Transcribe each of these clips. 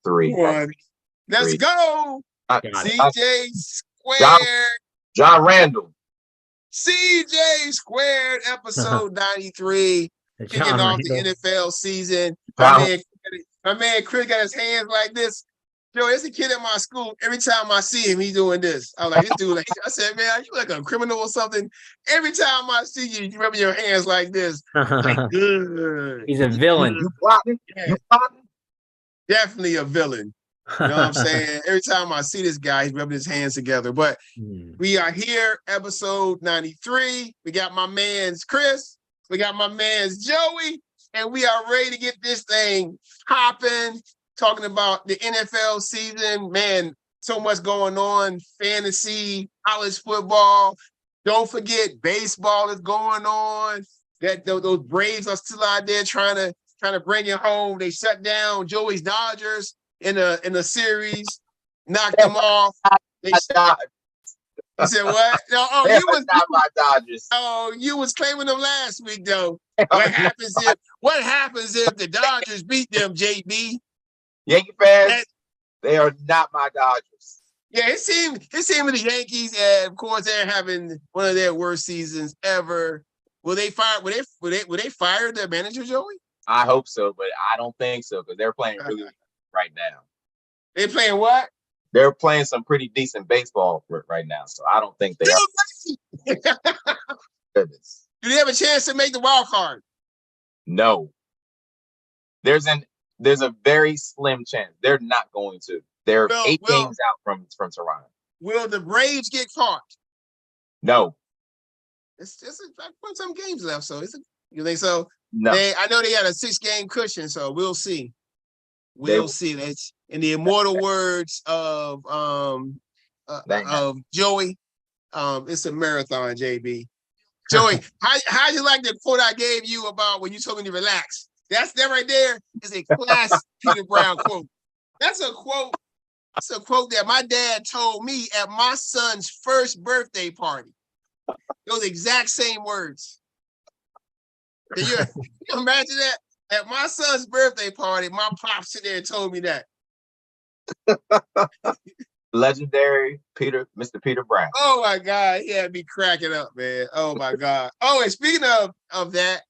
Three. One. Let's go. CJ John, Squared. John Randall. CJ Squared, episode 93. Kicking off the NFL season. My man Chris got his hands like this. Yo, there's a kid at my school. Every time I see him, he's doing this. I was like, this dude, like, I said, man, are you like a criminal or something? Every time I see you, you rubbing your hands like this. Like, good. He's a villain. You plotting? Yeah. You plotting? Definitely a villain. You know what I'm saying? Every time I see this guy, he's rubbing his hands together. But we are here, episode 93. We got my man's Chris. We got my man's Joey. And we are ready to get this thing hopping. Talking about the NFL season. Man, so much going on. Fantasy, college football. Don't forget, baseball is going on. Those Braves are still out there trying to bring it home. They shut down Joey's Dodgers in a series, knocked them off. You said what? No, you was not my Dodgers. Oh, you was claiming them last week though. What happens if the Dodgers beat them, JB? Yankee fans, they are not my Dodgers. Yeah, it seemed with the Yankees, and of course they're having one of their worst seasons ever. Will they fire their manager, Joey? I hope so, but I don't think so because they're playing really right now. They playing what? They're playing some pretty decent baseball right now, so I don't think they are. Goodness. Do they have a chance to make the wild card? No. There's a very slim chance. They're not going to. They're 8 games out from Toronto. Will the Braves get caught? No. It's just some games left, so you think so? No. I know they had a 6-game cushion, so we'll see. We'll see. That's in the immortal words of Joey. It's a marathon, JB. Joey, how you like the quote I gave you about when you told me to relax? That right there is a classic Peter Brown quote. That's a quote that my dad told me at my son's first birthday party. Those exact same words. Can you imagine that? At my son's birthday party, my pops sit there and told me that. Legendary Mr. Peter Brown. Oh my God, he had me cracking up, man. Oh my God. Oh, and speaking of that,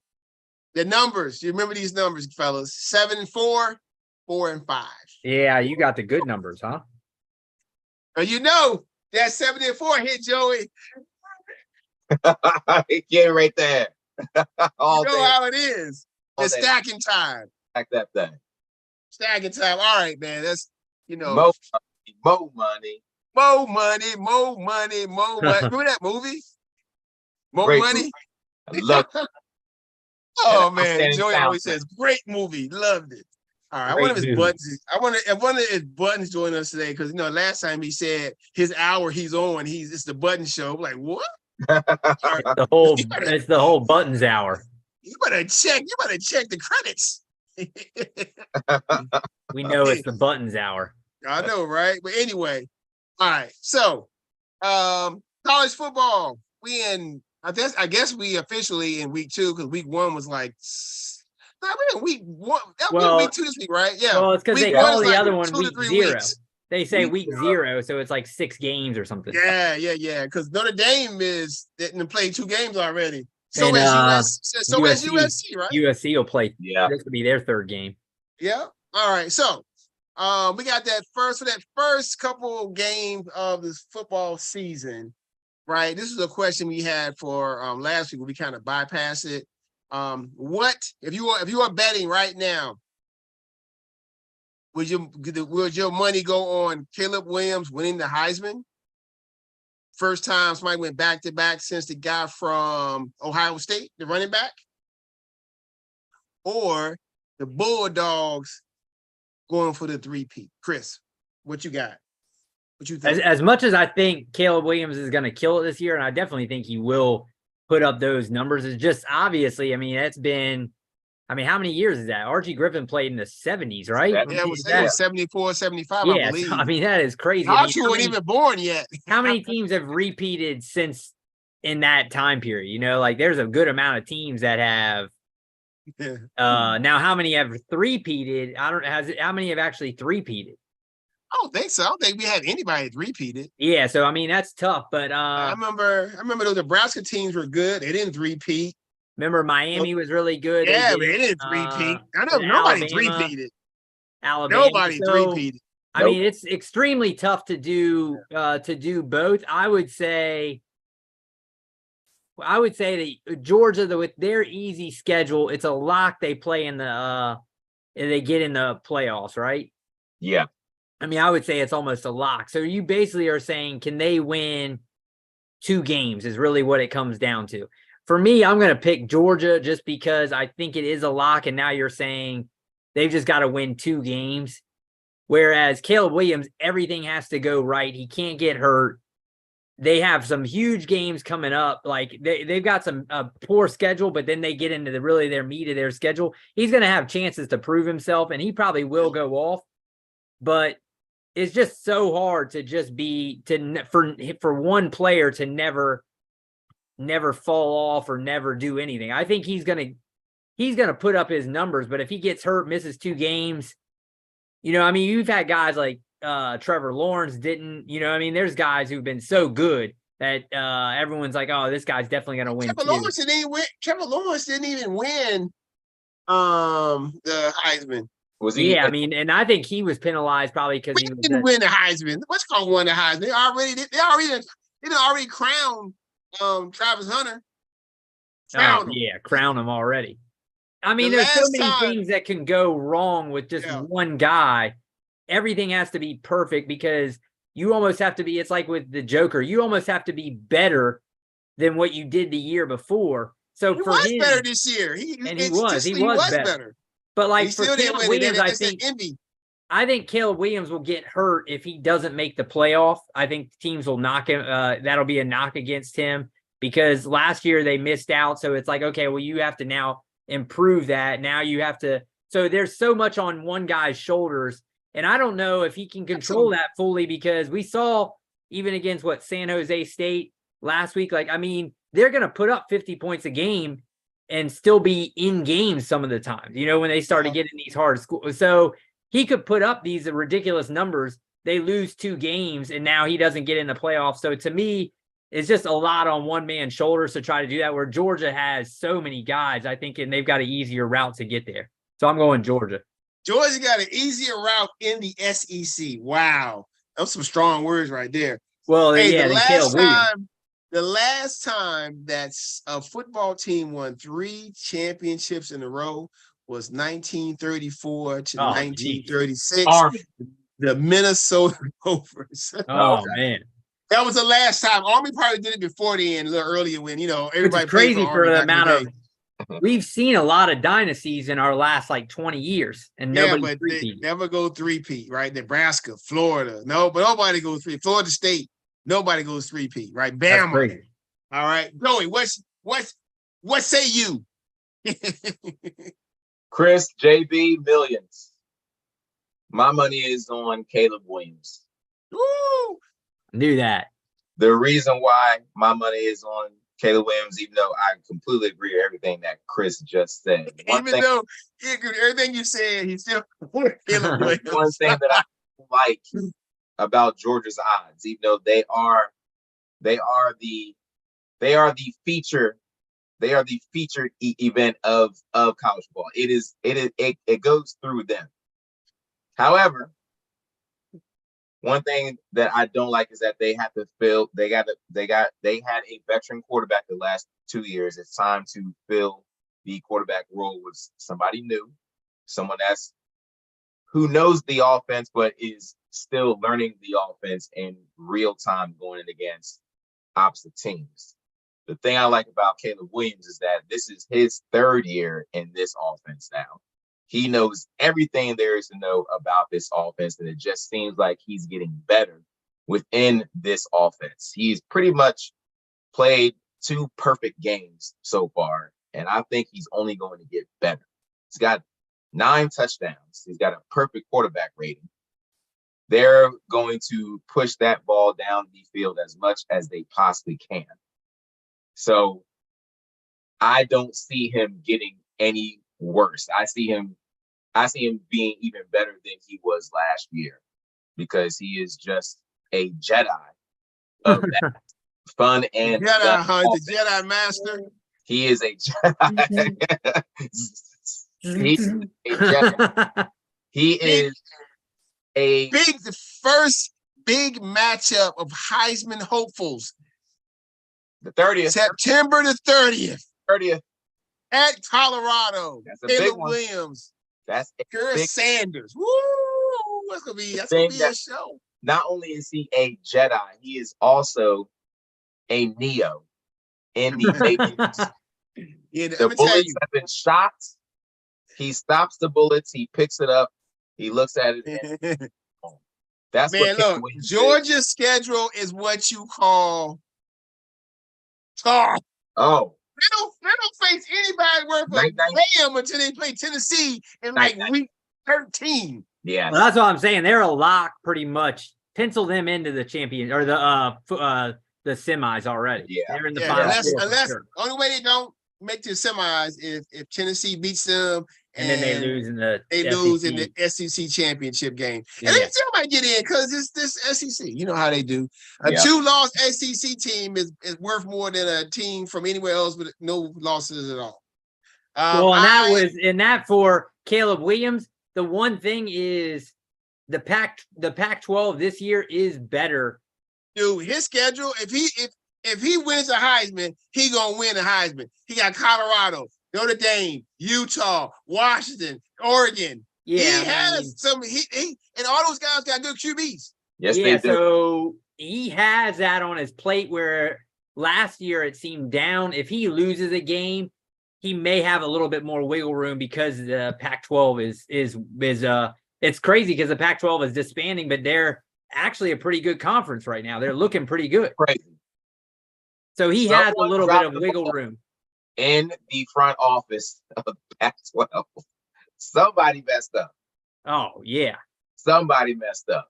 the numbers. You remember these numbers, fellas? 7 and 4, 4 and 5. Yeah, you got the good numbers, huh? You know that 7 and 4 hit Joey. Yeah, right there. You know how it is. It's stacking time. Stack that thing. Stacking time. All right, man. That's more money. Remember that movie? More Great money. Movie. I love it. Oh man, Joey always says, "Great movie, loved it." All right, I wonder if Buttons joining us today because last time he said his hour he's on, it's the Button show. I'm like, what? It's the whole Buttons hour. You better check the credits. We know it's the Buttons hour. I know, right? But anyway, all right. So, college football. I guess we officially in week 2 because week 1 was like. We're in week 1. That was week 2 this week, right? Yeah. Well, it's because they call the other one week 0. Weeks. They say week 0, so it's like 6 games or something. Yeah. Because Notre Dame didn't play 2 games already. So and, is USC, right? USC will play. Yeah. This will be their 3rd game. Yeah. All right. So, we got that first couple games of this football season, right? This is a question we had for last week. We kind of bypassed it. What if you are betting right now? Would your money go on Caleb Williams winning the Heisman? First time somebody went back-to-back since the guy from Ohio State, the running back? Or the Bulldogs going for the 3-peat? Chris, what you got? What you think? As much as I think Caleb Williams is going to kill it this year, and I definitely think he will put up those numbers, it's just obviously, it's been how many years is that? Archie Griffin played in the 70s, right? Yeah, it was 74, 75, yeah, I believe. That is crazy. Archie wasn't even born yet. How many teams have repeated since in that time period? There's a good amount of teams that have Now how many have three-peated? How many have actually three-peated? I don't think so. I don't think we had anybody three-peated. Yeah, so I mean that's tough, but I remember those Nebraska teams were good. They didn't three-peat. remember Miami was really good. Yeah, they didn't three-peat. I know nobody three-peated. Alabama. Nobody three-peated. I mean, it's extremely tough to do both. I would say that Georgia, with their easy schedule, it's a lock they play in the they get in the playoffs, right? Yeah. I mean, I would say it's almost a lock. So you basically are saying, can they win 2 games is really what it comes down to. For me, I'm going to pick Georgia just because I think it is a lock. And now you're saying they've just got to win 2 games. Whereas Caleb Williams, everything has to go right. He can't get hurt. They have some huge games coming up. Like they've got some poor schedule, but then they get into their meat of their schedule. He's going to have chances to prove himself, and he probably will go off. But it's just so hard to just for one player to never fall off or never do anything. I think he's gonna put up his numbers, but if he gets hurt, misses 2 games, I mean, you've had guys like Trevor Lawrence didn't, I mean, there's guys who've been so good that everyone's like, oh, this guy's definitely gonna win. Trevor Lawrence didn't even win the Heisman. Was he? Yeah, I mean, and I think he was penalized probably because he didn't win the Heisman. What's called won the Heisman? They already crowned Travis Hunter. Crown him already. I mean, there's so many things that can go wrong with just one guy. Everything has to be perfect because you almost have to be. It's like with the Joker. You almost have to be better than what you did the year before. So he for was him, better this year. He was better. But like for Caleb Williams, I think Caleb Williams will get hurt if he doesn't make the playoff. I think teams will knock him. That'll be a knock against him because last year they missed out. So it's like, okay, well, you have to now improve that. Now you have to. So there's so much on one guy's shoulders. And I don't know if he can control that fully because we saw even against San Jose State last week. Like, I mean, they're going to put up 50 points a game and still be in games some of the time, when they started getting these hard schools. So he could put up these ridiculous numbers. They lose 2 games and now he doesn't get in the playoffs. So to me, it's just a lot on one man's shoulders to try to do that, where Georgia has so many guys, I think, and they've got an easier route to get there. So I'm going Georgia. Georgia got an easier route in the SEC. Wow. Those some strong words right there. Well, hey, the last time that a football team won 3 championships in a row was 1934 to 1936. The Minnesota Gophers. Oh, man. That was the last time. Army probably did it before then, a little earlier when, everybody it's crazy for the amount of Mm-hmm. We've seen a lot of dynasties in our last 20 years, and nobody they never go three-peat, right? Nebraska, Florida, but nobody goes three. Florida State, nobody goes three-peat, right? Bama. All right, Joey, what say you? Chris, JB, millions. My money is on Caleb Williams. Woo! Knew that. The reason why my money is on Caleb Williams, even though I completely agree with everything that Chris just said. Though everything you said, he's still Caleb Williams. One thing that I like about Georgia's odds, even though they are the featured event of college football. It goes through them. However, one thing that I don't like is that they have to fill. They had a veteran quarterback the last 2 years. It's time to fill the quarterback role with somebody new, someone who knows the offense but is still learning the offense in real time going in against opposite teams. The thing I like about Caleb Williams is that this is his 3rd year in this offense now. He knows everything there is to know about this offense, and it just seems like he's getting better within this offense. He's pretty much played 2 perfect games so far, and I think he's only going to get better. He's got 9 touchdowns. He's got a perfect quarterback rating. They're going to push that ball down the field as much as they possibly can. So I don't see him getting any worse. I see him being even better than he was last year because he is just a Jedi of that fun and Jedi, fun the Jedi Master. He is a Jedi. He is a Jedi. He is the first big matchup of Heisman hopefuls. The 30th. September the 30th. 30th. At Colorado. That's a big Caleb one. Williams. That's Chris Sanders. Woo! That's gonna be a show. Not only is he a Jedi, he is also a Neo in the Matrix. The bullets have been shot. He stops the bullets. He picks it up. He looks at it. And, that's man. What look, Georgia's schedule is what you call tough. Oh, they don't face anybody worth a damn until they play Tennessee in like week 13. Yeah, well, that's what I'm saying. They're a lock, pretty much. Pencil them into the champion or the semis already. Yeah, they're in the final. Unless only way they don't make the semis if Tennessee beats them and then they lose in the SEC championship game. And they still might get in because it's this SEC. You know how they do. A 2-loss SEC team is worth more than a team from anywhere else with no losses at all. That for Caleb Williams. The one thing is the Pac-12 this year is better. Dude, his schedule, if he wins a Heisman, he gonna win a Heisman. He got Colorado, Notre Dame, Utah, Washington, Oregon. Yeah, he has some. He and all those guys got good QBs. Yes, they do. So he has that on his plate. Where last year it seemed down. If he loses a game, he may have a little bit more wiggle room because the Pac-12 is it's crazy because the Pac-12 is disbanding, but they're actually a pretty good conference right now. They're looking pretty good. Crazy. So he has a little bit of wiggle room in the front office of Pac-12. Somebody messed up. Oh yeah, somebody messed up.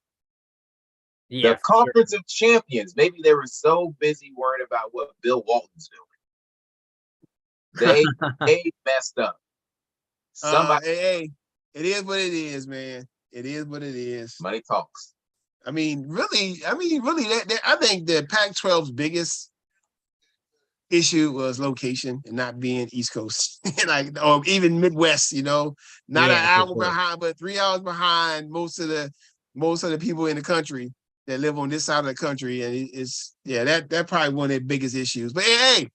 Yeah, the Conference of Champions. Maybe they were so busy worried about what Bill Walton's doing. They messed up. Somebody. Hey, it is what it is, man. It is what it is. Money talks. I mean, really, I think the Pac-12's biggest issue was location and not being East Coast, or even Midwest. Not an hour behind, but 3 hours behind most of the people in the country that live on this side of the country, and that probably one of their biggest issues. But hey,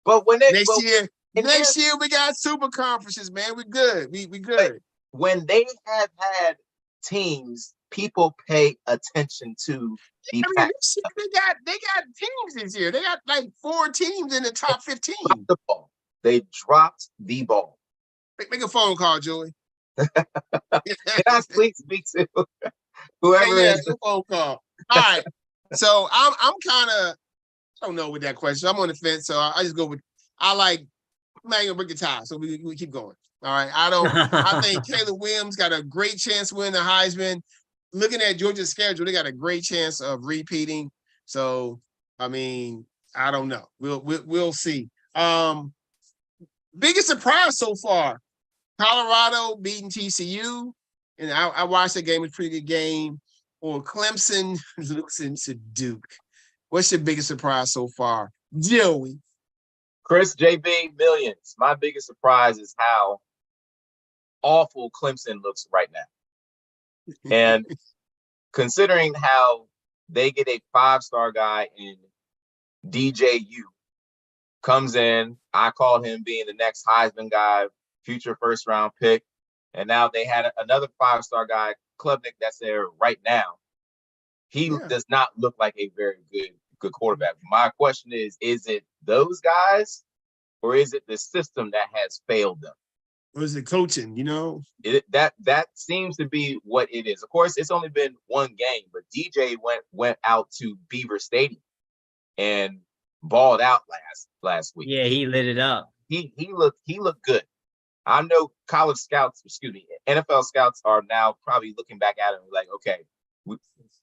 but when next year we got super conferences, man. We're good. We good. When they have had teams, people pay attention to the they got teams this year. They got like 4 teams in the top 15. They dropped the ball. Make a phone call, Joey. Can I speak to whoever is a phone call? All right. So I'm kind of, I don't know with that question. I'm on the fence, so I just go with I'm not gonna break the tie, so we keep going. All right. I think Caleb Williams got a great chance to win the Heisman. Looking at Georgia's schedule, they got a great chance of repeating. So, I mean, I don't know. We'll see. Biggest surprise so far, Colorado beating TCU, and I watched the game. It was a pretty good game. Or Clemson losing to Duke. What's your biggest surprise so far, Joey? Chris JB Millions. My biggest surprise is how awful Clemson looks right now. And considering how they get a 5-star guy in DJU, comes in, I called him being the next Heisman guy, future first-round pick, and now they had another 5-star guy, Klubnik, that's there right now. He does not look like a very good quarterback. My question is it those guys, or is it the system that has failed them? Or is it coaching, That seems to be what it is. Of course, it's only been one game, but DJ went out to Beaver Stadium and balled out last week. Yeah, he lit it up. He looked good. I know NFL scouts are now probably looking back at him like, okay,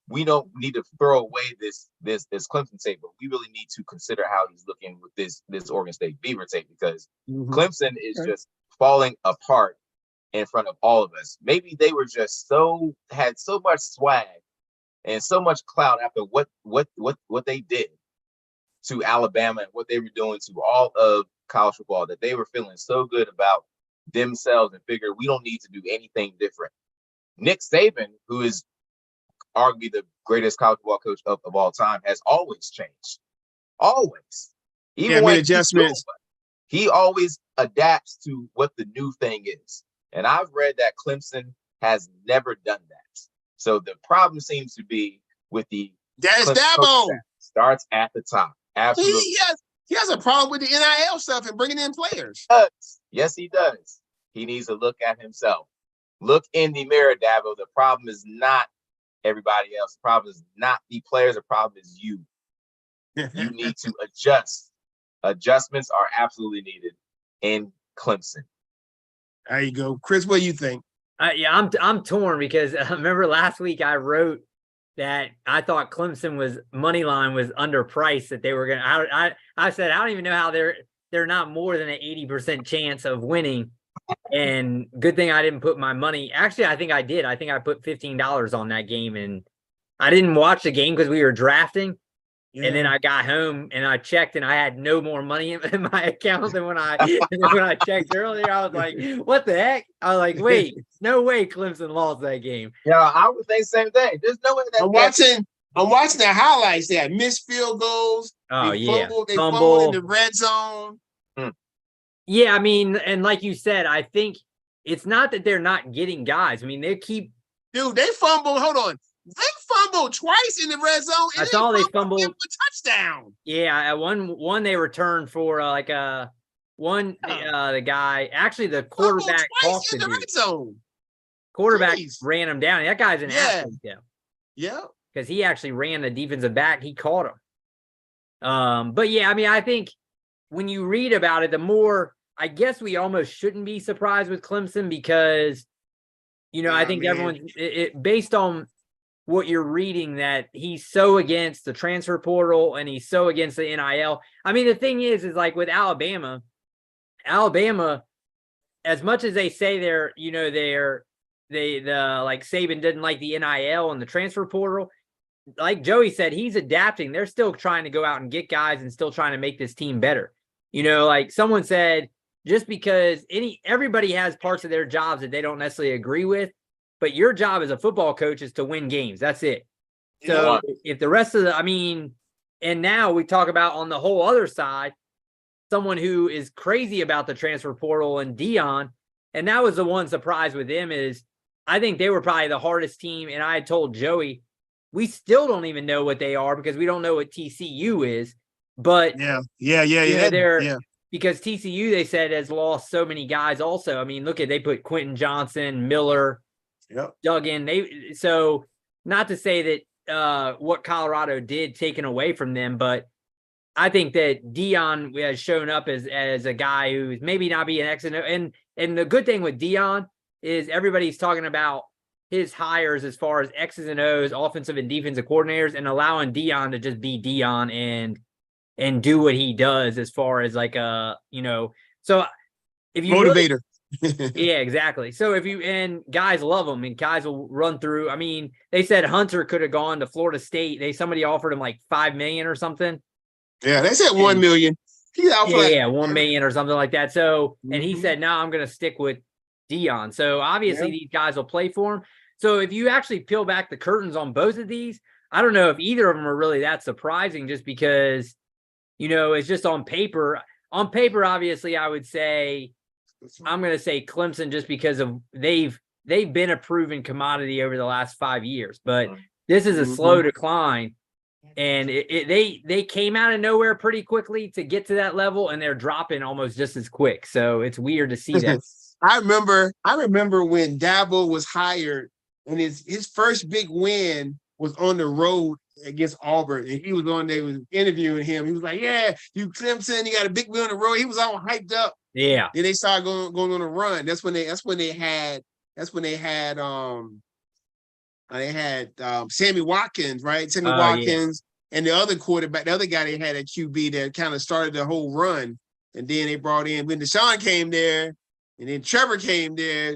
we don't need to throw away this Clemson tape, but we really need to consider how he's looking with this Oregon State Beaver tape, because Clemson is just falling apart in front of all of us. Maybe they were just had so much swag and so much clout after what they did to Alabama and what they were doing to all of college football, that they were feeling so good about themselves and figured we don't need to do anything different. Nick Saban, who is arguably the greatest college football coach of all time, has always changed. Always. Even when adjustments. He always adapts to what the new thing is. And I've read that Clemson has never done that. So the problem seems to be with the Dabo starts at the top. Absolutely. He has a problem with the NIL stuff and bringing in players. Yes, he does. He needs to look at himself. Look in the mirror, Dabo. The problem is not everybody else. The problem is not the players. The problem is you. You need to adjust. Adjustments are absolutely needed in Clemson. There you go. Chris, what do you think? Yeah, I'm torn because remember last week I wrote that I thought Clemson was money line was underpriced, that they were going to, I said, I don't even know how they're not more than an 80% chance of winning. And good thing I didn't put my money. Actually, I think I did. I think I put $15 on that game, and I didn't watch the game because we were drafting. Yeah. And then I got home and I checked and I had no more money in my account than when I checked earlier. I was like, what the heck? I was like, wait, no way Clemson lost that game. Yeah, I would think the same thing. There's no way that I'm watching the highlights. They had missed field goals. Oh, They fumbled in the red zone. Yeah, I mean, and like you said, I think it's not that they're not getting guys. I mean, they fumbled. Hold on. They fumbled twice in the red zone. I saw they fumbled a touchdown. Yeah, at one they returned for the guy, actually the quarterback twice in the red zone. Quarterback ran him down. That guy's an athlete, though. Yeah, because he actually ran the defensive back. He caught him. But yeah, I mean, I think when you read about it, the more, I guess we almost shouldn't be surprised with Clemson because, I think everyone's based on what you're reading, that he's so against the transfer portal and he's so against the NIL. I mean, the thing is like with Alabama, as much as they say like Saban didn't like the NIL and the transfer portal, like Joey said, he's adapting. They're still trying to go out and get guys and still trying to make this team better. Like someone said, just because everybody has parts of their jobs that they don't necessarily agree with, but your job as a football coach is to win games. That's it. So if the rest of and now we talk about on the whole other side, someone who is crazy about the transfer portal and Deion, and that was the one surprise with them is I think they were probably the hardest team. And I had told Joey, we still don't even know what they are because we don't know what TCU is. But because TCU, they said, has lost so many guys also. I mean, they put Quentin Johnson, Miller, Duggan. So not to say that what Colorado did taken away from them, but I think that Deion has shown up as a guy who's maybe not being X and the good thing with Deion is everybody's talking about his hires as far as X's and O's, offensive and defensive coordinators, and allowing Deion to just be Deion and do what he does as far as so if you motivator. Yeah, exactly. So and guys love him and guys will run through. I mean, they said Hunter could have gone to Florida State. Somebody offered him like $5 million or something. Yeah, they said $1 million. He's out for $1 million or something like that. So, and he said, no, I'm going to stick with Deion. So obviously these guys will play for him. So if you actually peel back the curtains on both of these, I don't know if either of them are really that surprising just because, it's just on paper. On paper, obviously, I would say, I'm going to say Clemson just because of they've been a proven commodity over the last 5 years, but this is a slow decline. And they came out of nowhere pretty quickly to get to that level, and they're dropping almost just as quick. So it's weird to see that. I remember when Dabo was hired, and his first big win was on the road against Auburn, and he was interviewing him. He was like, "Yeah, you Clemson, you got a big win on the road." He was all hyped up. Yeah. Then they started going on a run. That's when they had Sammy Watkins, right? Sammy Watkins. And the other quarterback, the other guy they had at QB that kind of started the whole run. And then they brought in, when Deshaun came there, And then Trevor came there.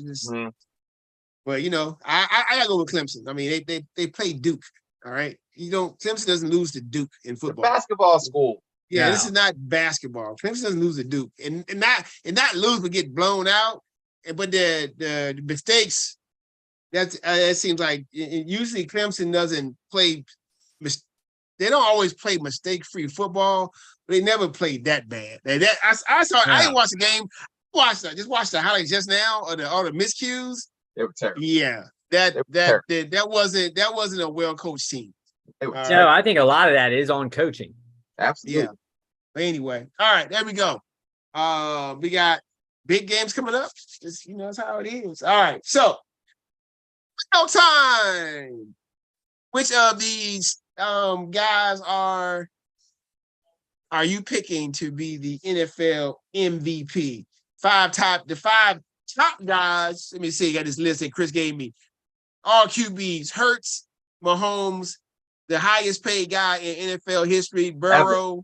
But you know, I gotta go with Clemson. I mean, they play Duke. All right. Clemson doesn't lose to Duke in The football. basketball school. Yeah, No. this is not basketball. Clemson doesn't lose to Duke. And not lose but get blown out. But the mistakes, that seems like usually Clemson doesn't play. They don't always play mistake-free football, but they never played that bad. I saw. I didn't watch the game. Just watched the highlights just now of all the miscues. They were terrible. Yeah, that wasn't a well-coached team. They were All terrible. No, I think a lot of that is on coaching. Absolutely. Yeah. But anyway, all right, there we go. We got big games coming up. That's how it is. All right, so final time. Which of these guys are you picking to be the NFL MVP? The five top guys. Let me see. I got this list that Chris gave me. All QBs: Hurts, Mahomes, the highest paid guy in NFL history, Burrow,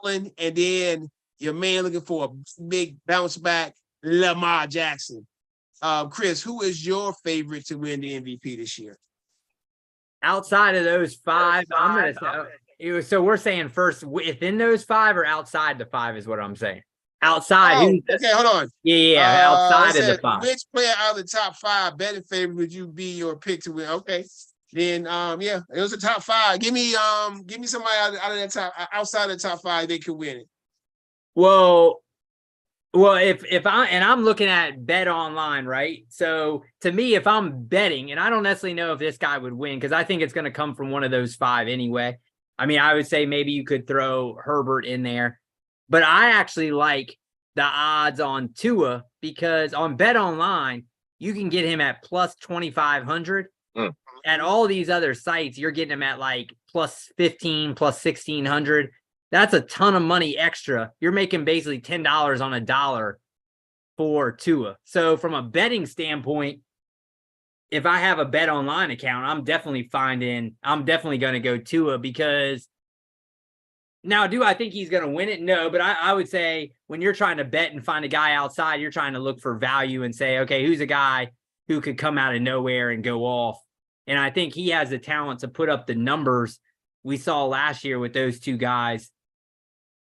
and then your man looking for a big bounce back, Lamar Jackson. Chris, who is your favorite to win the MVP this year? Outside of those five, I'm going to say, so we're saying first within those five or outside the five is what I'm saying. Outside. Okay, hold on. Yeah, outside of the five. Which player out of the top five betting favorite would you be your pick to win? Okay. Then it was a top five. Give me somebody out of that top outside of the top five they could win it. Well, if I'm looking at Bet Online, right? So to me, if I'm betting, and I don't necessarily know if this guy would win because I think it's going to come from one of those five anyway. I mean, I would say maybe you could throw Herbert in there, but I actually like the odds on Tua because on Bet Online you can get him at plus 2,500. At all these other sites, you're getting him at like plus 15, plus 1,600. That's a ton of money extra. You're making basically $10 on a dollar for Tua. So from a betting standpoint, if I have a Bet Online account, I'm definitely going to go Tua because now, do I think he's going to win it? No, but I would say when you're trying to bet and find a guy outside, you're trying to look for value and say, okay, who's a guy who could come out of nowhere and go off? And I think he has the talent to put up the numbers we saw last year with those two guys.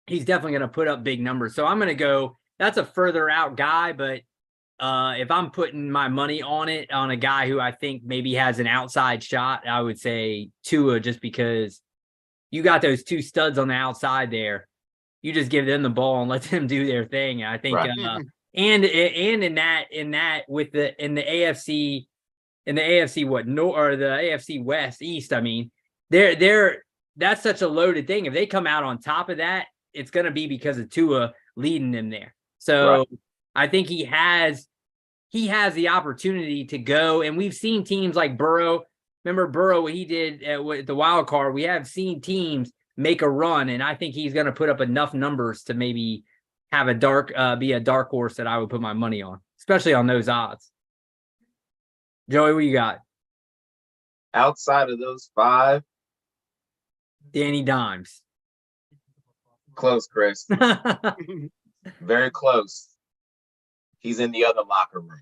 He's definitely going to put up big numbers. So I'm going to go, that's a further out guy, but if I'm putting my money on it, on a guy who I think maybe has an outside shot, I would say Tua, just because you got those two studs on the outside there. You just give them the ball and let them do their thing. And I think, Right. And in that with the AFC or the AFC West East, I mean, that's such a loaded thing. If they come out on top of that, it's going to be because of Tua leading them there. So Right. I think he has the opportunity to go, and we've seen teams like Burrow. Remember Burrow, what he did with the wild card. We have seen teams make a run, and I think he's going to put up enough numbers to maybe have be a dark horse that I would put my money on, especially on those odds. Joey, what you got? Outside of those five, Danny Dimes. close, Chris. Very close. He's in the other locker room.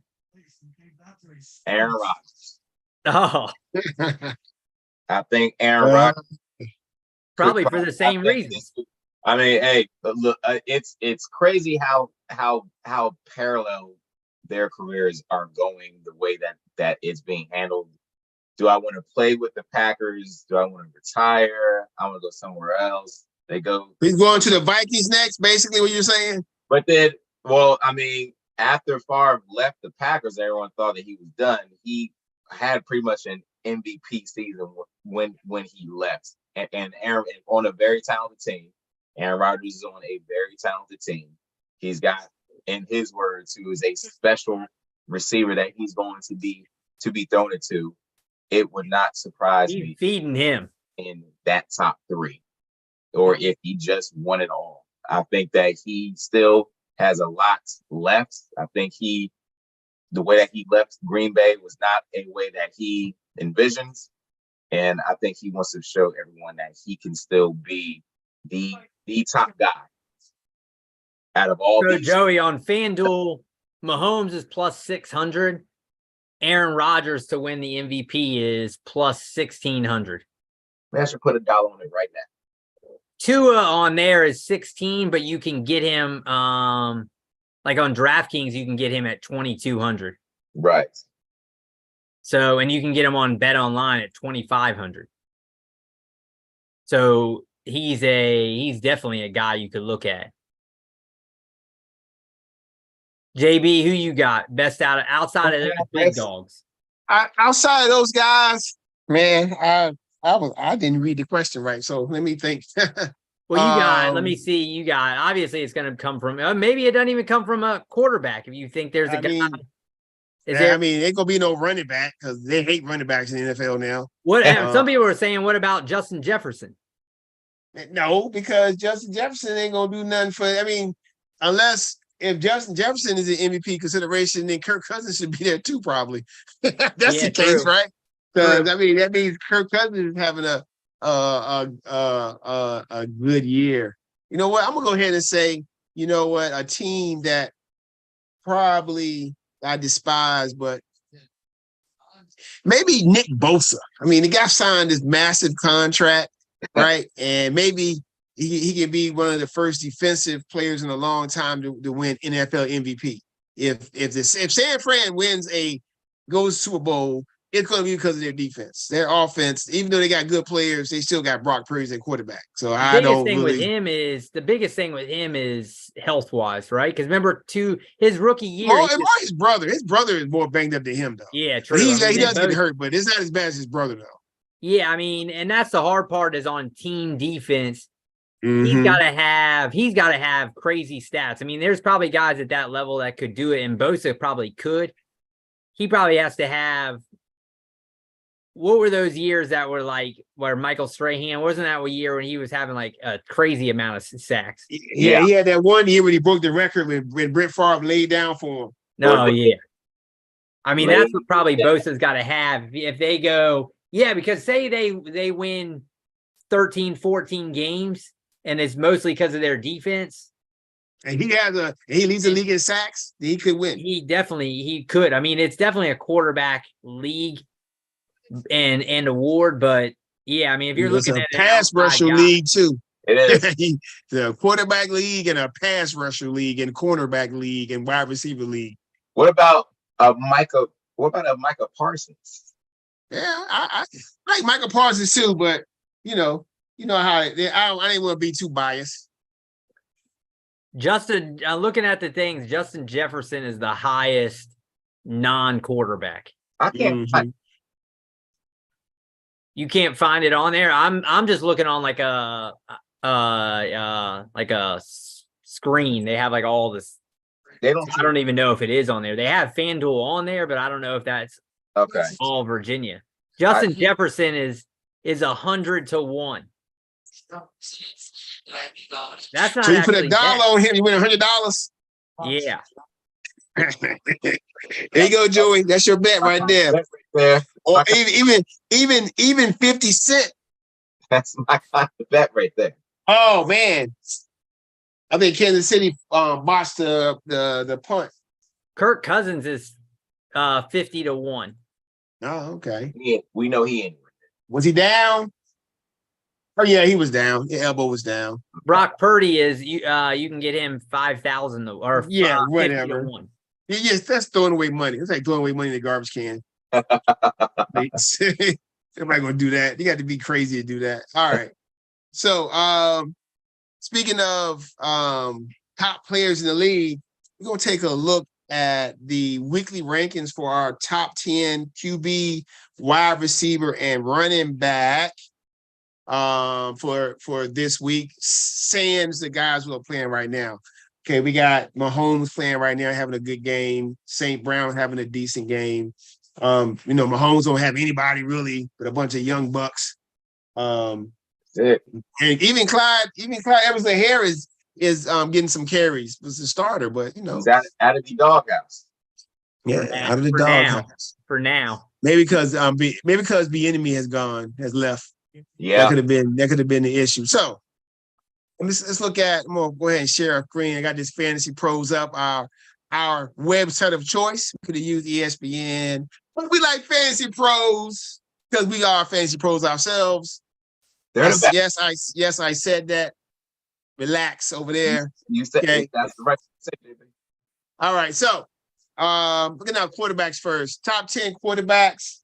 Aaron Rodgers. Oh, I think Aaron Rodgers. probably for the same I think reason. I mean, hey, look, it's crazy how parallel their careers are going, the way that it's being handled. Do I want to play with the Packers? Do I want to retire? I want to go somewhere else. They go. He's going to the Vikings next, basically what you're saying? But then, well, I mean, after Favre left the Packers, everyone thought that he was done. He had pretty much an MVP season when he left, and Aaron on a very talented team. Aaron Rodgers is on a very talented team. He's got, in his words, who is a special receiver that he's going to be thrown it to. It would not surprise He's me feeding him. in that top three, or if he just won it all. I think that he still has a lot left. I think the way that he left Green Bay was not a way that he envisions. And I think he wants to show everyone that he can still be the top guy out of all So these. Joey, on FanDuel, Mahomes is plus 600. Aaron Rodgers to win the MVP is plus 1,600. Man, I should put $1 on it right now. Tua on there is 16, but you can get him like on DraftKings, you can get him at 2,200. Right. So, and you can get him on Bet Online at 2,500. So he's definitely a guy you could look at. JB, who you got best outside of those big dogs? Outside of those guys, man, I didn't read the question right, so let me think. Well, you got, let me see, you got, obviously it's going to come from, maybe it doesn't even come from a quarterback if you think there's a guy. I mean, ain't going to be no running back because they hate running backs in the NFL now. Some people are saying, what about Justin Jefferson? No, because Justin Jefferson ain't going to do nothing for, I mean, unless if Justin Jefferson is an MVP consideration, then Kirk Cousins should be there too, probably. That's the case, right? Because, I mean, that means Kirk Cousins is having a good year. You know what? I'm gonna go ahead and say, you know what, a team that probably I despise, but maybe Nick Bosa. I mean, the guy signed this massive contract, right? And maybe he can be one of the first defensive players in a long time to win NFL MVP. If San Fran goes to Super Bowl, it's going to be because of their defense. Their offense, even though they got good players, they still got Brock Purdy as their quarterback. So the biggest thing with him is health-wise, right? Because remember, his rookie year, his brother is more banged up than him, though. Yeah, true. He does get hurt, but it's not as bad as his brother, though. Yeah, I mean, and that's the hard part is on team defense. Mm-hmm. He's got to have crazy stats. I mean, there's probably guys at that level that could do it, and Bosa probably could. He probably has to have. What were those years that were like where Michael Strahan, wasn't that a year when he was having like a crazy amount of sacks? Yeah, he had that one year when he broke the record when Brett Favre laid down for him. No, yeah. I mean, that's what probably Bosa's got to have. If they go, because say they win 13, 14 games, and it's mostly because of their defense. And he leads the league in sacks, he could win. He could. I mean, it's definitely a quarterback league. And award, but I mean, if you're looking at a pass rusher league too, it is the quarterback league and a pass rusher league and cornerback league and wide receiver league. What about Micah Parsons? Yeah, I like Micah Parsons too, but you know how I didn't want to be too biased. Justin, looking at the things, Justin Jefferson is the highest non-quarterback. I can't. You can't find it on there. I'm just looking on like a screen. They have like all this. I don't even know if it is on there. They have FanDuel on there, but I don't know if that's all Virginia. Justin Jefferson is 100 to 1. That's not. So you put $1 on him, you win $100. Yeah. There you go, Joey. That's your bet right there. Or even 50 cents. That's my kind of bet right there. Oh man. I think Kansas City botched the punt. Kirk Cousins is 50 to 1. Oh, okay. We know he ain't. Was he down? Oh yeah, he was down. His elbow was down. Brock Purdy is you can get him 5,000 or whatever. 1. Yes, that's throwing away money. It's like throwing away money in the garbage can. Everybody gonna do that. You got to be crazy to do that. All right. So speaking of top players in the league, we're gonna take a look at the weekly rankings for our top 10 QB, wide receiver, and running back for this week. Sans the guys who are playing right now. Okay, we got Mahomes playing right now, having a good game. St. Brown having a decent game. Mahomes don't have anybody really but a bunch of young bucks. And even Clyde Edwards-Helaire is getting some carries. Was the starter, but he's out of the doghouse. Yeah, out of the doghouse for now. Maybe because the enemy has left. Yeah, that could have been the issue. So let's look at. I'm gonna go ahead and share our screen. I got this Fantasy Pros up. Our our website of choice. We could have used ESPN, but we like Fantasy Pros because we are Fantasy Pros ourselves. They're the best. Yes, I said that. Relax over there. You said Okay. that's the right thing. All right, so looking at quarterbacks first. Top 10 quarterbacks.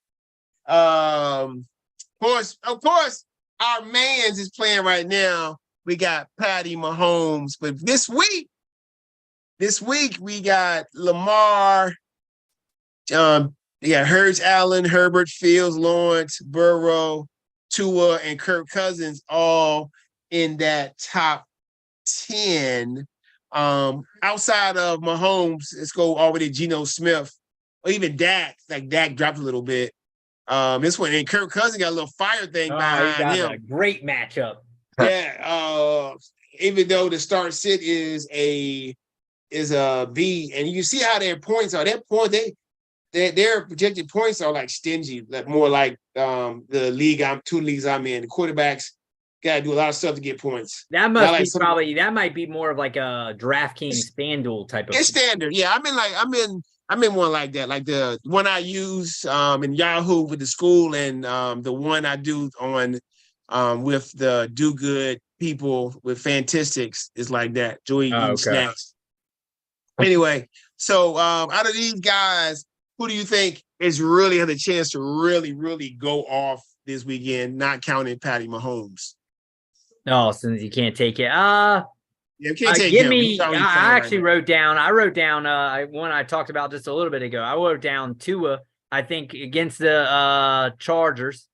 Of course, our man's is playing right now. We got Patty Mahomes, but this week we got Lamar. Hurts, Allen, Herbert, Fields, Lawrence, Burrow, Tua, and Kirk Cousins all in that top 10. Outside of Mahomes, let's go already Geno Smith or even Dak. Like Dak dropped a little bit. This one, and Kirk Cousins got a little fire thing behind him. A great matchup. Yeah. Even though the start sit is a B, and you see how their points are. Their projected points are like stingy, like more like the league two leagues I'm in. The quarterbacks gotta do a lot of stuff to get points. That might be more of like a DraftKings FanDuel type of it's standard. Yeah, I'm in one like that. Like the one I use in Yahoo with the school, and the one I do on with the do good people with Fantastics is like that. Joey eating snacks. Anyway, so out of these guys, who do you think is really had a chance to really, really go off this weekend, not counting Patty Mahomes? No, since you can't take it. Yeah, you can't take give him. me. I actually wrote down one I talked about just a little bit ago. I wrote down Tua. I think against the Chargers.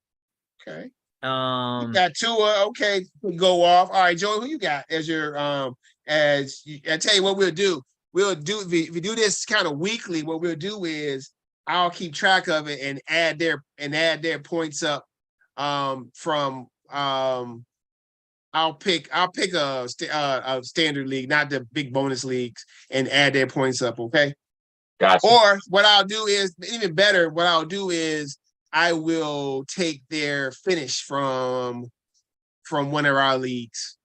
Okay. You got Tua. Okay, go off. All right, Joey, who you got as your I tell you what we'll do. If we do this kind of weekly, what we'll do is I'll keep track of it and add their points up from I'll pick a standard league, not the big bonus leagues, and add their points up. Okay. Gotcha. Or what I'll do is even better. What I'll do is I will take their finish from one of our leagues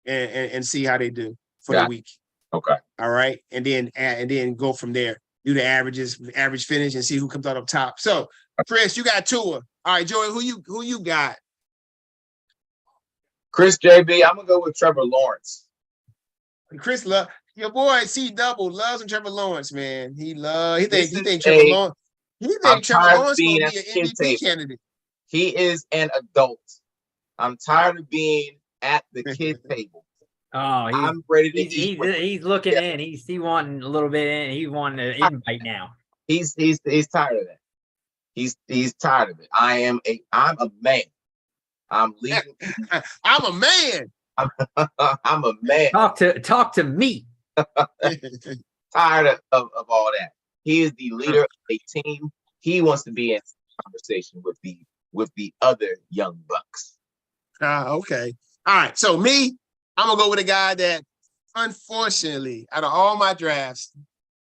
and see how they do for the week. Okay. All right. And then go from there. Do the average finish and see who comes out up top. So Chris, you got Tua. All right, Joey, who you got? Chris JB, I'm gonna go with Trevor Lawrence. Chris your boy C Double loves him, Trevor Lawrence, man. He think Trevor Lawrence. He think Trevor Lawrence gonna be an MVP candidate. He is an adult. I'm tired of being at the kid table. Oh, I'm ready to eat. He's looking in. He's wanting a little bit in. He's wanting an invite now. He's tired of that. He's tired of it. I'm a man. I'm leaving. I'm a man. I'm a man. Talk to me. Tired of all that. He is the leader of a team. He wants to be in conversation with the other young bucks. Okay. All right. So I'm gonna go with a guy that, unfortunately, out of all my drafts,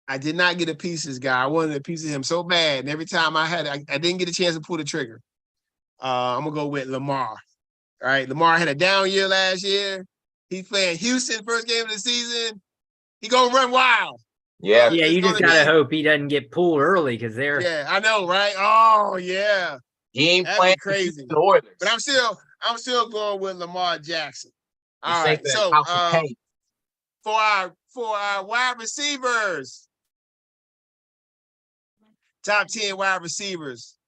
I did not get a piece of this guy. I wanted a piece of him so bad, and every time I had it, I didn't get a chance to pull the trigger. I'm gonna go with Lamar. All right, Lamar had a down year last year. He's playing Houston first game of the season. He gonna run wild. Yeah. Yeah, you just gotta hope he doesn't get pulled early because they're. Yeah, I know, right? Oh yeah. He ain't playing crazy. The Oilers. But I'm still going with Lamar Jackson. All right, so for our wide receivers, top 10 wide receivers,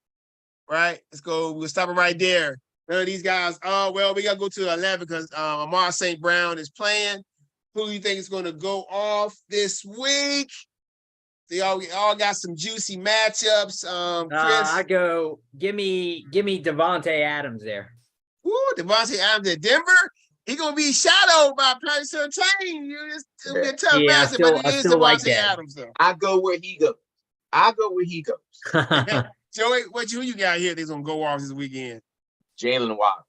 right? Let's go. We'll stop it right there. None of these guys. Oh well, we gotta go to 11 because Amar St. Brown is playing. Who do you think is going to go off this week? They all got some juicy matchups. Chris, I go. Give me Devontae Adams there. Ooh, Devontae Adams at Denver. He's gonna be shadowed by Patrick Surtain. It'll be a tough matchup, but it is Devontae Adams though. I go where he goes. Joey, who you got here that's gonna go off this weekend? Jalen Waddle.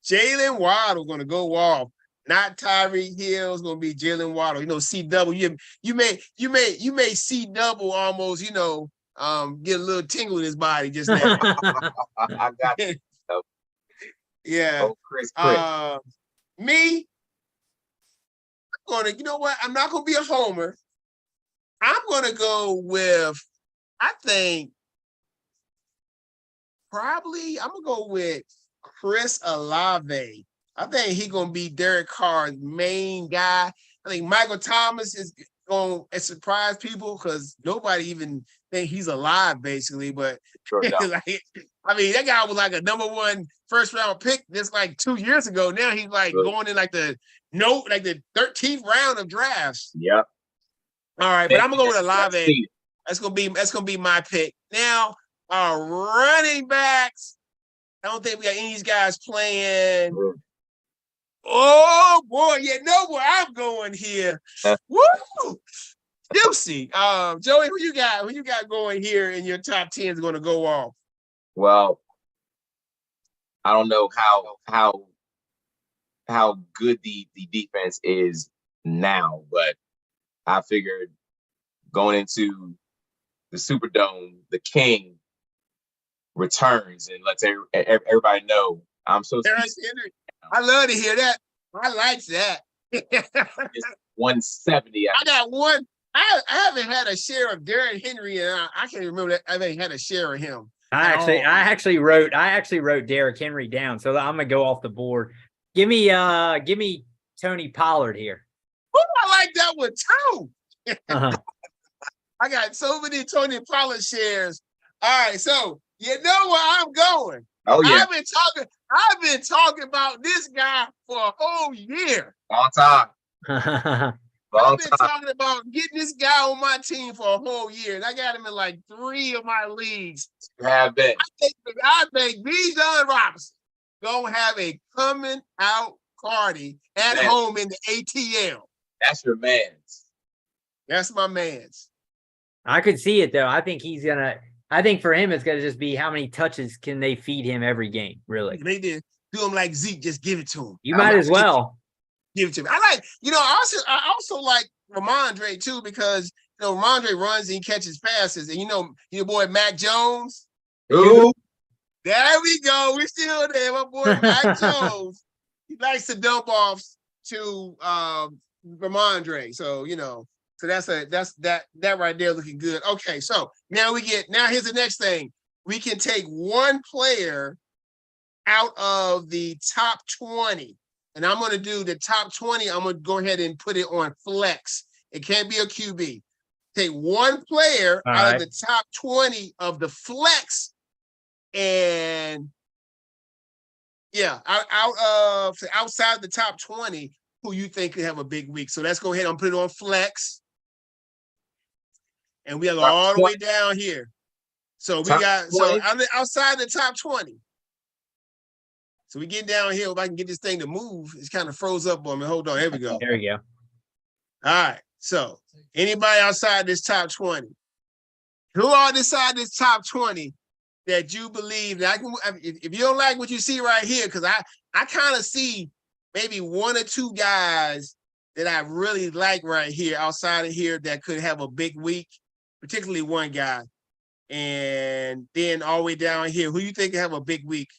Jalen Waddle gonna go off. Not Tyreek Hill. It's gonna be Jalen Waddle. You know, C-Double. You may C-Double almost, get a little tingle in his body just now. I got you. Yeah. Oh, Chris. Me, you know what? I'm not gonna be a homer. I'm gonna go with, I think probably I'm gonna go with Chris Olave. I think he's gonna be Derek Carr's main guy. I think Michael Thomas is going to surprise people because nobody even think he's alive, basically. But Sure don't. like, I mean, that guy was like a number 1 first round pick just like 2 years ago. Now he's like Good. going in like the 13th round of drafts. Yep. All right, but I'm gonna go with Olave. See, That's gonna be my pick. Now, our running backs. I don't think we got any of these guys playing. mm, Oh boy, you know where I'm going here. Woo! Juicy. Joey, who you got? Who you got going here in your top 10 is going to go off? Well, I don't know how good the defense is now, but I figured going into the Superdome, the King returns and lets everybody know I'm so Derrick Henry. I love to hear that. I like that. it's 170. I got one. I haven't had a share of Derrick Henry, and I can't remember that I haven't had a share of him. I actually wrote Derrick Henry down, so I'm gonna go off the board. Give me Tony Pollard here. Ooh, I like that one too. Uh-huh. I got so many Tony Pollard shares. All right, so you know where I'm going. Oh yeah, I've been talking about this guy for a whole year. long time. I've been talking about getting this guy on my team for a whole year, and I got him in like 3 of my leagues. You have been. I think Bijan Robinson gonna have a coming out party at home in the ATL. That's your man's. That's my man's. I could see it though. I think for him it's gonna just be how many touches can they feed him every game, really. They did do him like Zeke, just give it to him. You might as well. Give it to me. I like, I also like Ramondre too, because Ramondre runs and he catches passes. And your boy Mac Jones. Ooh. There we go. We're still there. My boy Mac Jones. He likes to dump off to Ramondre. So, so that's that right there looking good. Okay, so now here's the next thing. We can take one player out of the top 20. And I'm going to do the top 20. I'm going to go ahead and put it on flex. It can't be a QB. Take one player out of the top 20 of the flex. And outside the top 20, who you think could have a big week. So let's go ahead and put it on flex. And we are all the way down here. So I'm outside the top 20. So we get down here. If I can get this thing to move, it's kind of froze up on me. Hold on. Here we go. There we go. All right. So anybody outside this top 20? Who are inside this top 20 that you believe that if you don't like what you see right here, because I kind of see maybe 1 or 2 guys that I really like right here outside of here that could have a big week, particularly one guy. And then all the way down here, who you think can have a big week?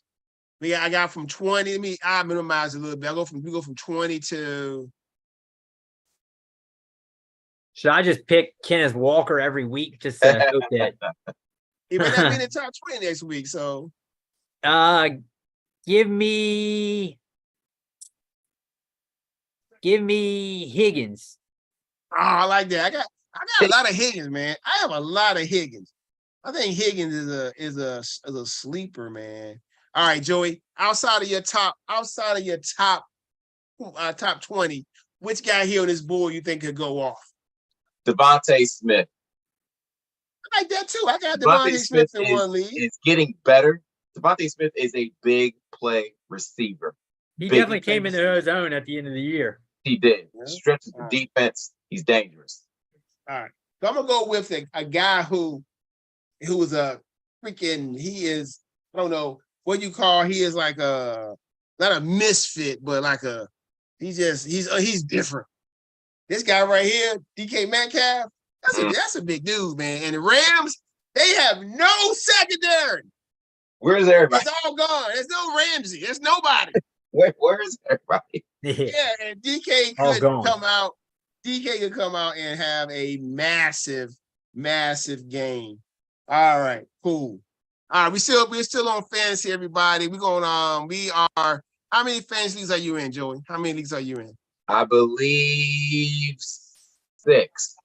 I got from 20. I minimize a little bit. We go from 20 to. Should I just pick Kenneth Walker every week just to hope that? He might not be in the top 20 next week. So, give me Higgins. Oh, I like that. I got a lot of Higgins, man. I have a lot of Higgins. I think Higgins is a sleeper, man. All right, Joey. Outside of your top 20, which guy here on this board you think could go off? Devontae Smith. I like that too. I got Devontae Smith in one league. It's getting better. Devontae Smith is a big play receiver. He definitely came into his own at the end of the year. He did. Stretches the defense. He's dangerous. All right. So I'm gonna go with a guy who is a freaking. He is. I don't know what you call. He is like not a misfit, but like he's different. This guy right here, DK Metcalf. That's a big dude, man. And the Rams, they have no secondary. Where is everybody? It's all gone. There's no Ramsey. There's nobody. Where is everybody? Yeah, and DK couldn't come out. DK could come out and have a massive game. All right, cool. All right, we're still on fantasy, everybody. We are. How many fantasy leagues are you in, Joey? How many leagues are you in? I believe 6.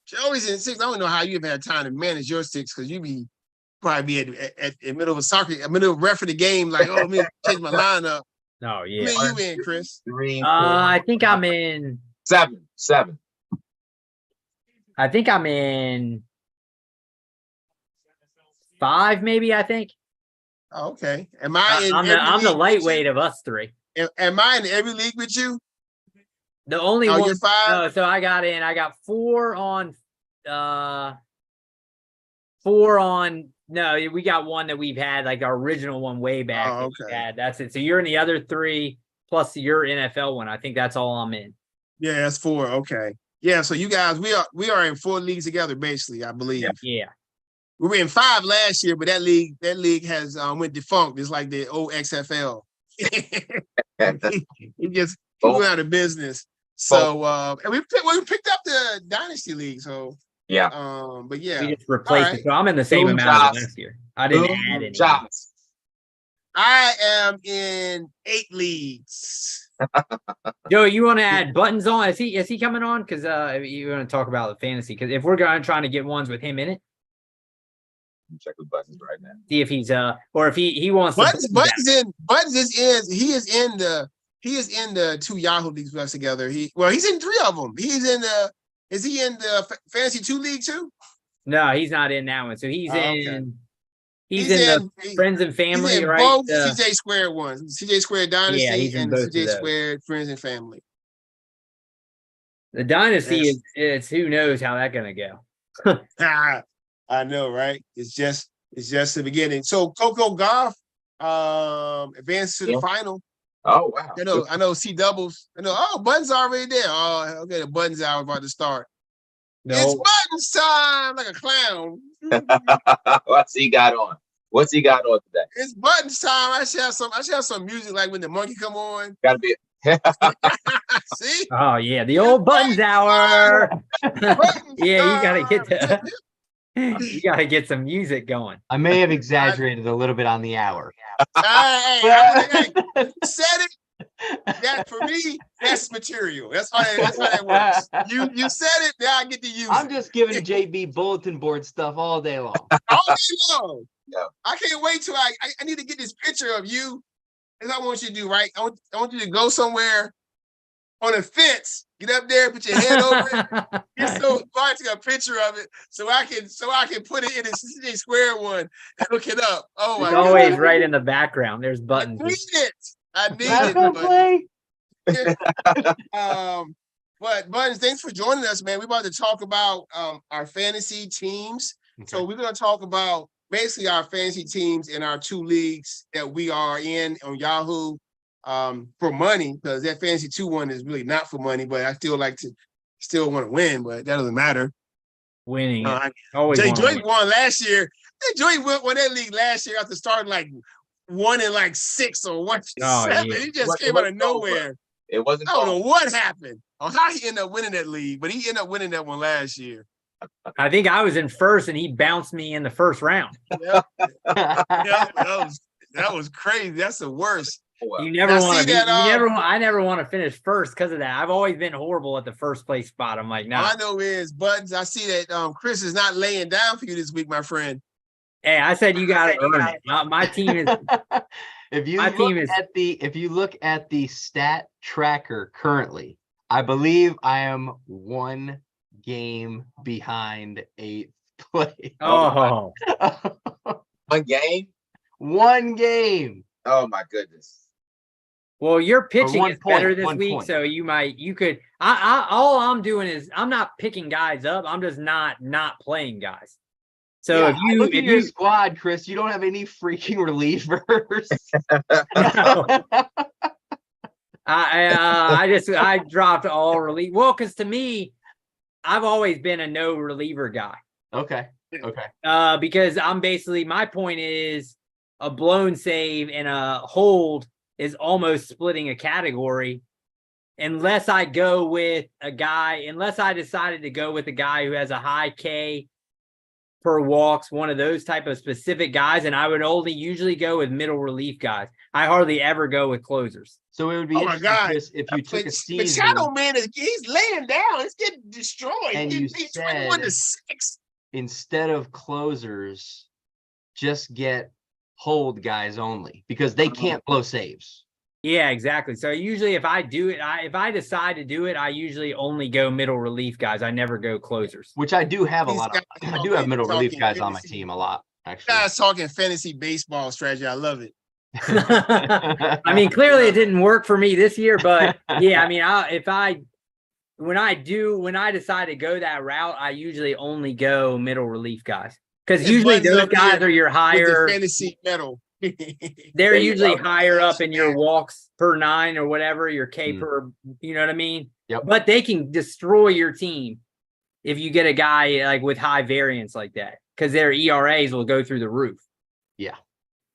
Joey's in 6. I don't know how you ever had time to manage your 6 because you probably be at the middle of a middle of ref of the game, like, oh, let me change my lineup. Oh How yeah. many you in, Chris? 3, 4, I think I'm in. 7. I think I'm in 5, maybe. I think Oh, okay. Am I in? I'm the lightweight of us 3. Am I in every league with you? The only Oh, one. you're 5? No, so I got 4 on. 4 on. No, we got one that we've had, like our original one way back. Oh, that we okay. had. That's it. So you're in the other 3 plus your NFL one. I think that's all I'm in. Yeah, that's 4. Okay. Yeah, so you guys, we are in 4 leagues together, basically, I believe. Yeah. We were in 5 last year, but that league has went defunct. It's like the old XFL. It just went out of business. So and we picked up the Dynasty League. So Yeah. but yeah, We just replaced right. it. So I'm in the same Boom, amount Josh. as last year. I didn't Boom, add any. Josh. I am in 8 leagues. Joe, you want to add Buttons on? Is he coming on? Because you want to talk about the fantasy? Because if we're trying to get ones with him in it, Check with Buttons right now. see if he's or if he wants Buttons to. Buttons is in the 2 Yahoo leagues with us together. He's in 3 of them. Is he in the Fantasy 2 league too? No, he's not in that one. So he's okay. in. He's in the friends and family, he's in right? both CJ Squared ones, CJ Squared Dynasty he's in and both of CJ those. Squared Friends and Family. The Dynasty Yes. is who knows how that's gonna go. I know, right? It's just the beginning. So Coco Golf advanced to the final. Oh wow. I know C doubles. I know. Oh, Buttons already there. Oh, okay. The Buttons hour about to start. No, It's Buttons time, like a clown. What's he got on today? It's Buttons time. I should have some music like when the monkey come on. Gotta be See? oh yeah, the old Buttons hour. Yeah, you gotta get you gotta get some music going. I may have exaggerated a little bit on the hour. Hey, said it. That for me, that's material. That's how that works. You said it, now I get to use I'm it. just giving JB bulletin board stuff all day long. All day long. Yeah. I can't wait till I need to get this picture of you. As I want you to do, right? I want you to go somewhere on a fence, get up there, put your head over it. Get so far to a picture of it so I can put it in the CJ Square one and look it up. Oh my It's god. always right in the background. There's I Buttons. need it. I need Let's it. go But, play. but Buttons, thanks for joining us, man. We're about to talk about our fantasy teams. So we're going to talk about basically our fantasy teams in our 2 leagues that we are in on Yahoo for money, because that fantasy 2 one is really not for money, but I still want to win, but that doesn't matter. Winning. Joey won last year. Joey won that league last year after starting like 1-6 or 1-7. yeah. He just came out of nowhere. It wasn't I don't know what happened or how he ended up winning that league, but he ended up winning that one last year. I think I was in first and he bounced me in the first round. Yeah, that was crazy. That's the worst. You never Now, want to see be, that, I never want to finish first because of that. I've always been horrible at the first place spot. I'm like, no. All I know is, Buttons, I see that Chris is not laying down for you this week, my friend. Hey, I said you got to earn it. My team is. If you My look team is- if you look at the stat tracker currently, I believe I am 1 game behind 8th place. Oh, one game. 1 game. Oh my goodness. well, your pitching 1 is better point, this 1 week, point. so you could. All I'm doing is I'm not picking guys up. I'm just not playing guys. So Yeah, if I you look at your squad, Chris, you don't have any freaking relievers. I dropped all relief. Well, because to me, I've always been a no reliever guy. Okay. Because I'm basically, my point is a blown save and a hold is almost splitting a category. unless I go with a guy, unless I decided to go with a guy who has a high K per walks, one of those type of specific guys, and I would only usually go with middle relief guys. I hardly ever go with closers. So it would be Oh my interesting, God. Chris, if you took a But season Shadow Man he's laying down. It's getting destroyed. And He's you getting beat said- 21-6. instead of closers, just get hold guys only because they can't blow saves. Yeah, exactly. So usually if I do it, if I decide to do it, I usually only go middle relief guys. I never go closers. Which I do have a These lot of. guys I do have middle relief talking guys on my fantasy. team a lot, actually. Guys talking fantasy baseball strategy. I love it. I mean, clearly it didn't work for me this year, but yeah, I mean, when I decide to go that route, I usually only go middle relief guys because And usually Bud's those up guys there are your With the higher. fantasy medal. They're There you usually go. higher up in your walks per 9 or whatever, your K Mm. per, you know what I mean? Yep. But they can destroy your team if you get a guy like with high variance like that, because their ERAs will go through the roof. Yeah.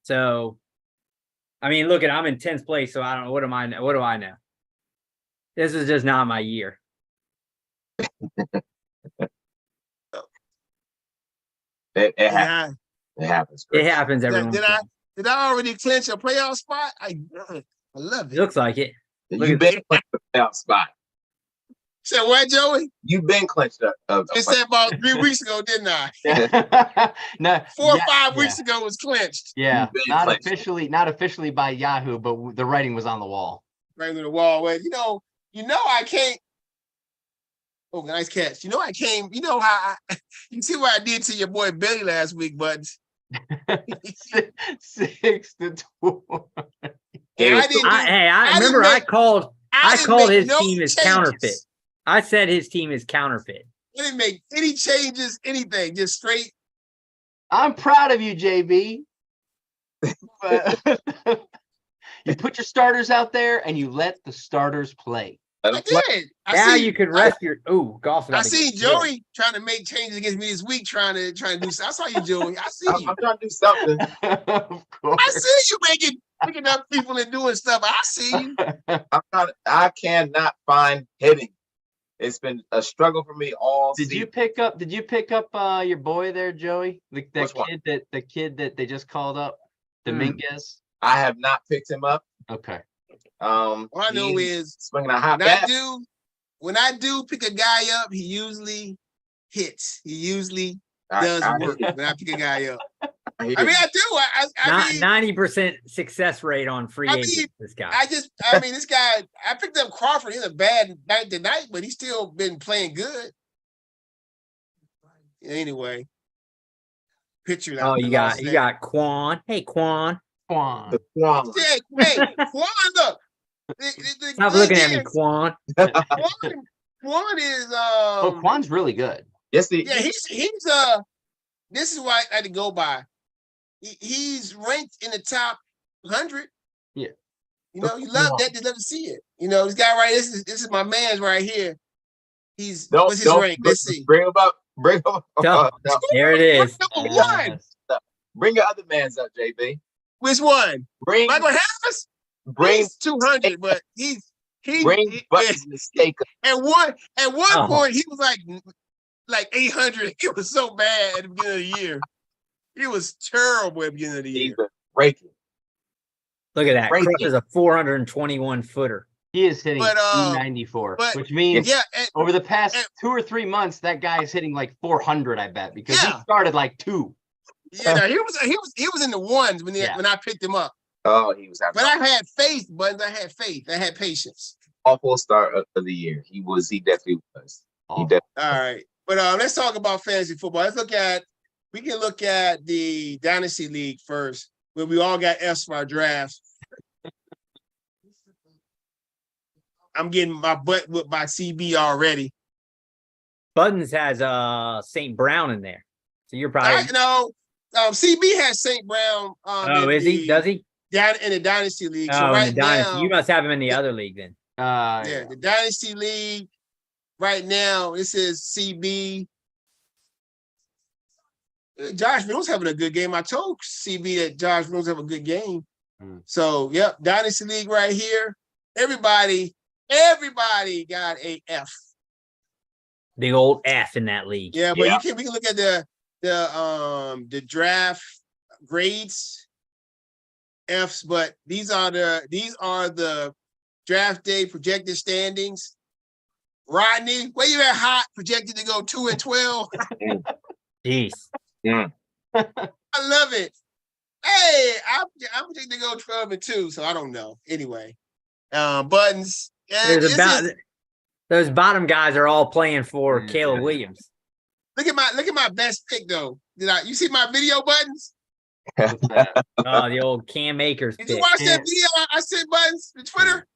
So, I mean, look I'm in 10th place, so I don't know. What do I know? This is just not my year. It And happens. It happens. It Chris. happens every once in a while. did I already clinch a playoff spot? I love It it. looks like it. Look You've at been clinched the playoff spot. Said what, Joey? You've been clinched a I said about 3 weeks ago, didn't I? No, 4 or yeah, 5 weeks ago was clinched. Yeah, You've been not clinched. not officially by Yahoo, but the writing was on the wall. Right to the wall. Well, you know I can't. Oh, nice catch. You know I came. You know how you see what I did to your boy Billy last week, but 6-2. It was- I Remember didn't I make- called didn't called make his no team as changes. counterfeit. I said his team is counterfeit. I didn't make any changes, anything, just straight. I'm proud of you, JB. But you put your starters out there and you let the starters play. I did. Now you could rest your golf's I about to see get Joey trying to make changes against me this week, trying to do. I saw you, Joey. I see I'm you. trying to do something. Of course. I see you picking up people and doing stuff. I see you. I cannot find hitting. It's been a struggle for me all Did season. you pick up your boy there, Joey? The Which one? kid that they just called up, Hmm. Dominguez. I have not picked him up. Okay. All I know he's is swinging a hot when I bat. when I do pick a guy up, he usually hits. He usually does I work when I pick a guy up. I hear I mean, you. I do. I mean, 90% success rate on free I mean, agents. This guy. I mean, this guy. I picked up Crawford. He's a bad night tonight, but he's still been playing good. Anyway, picture that. Oh, you got Quan. Hey, Quan. Quan. The Quan. Hey, Quan, look. Stop looking at me, Quan. Quan is Oh, Quan's really good. Yes, he. yeah, he's this is what I had to go by. He's ranked in the top 100. Yeah. You know, you love that. You love to see it. You know, this guy right. This is my man's right here. What's his rank? Let's see. Bring him up. Bring him up. Go. There it is. Number one. Bring your other man's up, JB. Which one? Bring Michael Harris. bring He's 200, but he Buttons mistake. at one Oh. point he was like 800. He was so bad at the beginning of the year. He was terrible at the beginning of the He's year. been breaking. Look at that. Right Chris there. is a 421 footer. He is hitting But, 294, but- which means Yeah, over the past and- 2 or 3 months, that guy is hitting like 400, I bet, because he Yeah. started like 2. yeah. No, he was in the ones when Yeah. when I picked him up. Oh, he was having But I had faith, Buttons. I had faith. I had patience. an awful start of the year. He definitely was. He Oh. definitely All right. But let's talk about fantasy football. We can look at the Dynasty League first, where we all got F's for our drafts. I'm getting my butt whipped by CB already. Buttons has St. Brown in there. So you're probably CB has St. Brown. is he? Does he? Down in the Dynasty League. So Oh, right in the Dynasty. now, You must have him in the other league then. yeah, the Dynasty League. Right now, this is CB. Josh Reynolds having a good game. I told CB that Josh Reynolds have a good game. Hmm. So, yep, Dynasty League right here. Everybody Everybody got a F. Big old F in that league. Yeah, but Yeah. we can look at the draft grades, Fs, but these are the draft day projected standings. Rodney, where you at? Hot projected to go 2-12. Jeez. Mm. I love it. Hey, I'm projected to go 12-2, so I don't know. Anyway, Buttons. There's about those bottom guys are all playing for Yeah. Caleb Williams. Look at my best pick though. You see my video, Buttons? What's that? Oh, the old Cam Akers Did you pick. watch that Yeah. video I sent, Buttons, to Twitter?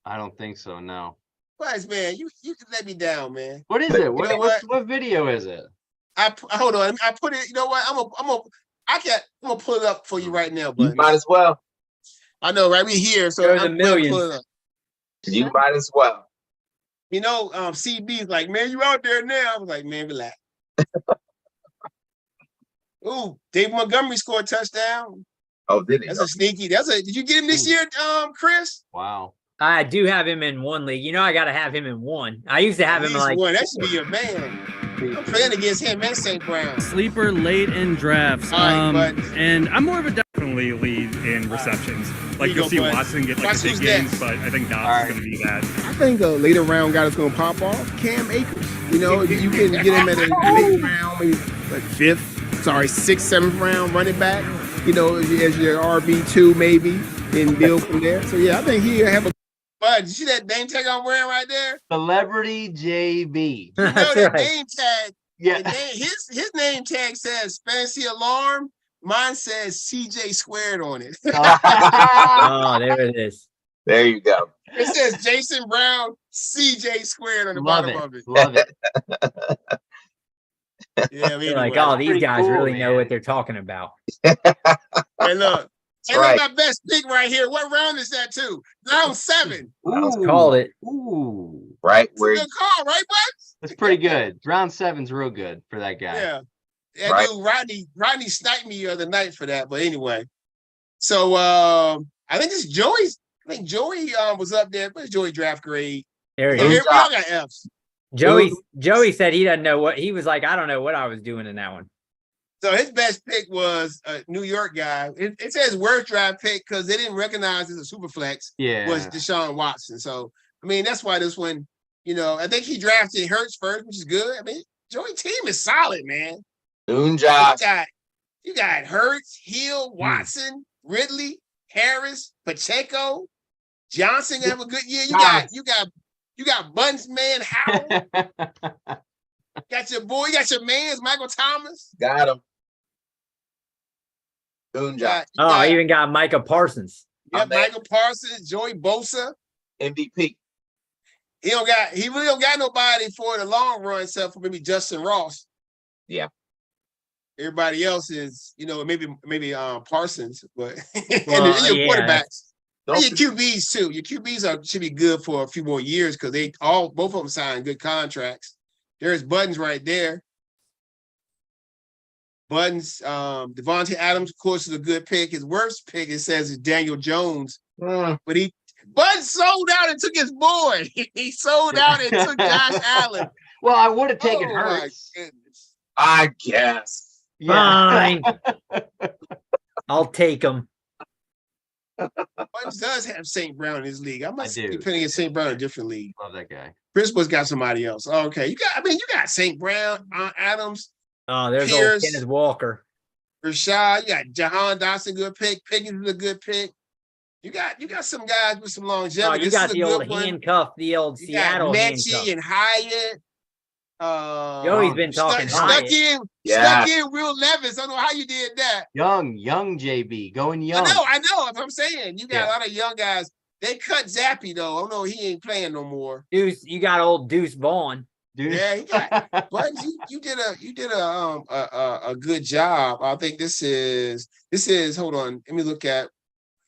I don't think so. No. Buttons, man, you can let me down, man. What is it? know What video is it? Hold on. I put it. You know what? I'm gonna pull it up for you right now, You Buttons. might as well. I know, right? We here, so There's I'm a gonna million. pull it up. You might as well. You know, CB's like, man, you out there now? I was like, man, relax. Ooh, Dave Montgomery scored a touchdown. Oh, did he? That's a sneaky. Did you get him this year, Chris? Wow. I do have him in one league. You know, I got to have him in one. I used to have At him least like one. That should be your man. I'm playing against him and St. Brown. Sleeper late in drafts. All right, but- And I'm more of a definitely lead in receptions. Like you you'll go, see bud. Watson get like Watch big who's games, next. but I think Dobbs All is right. going to be that. I think a later round guy that's going to pop off, Cam Akers. You know, you can get him at a late round, maybe like sixth, seventh round running back. You know, as your RB2 maybe, and build from there. So yeah, I think he'll have a. But you see that name tag I'm wearing right there? Celebrity JB. You know That's that right. name tag. Yeah. His name tag says Fantasy Alarm. Mine says CJ squared on it. Oh, there it is. There you go. It says Jason Brown CJ squared on the Love bottom it. of it. Love it. Yeah, They're like, oh, these pretty guys cool, really know man. what they're talking about. Hey, look. That's And right. look, my best pick right here. What round is that too? Round 7. Ooh. Called it. Ooh. Right It's where a good call, right, bud? That's pretty good. Round 7's real good for that guy. Yeah. That Right. dude Rodney sniped me the other night for that. But anyway. So I think this Joey was up there. What's Joey draft grade? There he So is. here we all got F's. Joey said he doesn't know what he was like. I don't know what I was doing in that one. So his best pick was a New York guy. It says worst draft pick because they didn't recognize as a super flex Yeah. was Deshaun Watson. So I mean that's why this one, I think he drafted Hurts first, which is good. I mean, Joey team is solid, man. Noon Josh. You got Hurts, Hill, Watson, Ridley, Harris, Pacheco, Johnson have a good year. You got Buns man Howell. Got your man's Michael Thomas. Got him. Noon Josh. Oh, I even got Micah Parsons. You got My man. Michael Parsons, Joey Bosa. MVP. He really don't got nobody for the long run except for maybe Justin Ross. Yeah. Everybody else is, maybe Parsons, but and Well, your yeah. quarterbacks. And Don't your QBs too. Your QBs should be good for a few more years because both of them signed good contracts. There's Buttons right there. Buttons, Devontae Adams, of course, is a good pick. His worst pick, it says, is Daniel Jones. But Buttons sold out and took his boy. He sold out and took Josh Allen. Well, I would have taken Oh, my Hurts. goodness. I guess. Fine. I'll take him. Buttons does have St. Brown in his league. I must I do. be putting in St. Brown in a different league. Love that guy. Chris Bush got somebody else. Okay. You got St. Brown, Adams, Oh, there's Pierce. old Kenneth Walker. Rashad, you got Jahan Dotson, good pick. Pickens is a good pick. You got some guys with some Oh, longevity. you This got is a the good old one. handcuff, the old You Seattle got handcuff. Mechie and Hyatt. Joey's been talking Hyatt. Yeah. Stuck in Will Levis. I don't know how you did that. Young JB. Going young. I know. That's what I'm saying. You got Yeah. a lot of young guys. They cut Zappy though. Oh no, he ain't playing no more. Deuce, you got old Deuce Vaughn. Dude. Yeah, he got. But you did a good job. I think this is. Hold on, let me look at.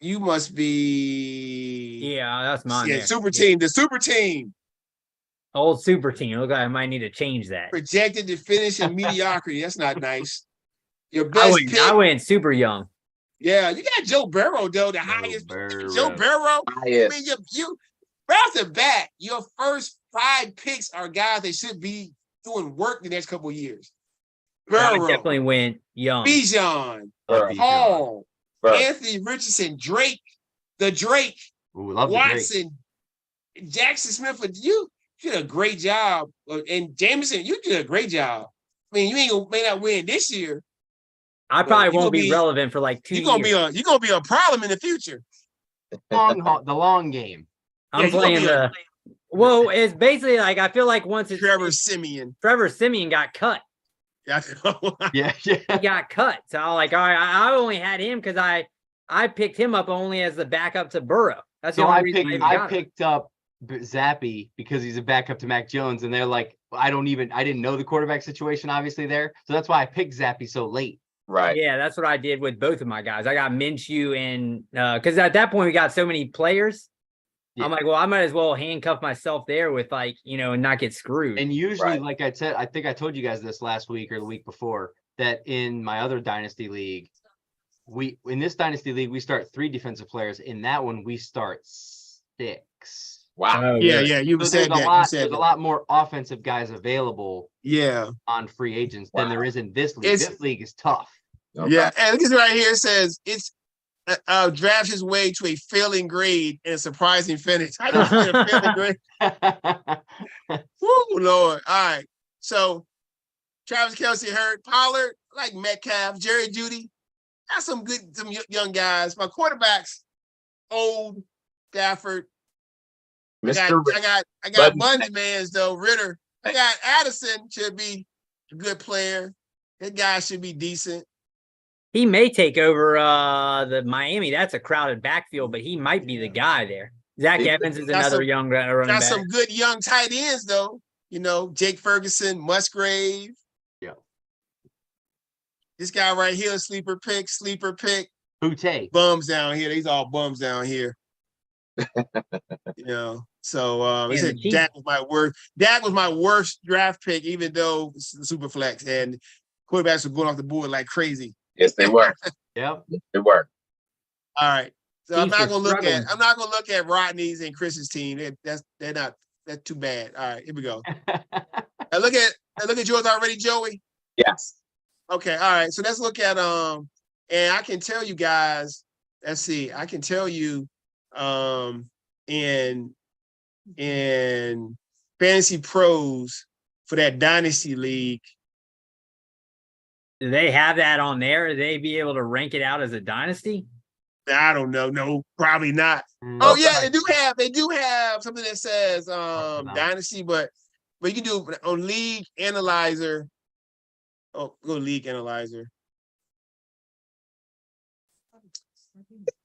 You must be. Yeah, that's mine. Yeah, there. super Yeah. team. The super team Old super team. Look, I might need to change that. projected to finish in mediocrity. That's not nice. Your I best went, pick. I went super young. Yeah, you got Joe Burrow though, the highest. Burrow. Joe Burrow. I Highest. mean, right off the bat, your first 5 picks are guys that should be doing work the next couple of years. I Burrow, definitely went young. Bijan, Love Bruh. Bijan. Hall, Bruh. Anthony Richardson, Drake, the Drake, Ooh, love the Drake. Watson, Jackson Smith. You did a great job, and Jameson, you did a great job. I mean, may not win this year. I probably you won't gonna be be- relevant for like 2 You're gonna years. be a problem in the future. The long game. I'm you gonna playing be the. Well, it's basically like I feel like once it's Trevor Simeon. Trevor Simeon got cut. Yeah, Yeah, He yeah. got cut. So I was like, all right, I only had him because I picked him up only as the backup to Burrow. That's the So only I reason picked even I got him. picked up Zappy because he's a backup to Mac Jones, and they're like, I didn't know the quarterback situation obviously there, so that's why I picked Zappy so late. Right. Yeah, that's what I did with both of my guys. I got Minshew and because at that point we got so many players. Yeah. I'm like, well, I might as well handcuff myself there with like, and not get screwed. And usually, Right. like I said, I think I told you guys this last week or the week before, that in my other dynasty league, in this dynasty league, we start 3 defensive players. In that one, we start 6. Wow. Oh, yeah, really? yeah. You So said there's that. a lot. You said There's that. a lot more offensive guys available Yeah, on free agents than Wow. there is in this league. It's- This league is tough. Okay. yeah. And look at right here. It says it's draft his way to a failing grade and a surprising finish. I don't see a failing grade. Woo, Lord. All right. So Travis Kelce hurt. Pollard, like Metcalf, Jerry Judy. Got some young guys. My quarterbacks, old Stafford. Mr. I got Button. Bundy Mans though. Ritter. I got Addison should be a good player. That guy should be decent. He may take over the Miami. That's a crowded backfield, but he might be the guy there. Zach He- Evans is got another some- young running Got back. some good young tight ends though. Jake Ferguson, Musgrave. Yeah. This guy right here, sleeper pick. Butte. Bums down here. These all bums down here. So he Yeah, said the Chiefs- Dak was my worst. Dak was my worst draft pick, even though it's the super flex and quarterbacks were going off the board like crazy. Yes, they were. Yep. They were. All right. So I'm Chiefs not are gonna struggling. look at Rodney's and Chris's team. That's too bad. All right, here we go. I look at yours already, Joey. Yes. Okay, all right. So let's look at and I can tell you guys, let's see, I can tell you in Fantasy Pros for that Dynasty League. Do they have that on there? Would they be able to rank it out as a dynasty? I don't know. No, probably not. Mm. Oh yeah, they do have something that says no. Dynasty, but you can do it on League Analyzer. Oh, go League Analyzer.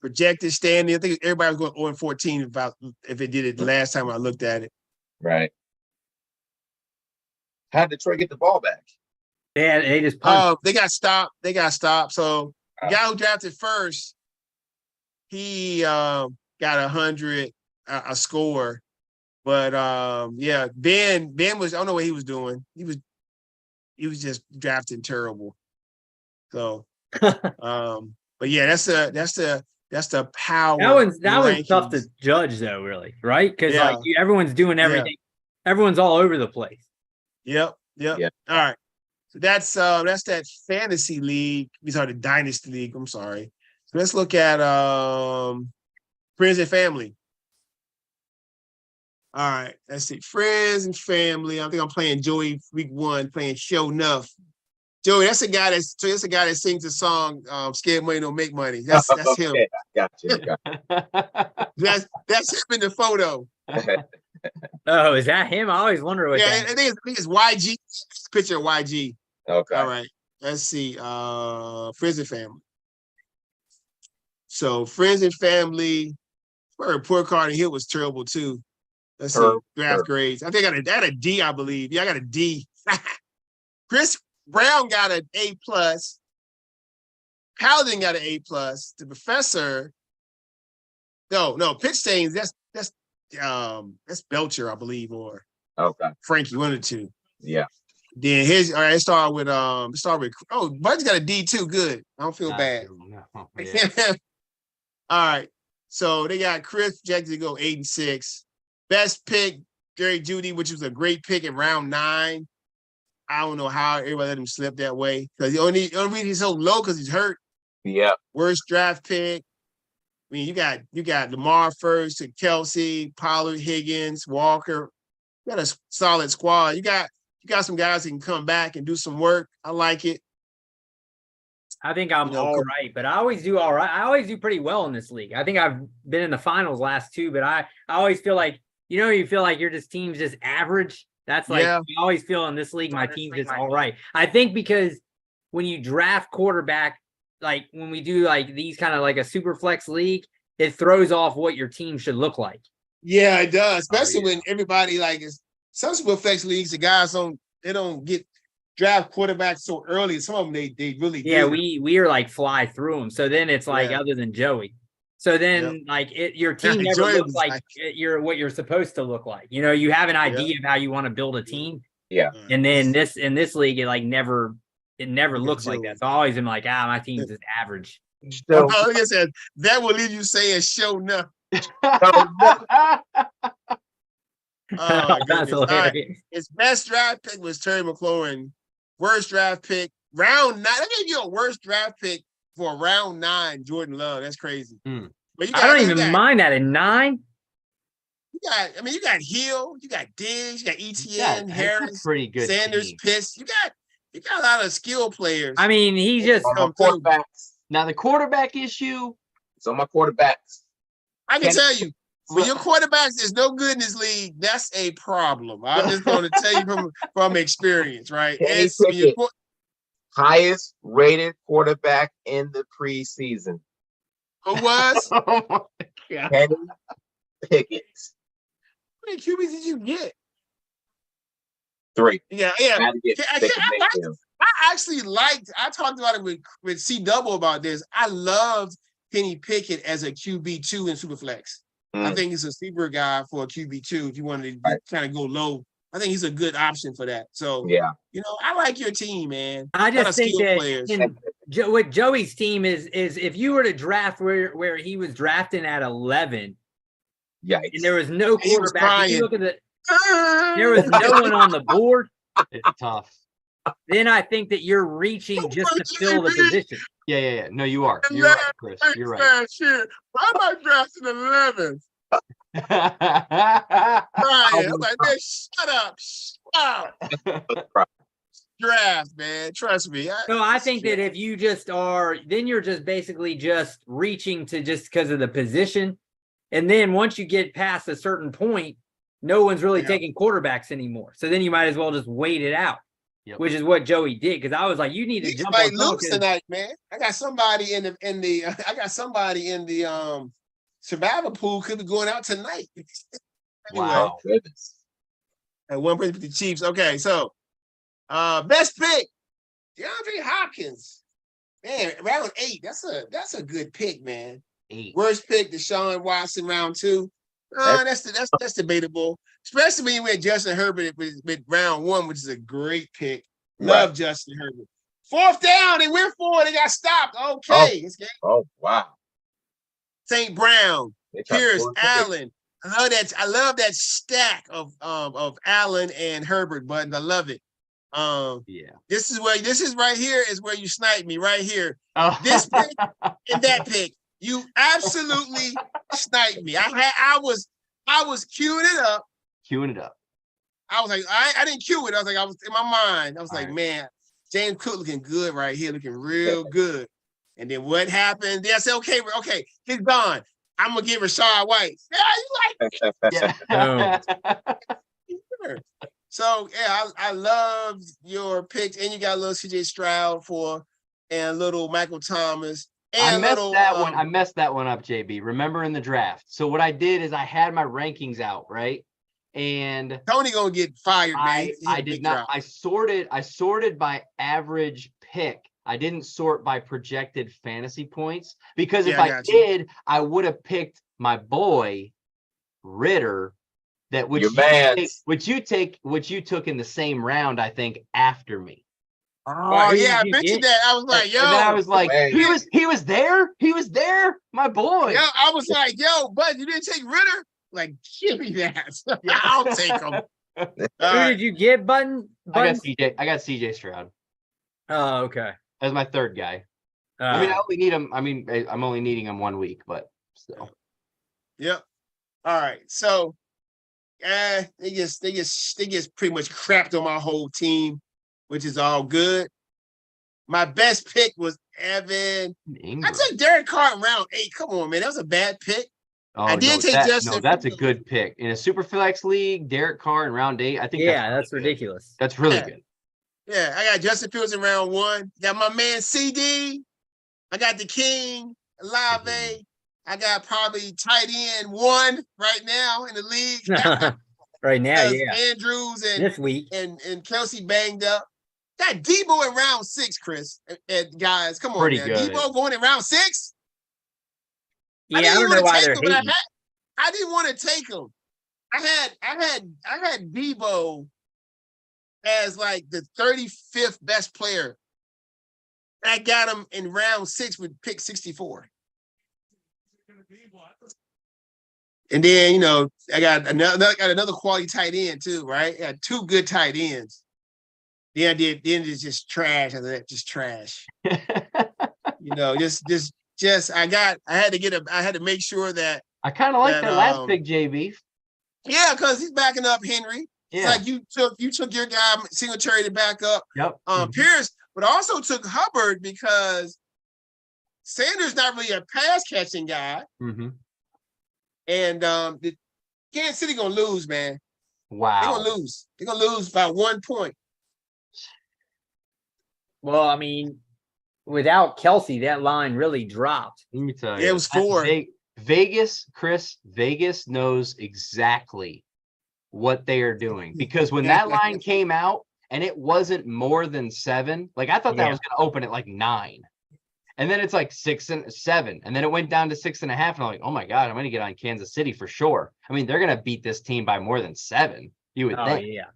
Projected standing. I think everybody was going 0-14 about if it did it the last time I looked at it. Right. How did Detroit get the ball back? They just punched. They got stopped. So the guy who drafted first, he got 100 a score. But yeah, Ben was, I don't know what he was doing. He was just drafting terrible. So but yeah, that's the power. that one's tough to rankings. judge though, really, right? Because Yeah. like everyone's doing everything. Everyone's all over the place. Yep. Yeah. All right. So that's that fantasy league. These are the dynasty league. I'm sorry. So let's look at friends and family. All right. Let's see. Friends and family. I think I'm playing Joey week 1, playing Show Enough. Joey, that's a guy that sings the song Scared Money Don't Make Money. That's him. Okay, I got you. That's him in the photo. Oh, is that him? I always wonder what Yeah, that I think it's YG. Picture of YG. Okay. All right. Let's see. Friends and family. So friends and family. My report card in here was terrible too. Let's see. Draft grades. I think I had a D, I believe. Yeah, I got a D. Chris Brown got an A+. Paladin got an A+. The professor. No, Pitch Stains, that's Belcher, I believe, or Okay. Frankie, one of the two. Yeah. Then all right, Bud's got a D too. Good. I don't feel bad. No, yeah. All right. So they got Chris projected to go 8 and 6. Best pick, Jerry Jeudy, which was a great pick in round 9. I don't know how everybody let him slip that way because the only reason he's so low because he's hurt. Yeah. Worst draft pick. I mean, you got Lamar first to Kelsey, Pollard, Higgins, Walker. You got a solid squad. You got some guys that can come back and do some work. I like it. I think I'm all right, but I always do all right. I always do pretty well in this league. I think I've been in the finals last 2, but I always feel like, you feel like your team's just average. That's like, I always feel in this league, my team's just all right. I think because when you draft quarterback, like when we do like these kind of like a super flex league, it throws off what your team should look like. Yeah, it does. Especially when everybody like is some super flex leagues, the guys don't get draft quarterbacks so early. Some of them they really do. Yeah, we are like fly through them. So then it's like other than Joey. So then like your team never looks like what you're supposed to look like. You have an idea of how you want to build a team. Yeah. And then in this league, it like never looks like that. So I always am like, my team's just average. So, like I said, that will leave you saying show enough. That's hilarious. Right. His best draft pick was Terry McLaurin. Worst draft pick, round 9. I gave you a worst draft pick for round 9, Jordan Love. That's crazy. But I don't even mind that in 9. You got Hill, you got Diggs, you got ETN, Harris, pretty good Sanders, team. Pitts. You got a lot of skill players. I mean, he just quarterbacks. Now the quarterback issue. So my quarterbacks. I can tell you, when your quarterbacks is no good in this league, that's a problem. I'm just going to tell you from experience, right? Highest rated quarterback in the preseason. Who was? Oh my God. Kenny Pickett. How many QBs did you get? 3. Yeah. I actually I talked about it with C Double about this. I loved Kenny Pickett as a QB2 in Superflex. I think he's a sleeper guy for a QB2 if you wanted to kind of go low. I think he's a good option for that. So, I like your team, man. I just think that with Joey's team is if you were to draft where he was drafting at 11, and there was no quarterback, you look at there was no one on the board. It's tough. Then I think that you're reaching just to fill the position. Yeah. No, you are. You're right, Chris. You're right. Shit. Why am I drafting 11th? Brian, I'm like, man, shut up. Draft, man. Trust me. No, I think that if you just are, then you're just basically just reaching to just because of the position. And then once you get past a certain point, no one's really taking quarterbacks anymore. So then you might as well just wait it out. Which is what Joey did, because I was like, you need to jump on Luke's tonight, man. I got somebody in the survivor pool could be going out tonight. Anyway, wow, goodness. And one person with the Chiefs. Okay, so best pick, DeAndre Hopkins. Man, round 8. That's a good pick, man. 8. Worst pick, Deshaun Watson, round 2. That's debatable, especially when you went Justin Herbert with round 1, which is a great pick. Love Justin Herbert. 4th down, they went for it, they got stopped. Okay. Oh wow. St. Brown, Pierce, Allen. I love that stack of Allen and Herbert buttons. I love it. This is right here is where you snipe me right here. This pick and that pick. You absolutely sniped me. I was queuing it up. I was like, I didn't cue it. I was in my mind. I was like, man, James Cook looking good right here, looking real good. And then what happened? Then I said, okay, he's gone. I'm gonna give Rashad White. Yeah, you like it. Sure. So I loved your picks, and you got a little CJ Stroud and a little Michael Thomas. I messed that one up, JB. Remember in the draft. So what I did is I had my rankings out, right? And Tony gonna get fired, man. I did not. I sorted by average pick. I didn't sort by projected fantasy points because if I did, I would have picked my boy Ritter. Which you took in the same round, I think, after me. Oh yeah, I mentioned that. I was like, yo. And then I was like, he was there. My boy. Yeah, I was like, yo, bud, you didn't take Ritter? Like, give me that. I'll take them. Who did you get, Button? I got CJ Stroud. Oh, okay. As my third guy. I mean, I only need him. I mean, I'm only needing him 1 week, but still. Yep. All right. So, they just pretty much crapped on my whole team, which is all good. My best pick was Evan. I took Derek Carr in round 8. Come on, man. That was a bad pick. Oh, I did take Justin. No, that's a good pick. In a super flex league, Derek Carr in round 8. I think that's ridiculous. That's really good. Yeah, I got Justin Fields in round 1. Got my man CD. I got the King, Olave. I got probably tight end 1 right now in the league. Right now, yeah. Andrews and this week and Kelsey banged up. Got Debo in round 6, Chris. And guys, come on, Pretty man. good. Debo going in round 6? Yeah, I don't know why they're hating. I didn't want to take him. I had Debo as like the 35th best player. I got him in round 6 with pick 64. And then, you know, I got another quality tight end too, right? I had 2 good tight ends. Then it's just trash after that, just trash. You know, I had to make sure that I kind of like that last pick, JB. Yeah, because he's backing up Henry. Yeah. It's like you took your guy Singletary to back up Yep. Pierce, but also took Hubbard because Sanders not really a pass catching guy. Mm-hmm. And Kansas City gonna lose, man. Wow. They're gonna lose. They're gonna lose by 1 point. Well, I mean, without Kelsey, that line really dropped. Let me tell Yeah, you. it was 4. Vegas knows exactly what they are doing because when that line came out and it wasn't more than 7, like I thought that was going to open at like 9. And then it's like 6 and 7. And then it went down to 6.5. And I'm like, oh my God, I'm going to get on Kansas City for sure. I mean, they're going to beat this team by more than 7. You would think. Yeah.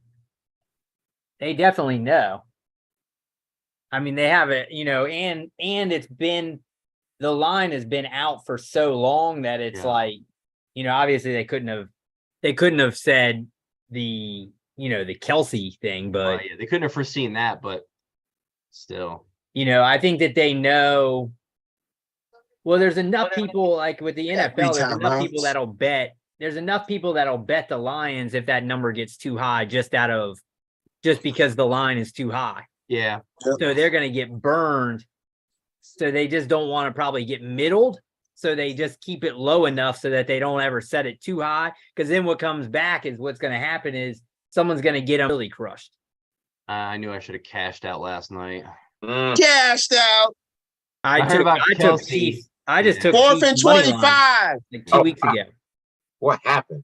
They definitely know. I mean, they have it, you know, and it's been, the line has been out for so long that it's like, you know, obviously they couldn't have said the, you know, the Kelsey thing, but they couldn't have foreseen that, but still. You know, I think that they know. Well, there's enough people like with the NFL. There's enough people that'll bet. There's enough people that'll bet the Lions if that number gets too high, just because the line is too high. Yeah. So they're going to get burned. So they just don't want to probably get middled. So they just keep it low enough so that they don't ever set it too high. Because then what comes back is what's going to happen is someone's going to get them really crushed. I knew I should have cashed out last night. Cashed out. I took Chiefs. I just took 4th and 25 like 2 weeks ago. What happened?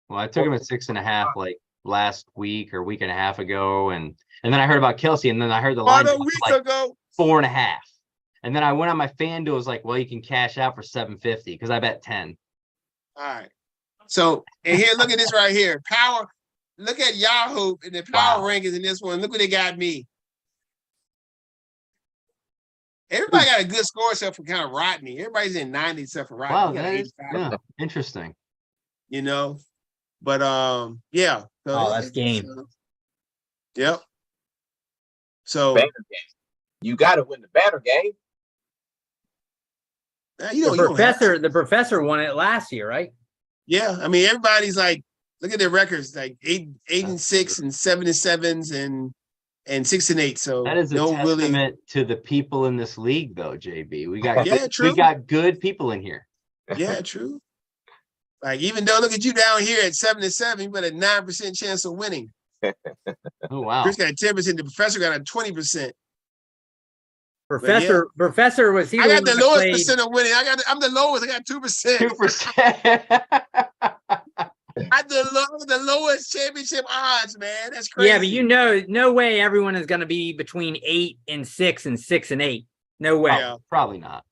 Well, I took him at 6.5 like last week or week and a half ago, and then I heard about Kelsey, and then I heard the line a week like ago 4.5, and then I went on my FanDuel. It was like, well, you can cash out for $750 because I bet 10. All right. So, and here, look at this right here. Power. Look at Yahoo and the power rankings in this one. Look what they got me. Everybody got a good score except for kind of Rodney. Everybody's in 90 except for Rodney. Wow, that is interesting. You know, but yeah. So that's game. Yep. So Banner game. You got to win the banner game. The professor won it last year, right? Yeah, I mean everybody's like, look at their records, like 8 and 6 and 7 and 7s and 6 and 8. So that is a testament to the people in this league, though, JB. We got we got good people in here. Yeah, true. Like even though look at you down here at 7 and 7, you got a 9% chance of winning. Oh wow! Chris got a 10%. The professor got a 20%. Professor was he? I got the lowest percent of winning. I'm the lowest. I got 2%. 2%. I the lowest championship odds, man. That's crazy. Yeah, but you know, no way everyone is going to be between 8 and 6 and 6 and 8. No way. Yeah. Probably not.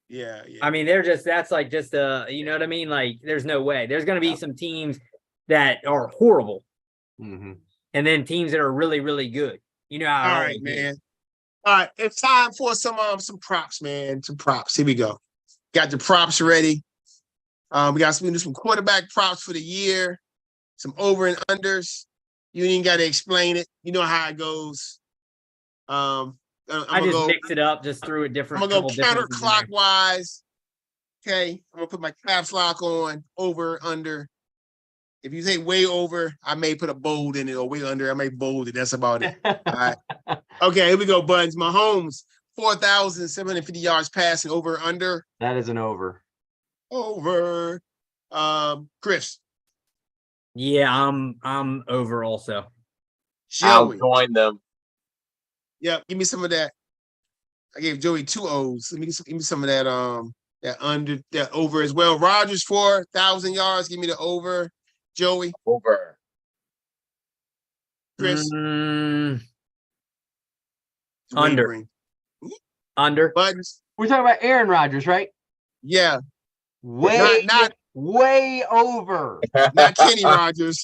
Yeah. I mean, that's like just you know what I mean? Like, there's no way. There's going to be some teams that are horrible, and then teams that are really, really good. You know how? All right, man. All right, it's time for some props, man. Some props. Here we go. Got the props ready. We got to do some quarterback props for the year, some over and unders. You ain't got to explain it. You know how it goes. I'm I gonna just go. mixed it up, just threw a different. I'm gonna go couple different ones in there. counterclockwise. Okay, I'm gonna put my caps lock on over under. If you say way over, I may put a bold in it, or way under, I may bold it. That's about it. All right. Okay, here we go, Buns. Mahomes, 4,750 yards passing over under. That is an over. Over. Chris. Yeah, I'm over also. I'll Joey. join them. Yep, give me some of that. I gave Joey 2 O's. Give me some of that that over as well. Rodgers, 4,000 yards. Give me the over. Joey. Over. Chris. Under. Wavering. Under. Buttons. We're talking about Aaron Rodgers, right? Yeah. Way, Not way over. not Kenny Rogers.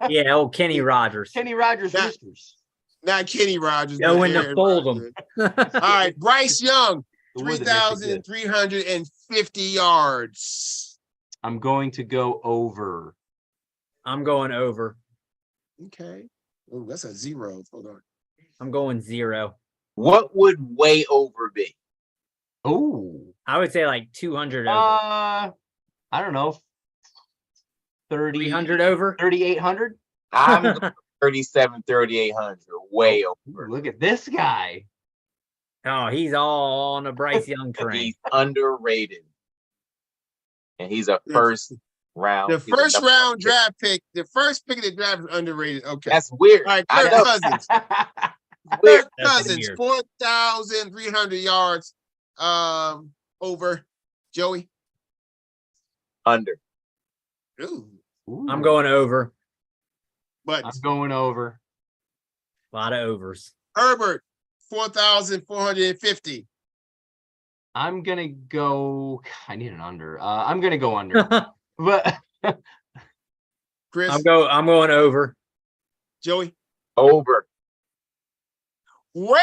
Yeah, old Kenny Rogers. Kenny Rogers That- Roosters. Not Kenny Rogers. Go but in to Aaron fold Rodgers. them. All right, Bryce Young, The wood that makes it good. 3,350 yards. I'm going to go over. I'm going over. Okay. Oh, that's a 0. Hold on. I'm going 0. What would way over be? Oh. I would say like 200 over. I don't know. 30, 300 over. 3,800? I'm going 37, 3,800. Way over. Look at this guy. Oh, he's all on a Bryce Young train. He's underrated. And he's a first round. The he's a first number round one pick. draft pick, the first pick of the draft is underrated. Okay. That's weird. All right, I Kirk know. Cousins. Weird. Kirk That's Cousins, weird. 4,300 yards. Over. Joey. Under. Ooh. I'm going over. But I'm going over. A lot of overs. Herbert, 4,450. I'm gonna go. I need an under. I'm gonna go under. But Chris. I'm going over. Joey. Over. Way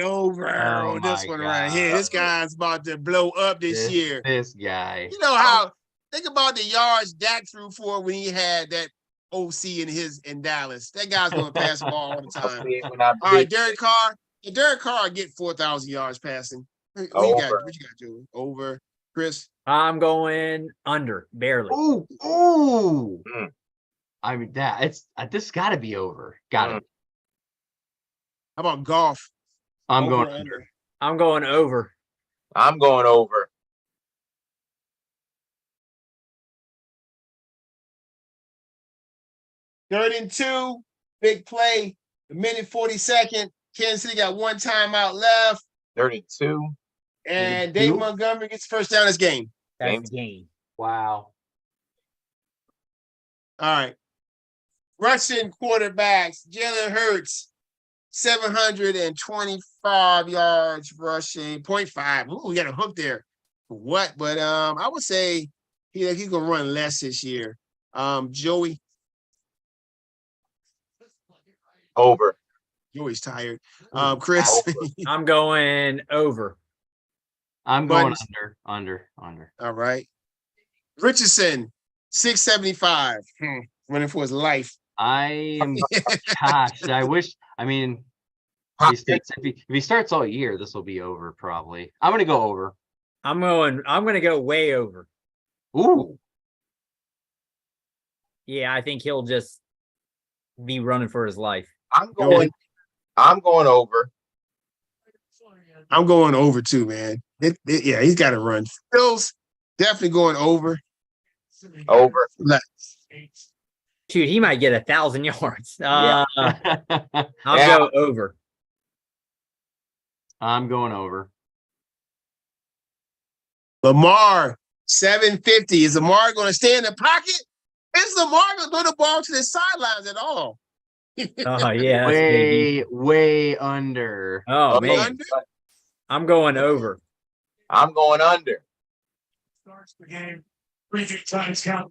over Oh on this my one right here. This guy's about to blow up this year. This guy. You know how? Think about the yards Dak threw for when he had that OC in Dallas. That guy's going to pass the ball all the I'll time. see it when I All right, bid. Derek Carr. Did Derek Carr get 4,000 yards passing? What you got? Over. What you got, Joey? Over. Chris. I'm going under, barely. Ooh, ooh. Mm. I mean that it's this got to be over. Got it. How about golf? I'm Over going or under. I'm going over. I'm going over. Third and 2. Big play. A minute 42nd. Kansas City got one timeout left. 32. And 32? Dave Montgomery gets first down this game. That's the game. Wow. All right. Russian quarterbacks, Jalen Hurts, 725 yards rushing, 0.5. Ooh, we got a hook there. What? But I would say he's gonna run less this year. Joey. Over. Joey's tired. Chris. I'm going over. I'm going Buttons. under. All right. Richardson, 675. Running for his life. I am. Gosh, I wish. I mean, if he starts all year, this will be over probably. I'm gonna go over. I'm gonna go way over. Ooh. Yeah, I think he'll just be running for his life. I'm going over. I'm going over too, man. Yeah, he's got to run. Bills definitely going over. Over. Shoot, he might get 1,000 yards. Yeah. I'll Yeah. go over. I'm going over. Lamar, 750. Is Lamar going to stay in the pocket? Is Lamar going to throw the ball to the sidelines at all? Oh yeah, that's big. way under. Oh Okay. man, I'm going over. I'm going under.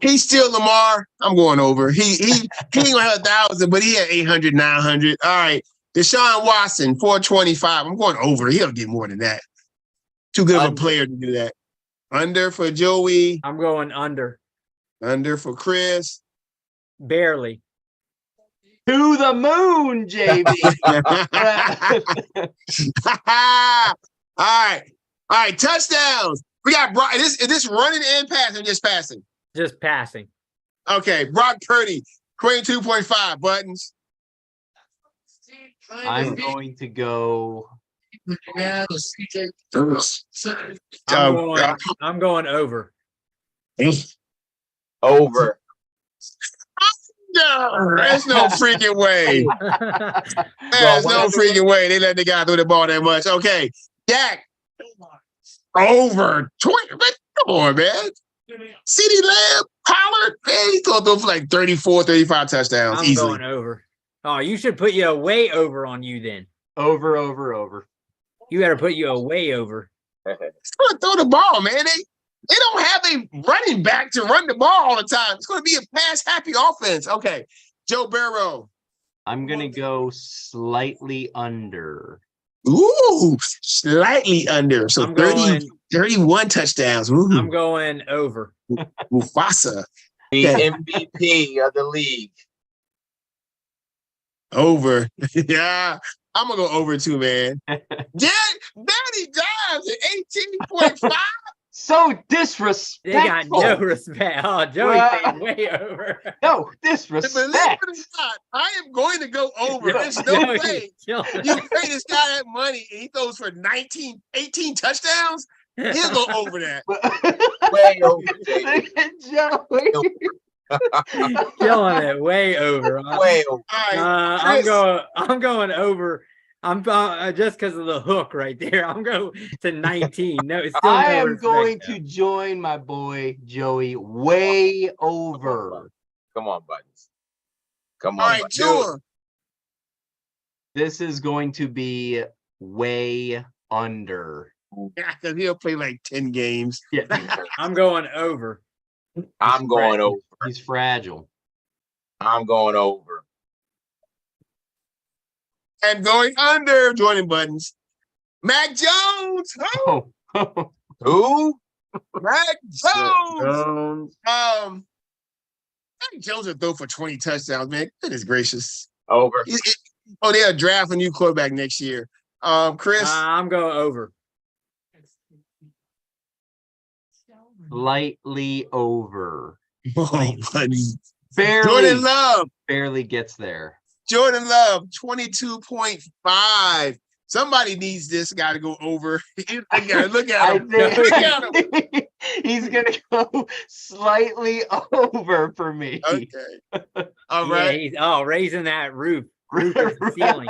He's still Lamar. I'm going over. He ain't gonna have 1,000, but he had 800, 900. All right. Deshaun Watson, 425. I'm going over. He'll get more than that. Too good of a Under. player to do that. Under for Joey. I'm going under. Under for Chris. Barely. To the moon, JB. All right. Touchdowns. We got Brock. Is this running and passing? Or just passing. Just passing. Okay, Brock Purdy, 22.5 buttons. I'm going to go. I'm going over. Over. No, there's no freaking way. There's no freaking way they let the guy throw the ball that much. Okay, Dak, over 20. Man, come on, man. CeeDee Lamb, Pollard, man, he's going to throw for like 34, 35 touchdowns I'm easily. going over. Oh, you should put you a way over on you then. Over. You got to put you a way over. It's going to throw the ball, man. They don't have a running back to run the ball all the time. It's going to be a pass-happy offense. Okay, Joe Burrow. I'm going to go slightly under. Ooh, slightly under. So I'm 31 touchdowns. Ooh, I'm going over. Mufasa. The Yeah. MVP of the league. Over. Yeah, I'm going to go over too, man. Danny Dimes at 18.5. So They got disrespectful. no respect. Oh, Joey paid way over. No Believe it disrespect. or not, I am going to go over. There's no Joey way killing you it. pay this guy that money and he throws for 18 touchdowns. He'll go over that. Way over, Jay. Joey. Killing it way over. Way over. All right, Chris. I'm going over. I'm just because of the hook right there. I'm going to 19. No, it's still I no am respect, going though. to join my boy Joey way over. Come on, Buttons. Come on. All right, Buttons. Tua. This is going to be way under. Yeah, because he'll play like 10 games. Yeah, I'm going over. I'm going over. he's fragile. I'm going over. And going under, Jordan Buttons. Mac Jones. Oh, Oh, Who? Mac Jones. Jones. Mac Jones will throw for 20 touchdowns, man. Goodness gracious. Over. They'll draft a new quarterback next year. Chris. I'm going over. slightly over. Oh, Buttons. Barely, Jordan Love. barely gets there. Jordan Love, 22.5. Somebody needs this guy to go over. Look at him. Look at him. think he's gonna go slightly over for me. Okay. All Yeah, right. he's raising that roof of the ceiling.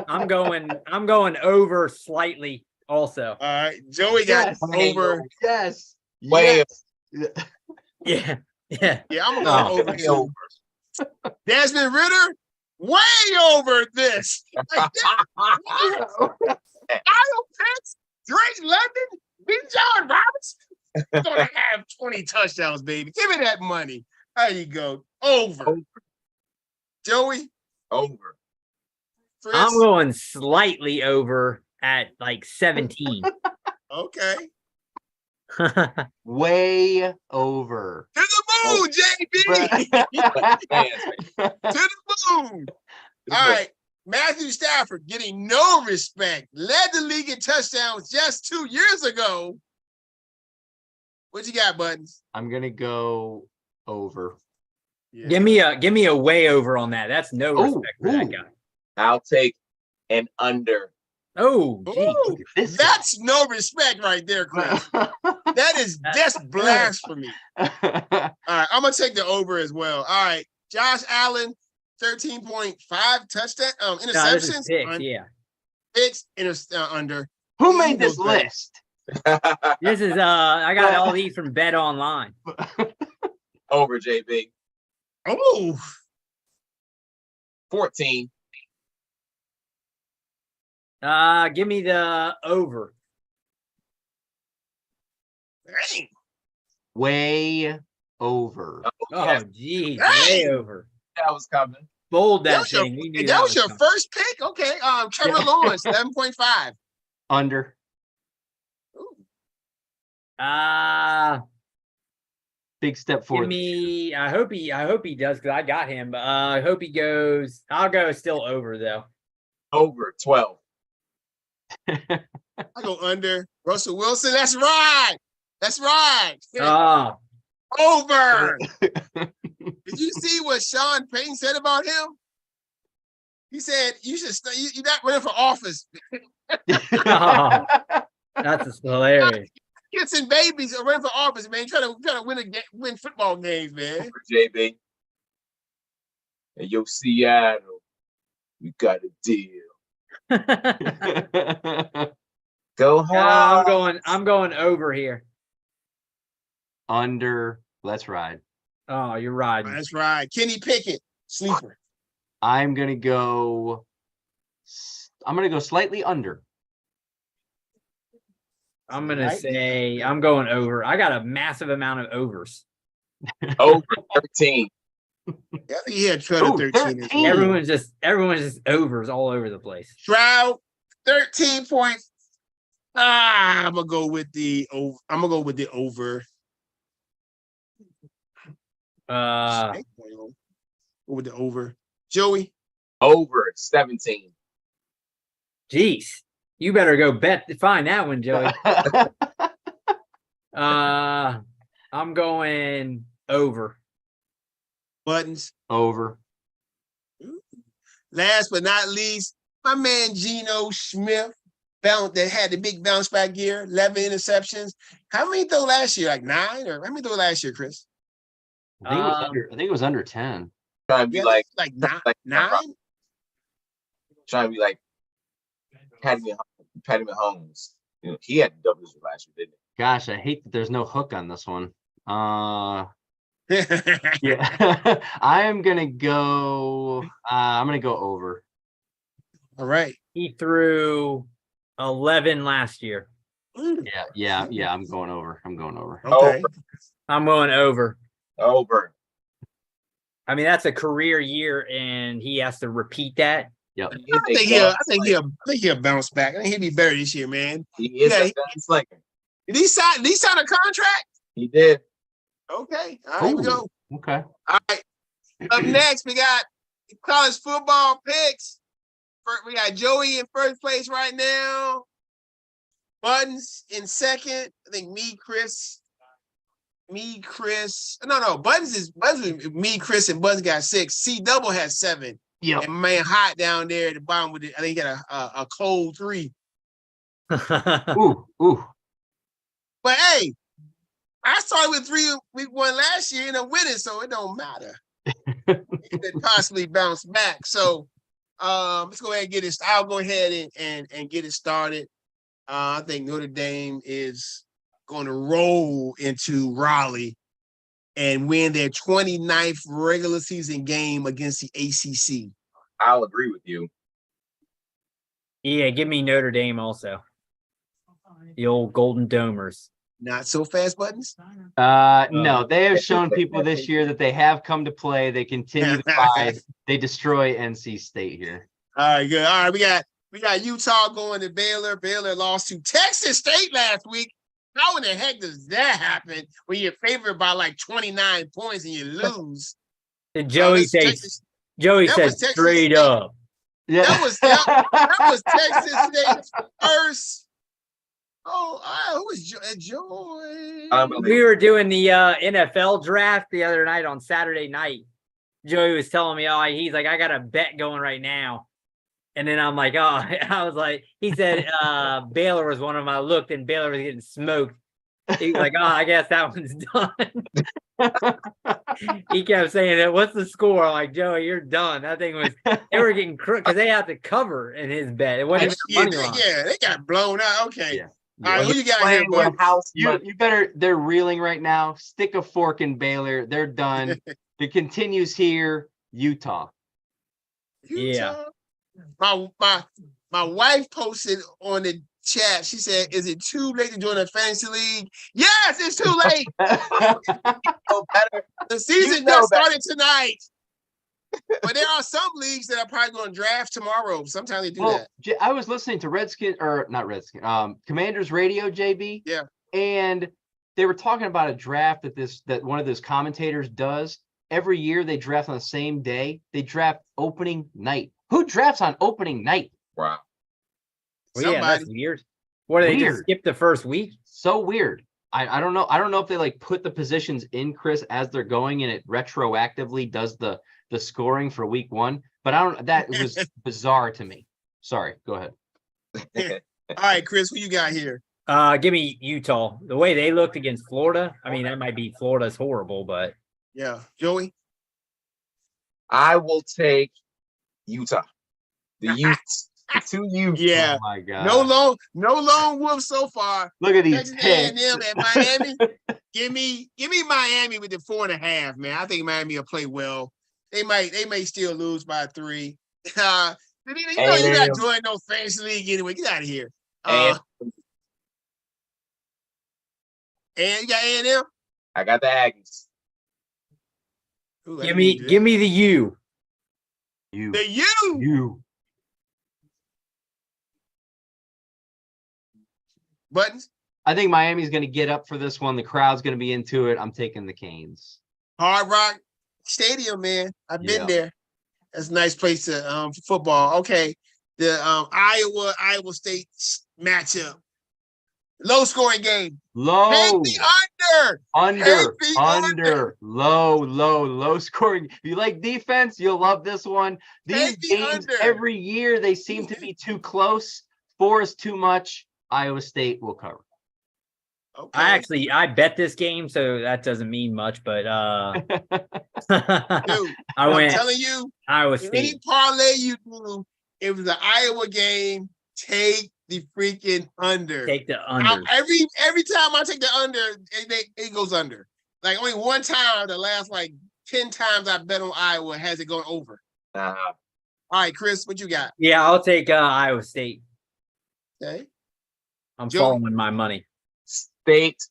I'm going over slightly also. All right. Joey got Yes. over. Yes. Way Yes. Yeah. Yeah. Yeah, I'm going to Oh. go over. Way too. over. Desmond Ritter, way over this. Like that. Kyle Pitts, Drake London, Bijan Robinson. They're going to have 20 touchdowns, baby. Give me that money. There you go. Over. Joey, Over. Chris. I'm going slightly over at like 17. Okay. Way over. To the moon, JB. Man, To the moon. All right. Matthew Stafford getting no respect. Led the league in touchdowns just 2 years ago. What you got, Buttons? I'm gonna go over. Yeah. Give me a way over on that. That's no Oh, respect for that ooh. guy. I'll take an under. Oh, gee. Ooh, This that's no respect right there, Chris. That is just blasphemy. All right, I'm gonna take the over as well. All right, Josh Allen, 13.5 touchdown No, this is interceptions. picks, yeah. Picks under. Who made this list? This is I got all these from Bet Online. Over, JB. Oh, 14. Give me the over. dang. Way over. Oh, Yes, geez, Dang. way over. that was coming. Bold That that was your, thing. We knew that was your coming. first pick? Okay. Trevor Lawrence, 11.5. Under. Ooh. Big step Give forward. me. I hope he does because I got him. But I hope he goes. I'll go still over though. Over 12. I go under. Russell Wilson. That's right. That's right. Oh, Over. Did you see what Sean Payton said about him? He said, you should you're not running for office. that's hilarious. Kids and babies are running for office, man. Trying to win football games, man. Over JB. And yo, Seattle, we got a deal. Go home. I'm going over here. Under. Let's ride. Oh, you're right. That's right. Kenny Pickett, sleeper. I'm gonna go slightly under. I'm gonna Right. say I'm going over. I got a massive amount of overs. Over 13. I think he had 12 Ooh, to 13. 13. Everyone's just overs all over the place. Stroud, 13 points. I'm gonna go with the over. I'm gonna go with the over. Go with the over. Joey, Over 17. Geez, you better go find that one, Joey. I'm going over. Buttons. Over. Last but not least, my man Geno Smith, that had the big bounce back year, 11 interceptions. How many throw last year? Like 9? Or how many throw last year, Chris? I think it was under 10. Trying to be Yeah, like, like like 9? trying to be like Patty Mahomes. You know, he had doubles last year, didn't he? Gosh, I hate that there's no hook on this one. Yeah. I'm gonna go over. All right. He threw 11 last year. Yeah. I'm going over. Okay. I'm going over. Over. I mean, that's a career year, and he has to repeat that. Yep. I think he'll bounce back. I think he'll be better this year, man. He is Yeah, a gunslinger. Did he sign a contract? He did. Okay. All right, here we go. Okay. All right. Up next, we got college football picks. We got Joey in first place right now. Buttons in second. I think me, Chris. No. Buttons is me, Chris, and Buttons got 6. C double has 7. Yep. And man, hot down there at the bottom with it. I think he got a cold 3. Ooh. But hey, I started with 3 week 1 last year and I'm winning, so it don't matter. It could possibly bounce back. So let's go ahead and get it. I'll go ahead and get it started. I think Notre Dame is going to roll into Raleigh and win their 29th regular season game against the ACC. I'll agree with you. Yeah, give me Notre Dame also. The old Golden Domers. Not so fast, Buttons. No, they have shown people this year that they have come to play. They continue to fight. They destroy NC State here. All right, good. All right, we got Utah going to Baylor. Baylor lost to Texas State last week. How in the heck does that happen when you're favored by like 29 points and you lose? And Joey said straight up. Yeah. That was Texas State's first. Who was Joy? We were doing the NFL draft the other night on Saturday night. Joey was telling me, he's like, I got a bet going right now. And then I'm like, I was like, he said Baylor was one of them. I looked and Baylor was getting smoked. He was like, I guess that one's done. He kept saying that. What's the score? I'm like, Joey, you're done. That thing was, they were getting crooked because they had to cover in his bet. It wasn't even a money line. Yeah, they got blown out. Okay. Yeah. All right, who you got here, boy? You better, they're reeling right now. Stick a fork in Baylor. They're done. It continues here. Utah. Yeah. My wife posted on the chat. She said, "Is it too late to join a fantasy league?" Yes, it's too late. The season just started tonight. But there are some leagues that are probably going to draft tomorrow. Sometimes they do that. I was listening to Commanders Radio, JB. Yeah. And they were talking about a draft that one of those commentators does every year. They draft on the same day. They draft opening night. Who drafts on opening night? Wow. Well, yeah, that's Somebody. weird. What, they just Weird. skip the first week? So weird. I don't know. I don't know if they like put the positions in, Chris, as they're going, and it retroactively does the scoring for week one. But I don't. That was bizarre to me. Sorry. Go ahead. All right, Chris, who you got here? Give me Utah. The way they looked against Florida. I mean, that might be Florida's horrible, but Yeah, Joey. I will take Utah. The Utes. The 2 Utes. Yeah. Oh my God. No lone wolf so far. Look at these Texas picks. A&M and Miami. give me Miami with the 4.5, man. I think Miami will play well. They may still lose by 3. You know you're not doing no fantasy league anyway. Get out of here. And And you got A&M. I got the Aggies. Ooh, I give didn't do that. me the U. You. The U. You. Buttons. I think Miami's going to get up for this one. The crowd's going to be into it. I'm taking the Canes. Hard Rock Stadium, man. I've been Yeah. there. That's a nice place to for football. Okay. The Iowa State matchup. Low scoring game. Low. Take the under. Under, Take the low scoring. If you like defense, you'll love this one. These Take the games under. every year, they seem to be too close. 4 is too much. Iowa State will cover. Okay. I bet this game, so that doesn't mean much, but Dude, I I'm went telling you, Iowa any State. parlay you do, if it's an Iowa game, take the freaking under. Take the under. Every time I take the under, it goes under. Like only one time the last like 10 times I bet on Iowa has it gone over. Uh, All right, Chris, what you got? Yeah, I'll take Iowa State. Okay. I'm Joe? following my money. State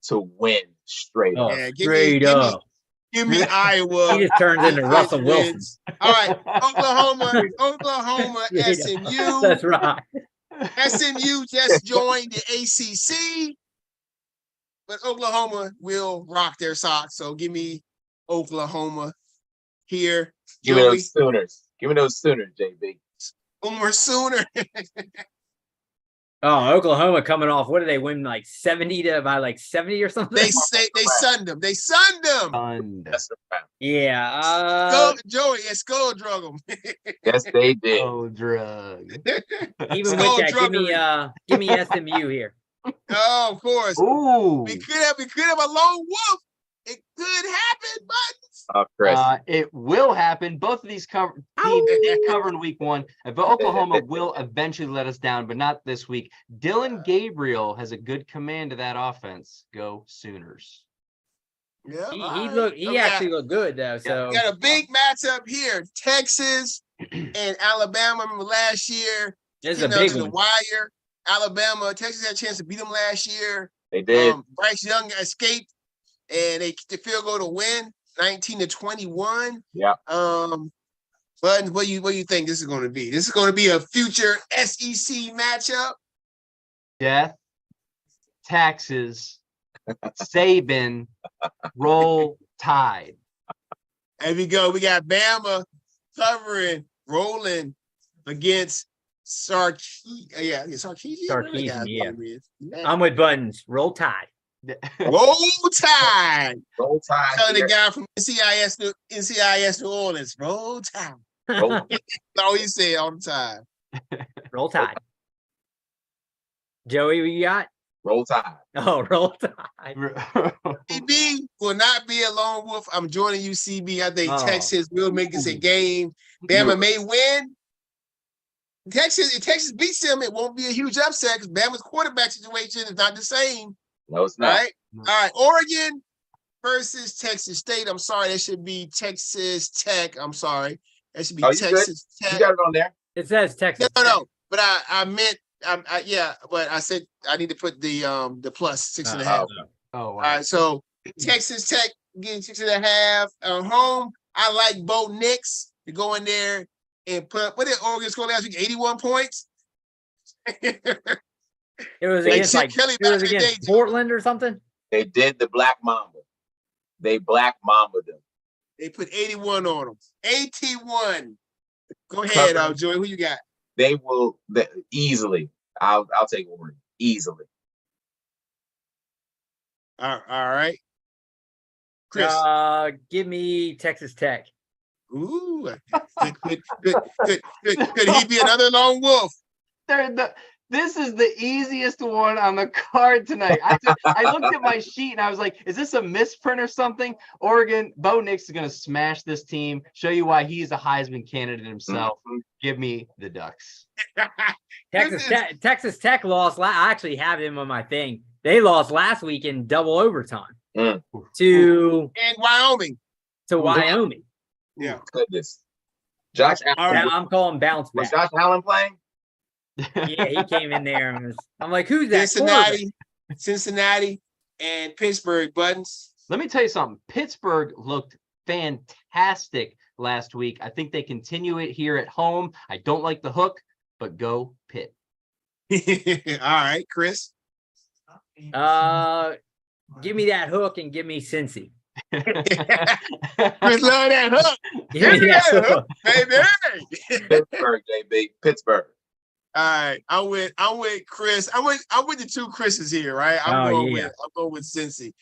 to win straight Oh, up. Yeah, straight up. Give me Iowa. He just turns into Defense Russell Wilson. wins. All right, Oklahoma, SMU. That's right. SMU just joined the ACC, but Oklahoma will rock their socks. So give me Oklahoma here. Give me Joey, those Sooners. Give me those Sooners, JB. Boomer Sooner. Oh, Oklahoma coming off. What did they win? Like 70 or something? They sunned them. They sunned them. Under. That's right. Yeah. Joey, it's skull drug them. Yes, they did. Oh, drug. Even Skull with that, give me SMU here. Oh, of course. Ooh. We could have a lone wolf. It could happen, but Oh, Chris. It will happen. Both of these teams did cover in week 1, but Oklahoma will eventually let us down, but not this week. Dylan Gabriel has a good command of that offense. Go Sooners. yeah, He actually looked good though. So we got a big matchup here. Texas and Alabama. Remember last year? this is a Came down big to the one. wire. Alabama, Texas had a chance to beat them last year. They did. Bryce Young escaped, and they kicked the field goal to win, 19-21. Yeah. But what do you think this is going to be? This is going to be a future SEC matchup. Death, taxes, Saban, roll tide. There we go. We got Bama covering, rolling against Sarkeesian. Sarkisian, yeah. Yeah. I'm with Buttons. Roll Tide. Roll Tide. Roll Tide. Telling the here. guy from NCIS New Orleans. Roll Tide. Roll That's all he said all the time. Roll Tide. Joey, what you got? Roll Tide. Oh, Roll Tide. CB will not be a lone wolf. I'm joining you, CB. I think Oh. Texas will make this a game. Bama may win. If Texas beats them, it won't be a huge upset because Bama's quarterback situation is not the same. No, it's not. Right? All right. Oregon versus Texas State. I'm sorry. That should be Texas Tech. I'm sorry. That should be Oh, you good? Texas You Tech. got it on there. It says Texas. No. But I meant, but I said I need to put the plus 6.5. Oh, Oh, All wow. right. So Texas Tech getting 6.5 at home. I like Bo Nix to go in there and put, what did Oregon score last week? 81 points? It was Like against Chip like Kelly it was back in the against day, too. Portland or something. They did the Black Mamba. They Black Mamba them. They put 81 on them. 81. Go ahead, Cover. Joey. Who you got? They will easily. I'll take Oregon easily. All right. Chris. Give me Texas Tech. Ooh, could he be another lone wolf? This is the easiest one on the card tonight. I looked at my sheet and I was like, is this a misprint or something? Oregon, Bo Nix is going to smash this team, show you why he's a Heisman candidate himself. Give me the Ducks. Texas Tech lost. I actually have him on my thing. They lost last week in double overtime to Wyoming. Wyoming. Yeah. Goodness. Josh Allen. I'm calling bounce back. Was Josh Allen playing? Yeah, he came in there and I'm like, who's that? Cincinnati and Pittsburgh, Buttons. Let me tell you something. Pittsburgh looked fantastic last week. I think they continue it here at home. I don't like the hook, but go Pitt. All right, Chris. Give me that hook and give me Cincy. Chris love that hook. Give me that hook. Baby. Pittsburgh, JB. Pittsburgh. All right, I'm with Chris. I'm with the two Chris's here, right? I'm going with Cincy.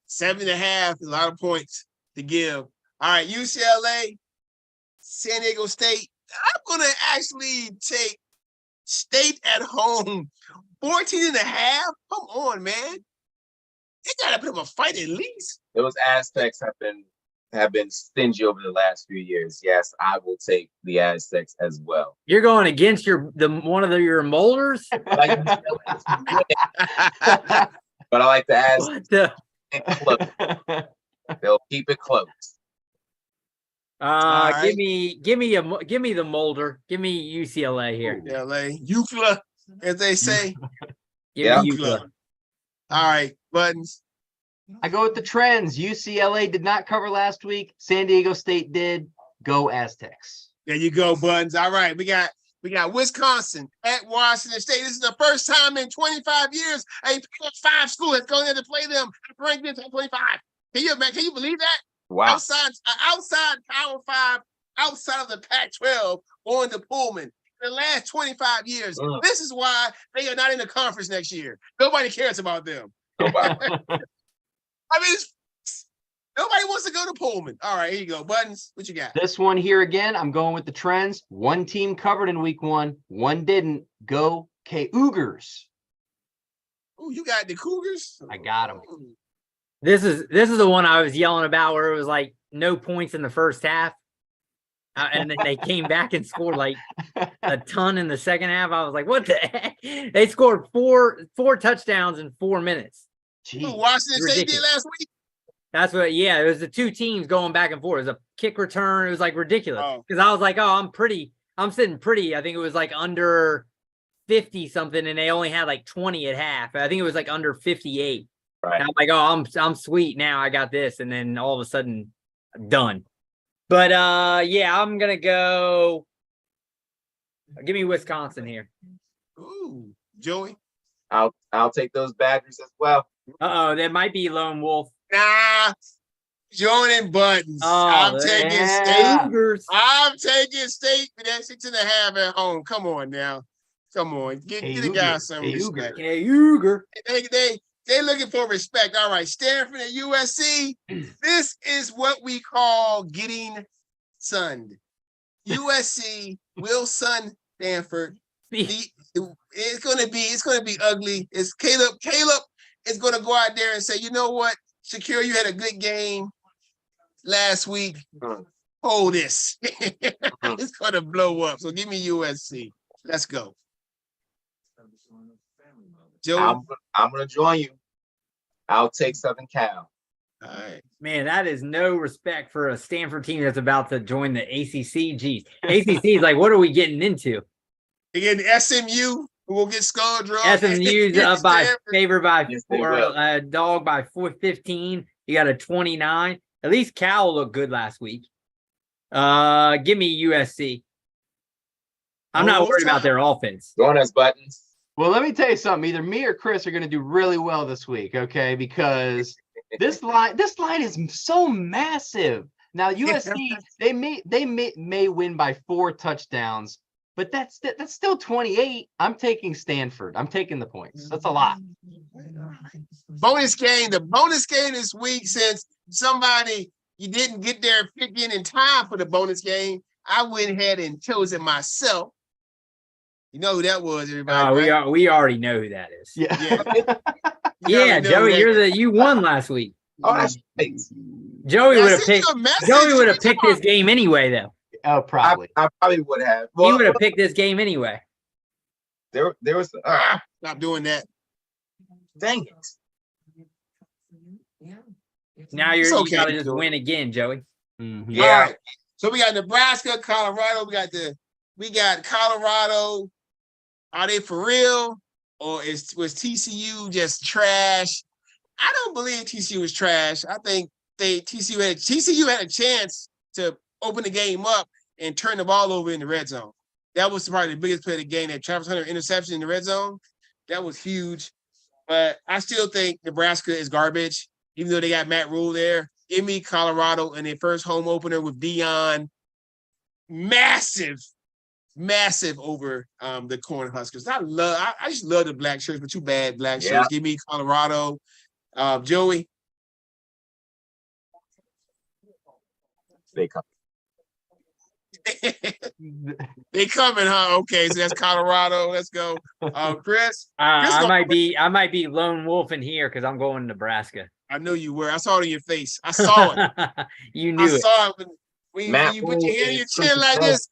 7.5 is a lot of points to give. All right, UCLA, San Diego State. I'm gonna actually take State at home. 14.5. Come on, man. They gotta put up a fight at least. Those Aztecs have been stingy over the last few years. Yes, I will take the Aztecs as well. You're going against your molders? But I like the Aztecs. They'll keep it close. Right. Give me the molder. Give me UCLA here. UCLA, UCLA, as they say. Give me UCLA. UCLA. All right, Buttons. I go with the trends. UCLA did not cover last week. San Diego State did. Go Aztecs. There you go, Buttons. All right, we got Wisconsin at Washington State. This is the first time in 25 years a Power 5 school has gone in to play them ranked in 25. Can you believe that? Wow. Outside Power 5, outside of the Pac-12, going to Pullman. The last 25 years. This is why they are not in the conference next year. Nobody cares about them. Wow. I mean, nobody wants to go to Pullman. All right, here you go. Buttons, what you got? This one here again, I'm going with the trends. One team covered in week one didn't. Go Cougars. Oh, you got the Cougars? I got them. This is the one I was yelling about where it was like no points in the first half. And then they came back and scored like a ton in the second half. I was like, what the heck? They scored four touchdowns in 4 minutes. Who Washington State did last week? That's what, it was the two teams going back and forth. It was a kick return. It was like ridiculous. Because I was like, I'm sitting pretty. I think it was like under 50 something, and they only had like 20 at half. I think it was like under 58. Right. And I'm like, I'm sweet now. I got this. And then all of a sudden, done. But I'm gonna go. Give me Wisconsin here. Ooh, Joey. I'll take those Badgers as well. That might be Lone Wolf. Nah, joining Buttons. I'm taking State. I'm taking State with that 6.5 at home. Come on now. Come on. Get the guy some respect. They looking for respect. All right, Stanford and USC. This is what we call getting sunned. USC will sun Stanford. It's gonna be ugly. It's Caleb. Caleb is gonna go out there and say, you know what, Shakir, you had a good game last week. Hold this. It's gonna blow up. So give me USC. Let's go. Joe, I'm gonna join you. I'll take Southern Cal. All right. Man, that is no respect for a Stanford team that's about to join the ACC. Geez, ACC is like, what are we getting into? Again, SMU will get skull drawn. SMU's up by favored by Yes, 4, dog by 415. You got a 29. At least Cal looked good last week. Give me USC. I'm not worried about their offense. Join us, Buttons. Well, let me tell you something. Either me or Chris are going to do really well this week, okay? Because this line is so massive. Now USC they may win by 4 touchdowns, but that's still 28. I'm taking Stanford. I'm taking the points. That's a lot. Bonus game. The bonus game this week, since you didn't get their pick in time for the bonus game, I went ahead and chose it myself. You know who that was, everybody, right? We already know who that is. Yeah. Yeah, Joey, you won last week. Oh, that's right. Joey I would have sent picked. you a message. Joey would have What you picked this game anyway, though. Oh, probably. I probably would have. He would have picked this game anyway. There was. Stop doing that. Dang it! Now It's you okay. gotta just win again, Joey. Mhm. Yeah. All right. So we got Nebraska, Colorado. We got Colorado. Are they for real? Or was TCU just trash? I don't believe TCU was trash. I think TCU had a chance to open the game up and turn the ball over in the red zone. That was probably the biggest play of the game. That Travis Hunter interception in the red zone. That was huge. But I still think Nebraska is garbage, even though they got Matt Rule there. Give me Colorado in their first home opener with Dion. Massive over the Cornhuskers. I just love the black shirts, but too bad black shirts. Give me Colorado. Joey. They come. They coming, huh? Okay, so that's Colorado. Let's go. Chris. I might be lone wolf in here because I'm going to Nebraska. I know you were. I saw it in your face. I saw it. You knew I it. saw it when you put Matt your hand in your chin like this.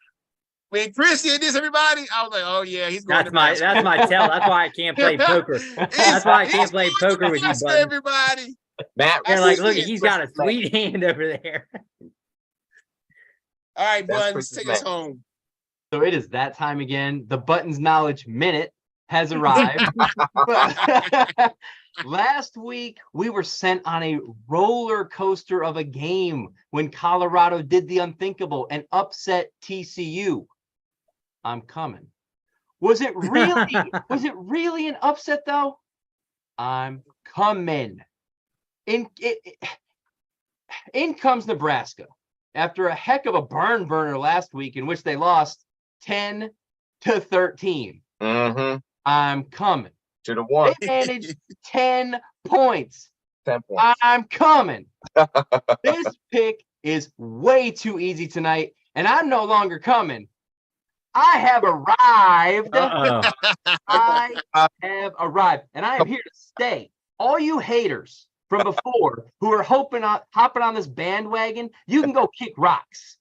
When Chris did this, everybody, I was like, "Oh yeah, he's going." That's my tell. That's why I can't play poker. That's why I can't play poker with you, Nebraska, buddy. everybody. Matt, They're I like, see look, it. he's got a sweet hand over there. All right, That's Buns, Chris's take us man. home. So it is that time again. The Buttons Knowledge Minute has arrived. Last week, we were sent on a roller coaster of a game when Colorado did the unthinkable and upset TCU. I'm coming. Was it really an upset though? I'm coming. In comes Nebraska after a heck of a barn burner last week in which they lost 10-13. Mm-hmm. I'm coming. Should have won. They managed 10 points. 10 points. I'm coming. This pick is way too easy tonight, and I'm no longer coming. I have arrived. I have arrived, and I am here to stay. All you haters from before who are hopping on this bandwagon, you can go kick rocks.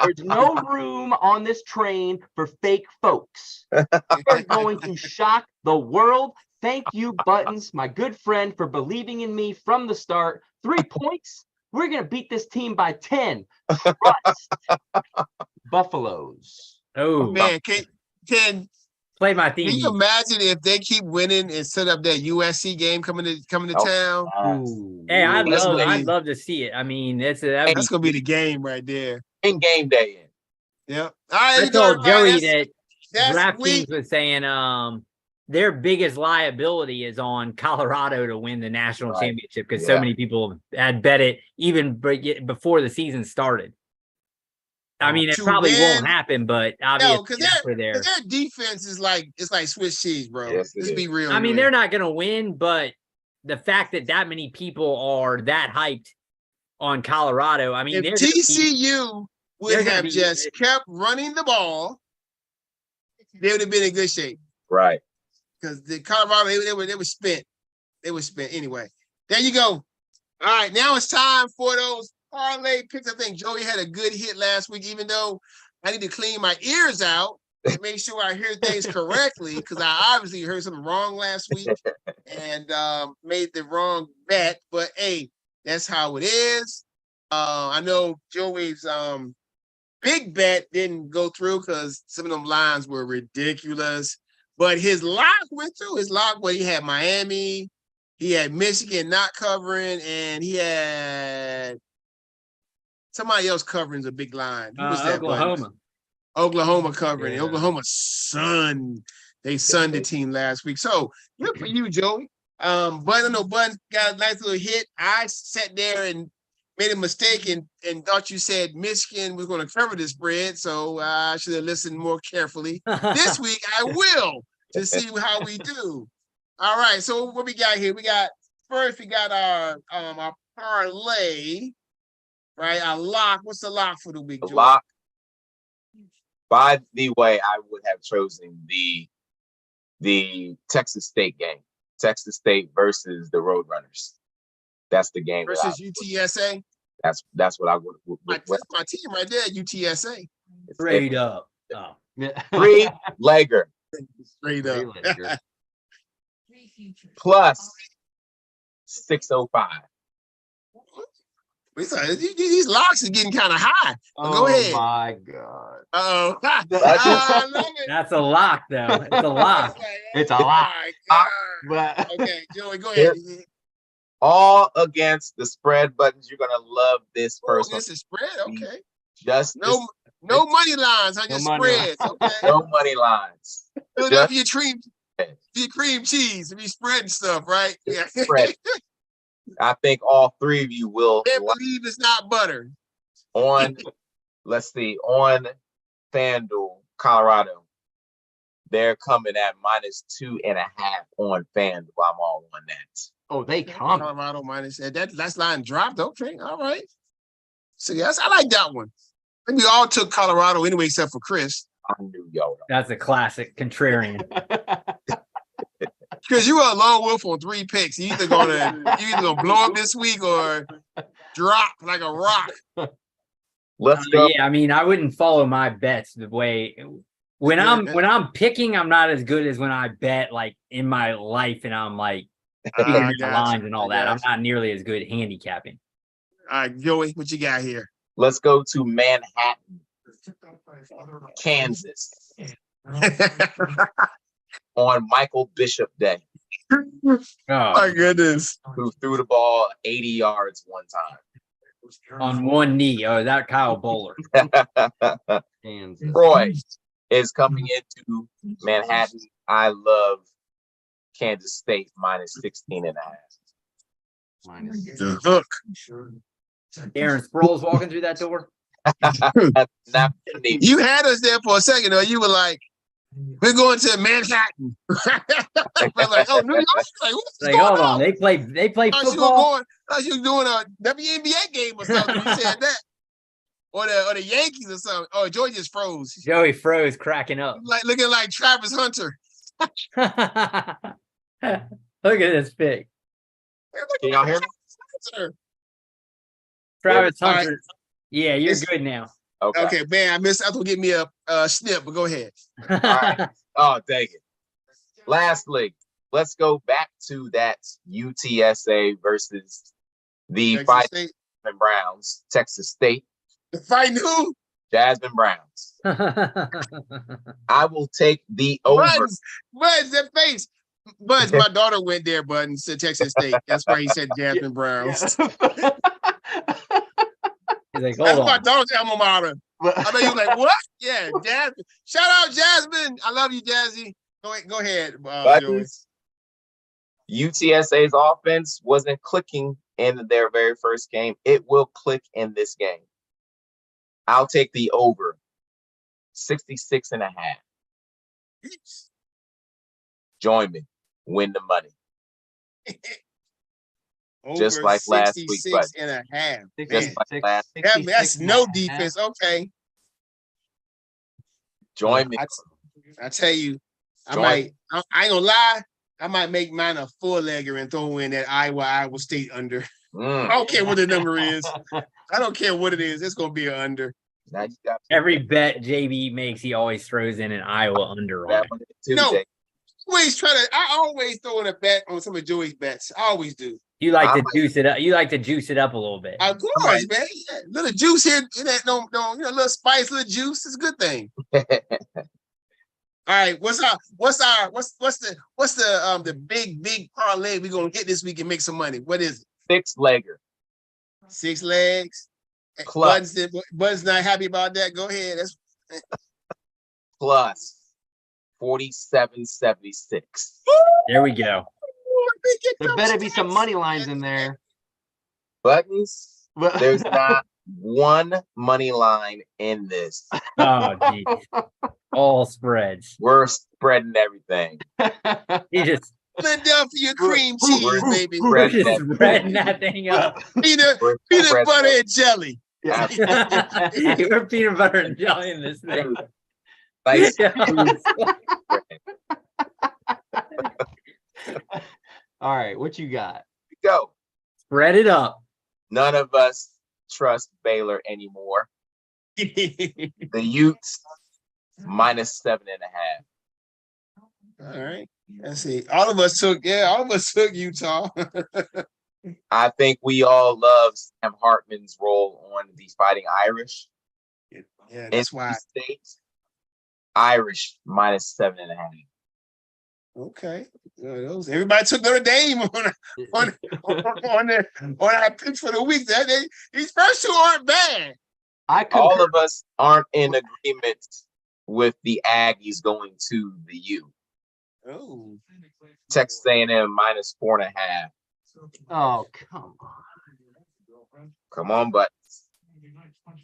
There's no room on this train for fake folks. We're going to shock the world. Thank you, Buttons, my good friend, for believing in me from the start. 3 points. We're going to beat this team by 10. Trust. Buffaloes. Oh, Man, can play my theme. you imagine if they keep winning and set up that USC game coming to town? Ooh. Hey, I'd That's love, gonna I'd be- love to see it. I mean, that'd That's gonna be the game right there. In game day. Yep. All right, I told Joey that that's DraftKings week. was saying their biggest liability is on Colorado to win the national Right. championship because so Yeah. many people had bet it even before the season started. I mean, it To probably win- won't happen, but obviously 'cause that's where they're. Their defense is like Swiss cheese, bro. Yes, it Let's be is. real. I mean, here. they're not going to win, but the fact that many people are that hyped on Colorado, I mean, If they're gonna be- TCU would they're gonna have be- just kept running the ball, they would have been in good shape. Right. Because the Colorado, they were spent. They were spent anyway. There you go. All right, now it's time for those parlay picks. I think Joey had a good hit last week, even though I need to clean my ears out and make sure I hear things correctly, because I obviously heard something wrong last week and made the wrong bet. But hey, that's how it is. I know Joey's big bet didn't go through because some of them lines were ridiculous. But his lock went through. His lock, he had Miami, he had Michigan not covering, and he had somebody else covering a big line. Who was that? Oklahoma. Oklahoma covering. Yeah. Oklahoma sun They sunned the team last week. So good for you, Joey. Bun, I know Bun got a nice little hit. I sat there and made a mistake and thought you said Michigan was going to cover the spread. So I should have listened more carefully. This week I will to see how we do. All right. So what we got here? We got our parlay, right? Our lock. What's the lock for the week, The Joey? lock. By the way, I would have chosen the Texas State game. Texas State versus the Roadrunners. That's the game. Versus UTSA. That's what I would. That's my team right there, UTSA. Straight up. Oh. Three legger Straight up. plus 605. These locks are getting kind of high. Go ahead. Oh my God. Uh-oh. I love it. That's a lock, though. It's a lock. It's a Oh lock. my God. But Okay, Joey, go ahead. All against the spread buttons. You're gonna love this Oh, first one. this is spread. Okay. Just No money lines on your No money spreads. Okay. no money lines. Build up your cream cheese and be spreading stuff, right? Yeah. Spread. I think all three of you will Can't believe it's not butter. on. Let's see, on FanDuel, Colorado. They're coming at -2.5 on FanDuel. I'm all on that. oh, they come. Colorado minus that last line dropped. Okay, all right. So yes, I like that one. I think we all took Colorado anyway, except for Chris. I knew y'all. That's a classic contrarian. Chris, you were a lone wolf on 3 picks. You either gonna blow up this week or drop like a rock. Let's go. Yeah, I mean, I wouldn't follow my bets the way when I'm picking, I'm not as good as when I bet like in my life and I'm like figuring I the got lines you. and all I that. got I'm not nearly as good handicapping. All right, Joey, what you got here? Let's go to Manhattan, Kansas on Michael Bishop Day, Oh, My goodness. who threw the ball 80 yards one on one knee. Oh, that Kyle Bowler. time. Kansas. Troy is coming into Manhattan. I love Kansas State -16.5. Minus. The hook. Aaron Sproles walking through that door. Not me. You had us there for a second, though. You were like, we're going to Manhattan. We're like, oh, New York. Like, what's Like, going hold on, on? they play I thought you were football. thought you were doing a WNBA game or something. You said that. Or the Yankees or something. Oh, Joy just froze. Joey froze, cracking up. Like looking like Travis Hunter. Look at this pic. Can y'all hear me? Hunter. Travis All right. Hunter. Yeah, you're It's- good now. Okay. Okay, man, I missed. I will get me a snip, but go ahead. right. Oh, dang it. Lastly, let's go back to that UTSA versus the Texas Fighting State. Browns, Texas State, The fighting who? Jasmine Browns. I will take the over. Buds, that face. Buds, my daughter went there, Buttons, to Texas State. That's why he said Jasmine Browns. He's like, That's hold my on. daughter's alma mater. I know you're like, what? Yeah, Jasmine. Shout out Jasmine. I love you, Jazzy. Go ahead, Joey. Buttons. UTSA's offense wasn't clicking in their very first game. It will click in this game. I'll take the over 66.5. Join me. Win the money. Just Over like last week, 66 and a half. Just Man, like last. that's no defense. Okay. Join me. I tell you, I Join- ain't gonna lie. I might make mine a 4-legger and throw in that Iowa State under. I Mm. don't care what the number is. I don't care what it is. It's gonna be an under. Now you got Every bet JB makes, he always throws in an Iowa under on that it. one too, No. Jake. I always throw in a bet on some of Joey's bets. I always do. You like to I'm- juice it up. You like to juice it up a little bit. Of course, Right. man. Yeah, little juice here, no, you know, little spice, little juice. It's a good thing. All right, what's the big parlay we gonna get this week and make some money? What is it? 6-legger 6 legs. Plus. Bud's not happy about that. Go ahead. That's plus 47-76. There we go. There better be some money lines in there. Buttons, But there's not one money line in this. Oh, geez. All spreads. We're spreading everything. He just Philadelphia cream cheese, baby. we're just spreading that thing up. Peanut Spread butter and jelly. Yeah. We're peanut butter and jelly in this thing. Nice. All right, what you got? Go. Spread it up. None of us trust Baylor anymore. The Utes -7.5. All right. Let's see. All of us took Utah. I think we all love Sam Hartman's role on the Fighting Irish. Yeah, that's NC why. State, Irish -7.5. Okay. Those everybody took Notre Dame on our picks for the week. These first two aren't bad. I All concur. of us aren't in agreement with the Aggies going to the U. Oh. Texas A&M -4.5. Oh, come on. Come on, but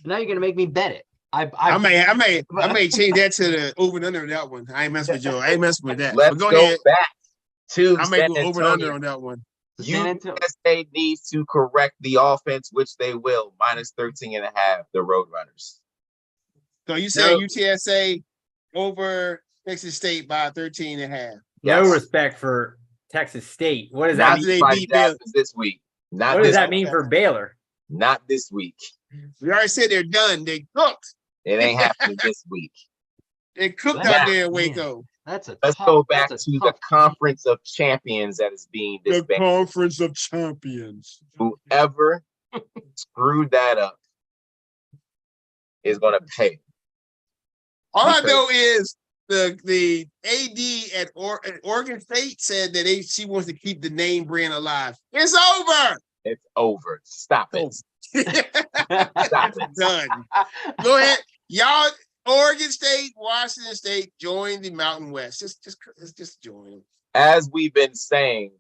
Now you're gonna make me bet it. I may change that to the over and under on that one. I ain't messing with Joe. I ain't messing with that. let's But go go ahead. back to I may San go over and under Antonio. on that one. San Antonio. USA needs to correct the offense, which they will. -13.5, the Roadrunners. So you say No. UTSA over Texas State by 13.5. No Yes. respect for Texas State. What does Not that After mean? they Fighting beat Baylor. Jacksons this week. Not What does this that week. mean for Baylor? Not this week. We already said they're done. They cooked. It ain't happening this week. They cooked Now, out there in man. Waco. That's a Let's tough, go back that's to a the tough- Conference of Champions that is being The disbanded. Conference of Champions. Whoever screwed that up is going to pay. All I Because- know is the AD at Oregon State said that she wants to keep the name brand alive. It's over. It's over. Stop it. Stop it. Done. Go ahead, y'all. Oregon State, Washington State, join the Mountain West. Just join them. As we've been saying,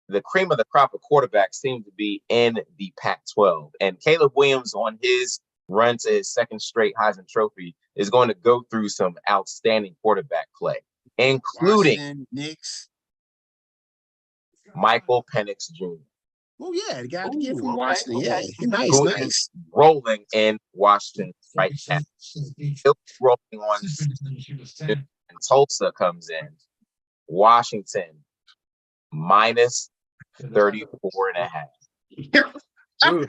the cream of the crop of quarterbacks seem to be in the Pac-12. And Caleb Williams, on his run to his second straight Heisman Trophy, is going to go through some outstanding quarterback play, including Washington, Knicks. Michael Penix Jr. Oh yeah, the guy to get Ooh, from okay, Washington. okay. Yeah, nice, Who nice. is rolling in Washington right now. Still rolling on and Tulsa comes in. Washington -34.5. Ooh.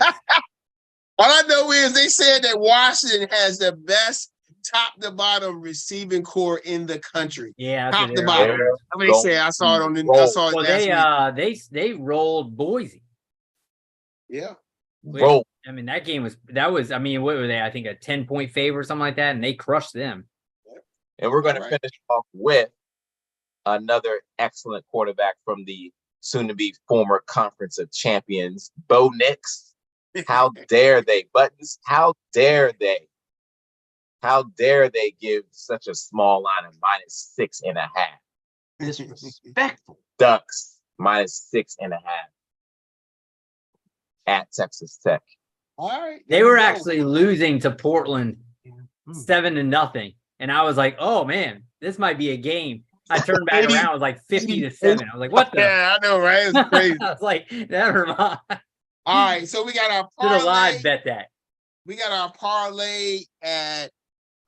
All I know is they said that Washington has the best top to bottom receiving core in the country. Yeah, that's Top what to they're- bottom. They're I mean, they say I saw it on the. I saw it Well, last week. they rolled Boise. Yeah. roll. I mean, that was. I mean, what were they? I think a 10-point favor or something like that, and they crushed them. And we're going to All right. finish off with another excellent quarterback from the soon-to-be former Conference of Champions, Bo Nix. How dare they, Buttons? How dare they? How dare they give such a small line of -6.5? Disrespectful. Ducks -6.5 at Texas Tech. All right. They there were you go. actually losing to Portland Hmm. 7-0, and I was like, "Oh man, this might be a game." I turned back around, it was like 50-7. I was like, "What the?" Yeah, I know, right? It's crazy. I was like, "Never mind." All right, so we got our Should have parlay. live bet that. We got our parlay at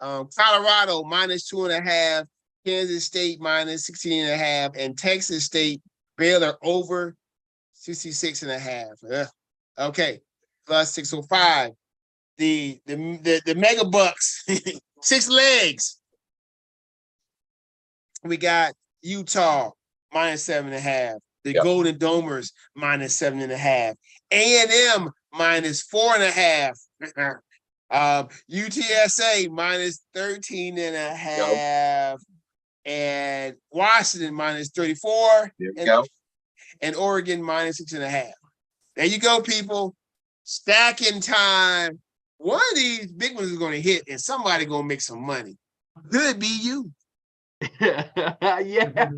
Colorado -2.5, Kansas State -16.5, and Texas State Baylor over 66.5. Okay, plus 605. The mega bucks, 6 legs. We got Utah -7.5. The Yep. Golden Domers -7.5. A&M -4.5. UTSA -13.5. And Washington -34. There we And, go. and Oregon -6.5. There you go, people. Stacking time. One of these big ones is going to hit, and somebody going to make some money. Could be you. Yeah.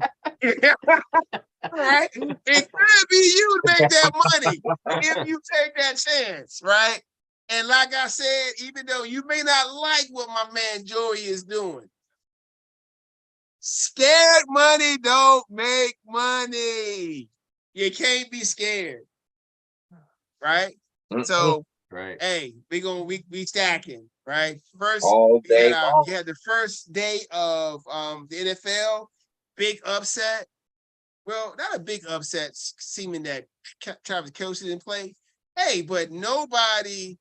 Right? It could be you to make that money if you take that chance, right? And like I said, even though you may not like what my man Joey is doing, scared money don't make money. You can't be scared, right? So, Right. hey, we stacking, right? First, All day long. you had the first day of the NFL, big upset. Well, not a big upset, seeming that Travis Kelce didn't play. Hey, but nobody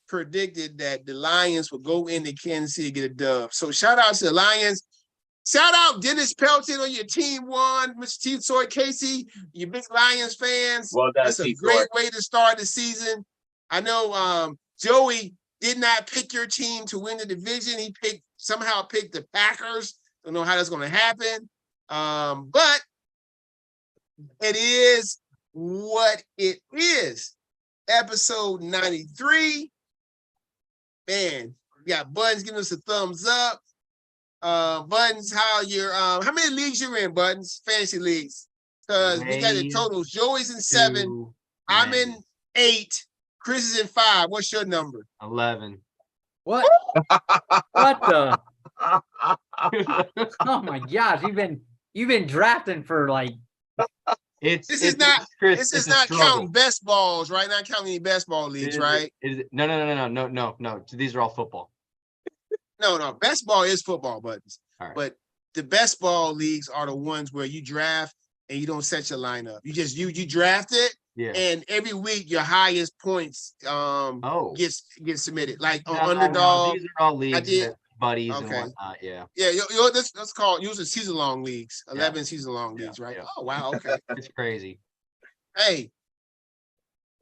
predicted that the Lions would go into Kansas City to get a dub. So shout out to the Lions. Shout out Dennis Pelton on your team one, Mr. T. Soy Casey, you big Lions fans. Well done, That's a T-Soy. great way to start the season. I know Joey did not pick your team to win the division. He somehow picked the Packers. Don't know how that's going to happen. But it is what it is. Episode 93. Man, we got Buttons giving us a thumbs up. Buttons, how many leagues you're in, Buttons? Fantasy leagues. Because we got the totals. Joey's in 7. I'm in 8. Chris is in 5. What's your number? 11. What? What the? Oh my gosh, you've been drafting for like. This is not counting best balls, right? Not counting any best ball leagues, right? No. These are all football. No. Best ball is football, Buttons. All right. But the best ball leagues are the ones where you draft and you don't set your lineup. You just you draft it, Yeah. and every week your highest points gets submitted. Like on Underdog. These are all leagues that buddies and whatnot. Yeah. Yeah, let's call usually season long leagues. 11 season long leagues, right? Yeah. Oh wow, okay. It's crazy. Hey,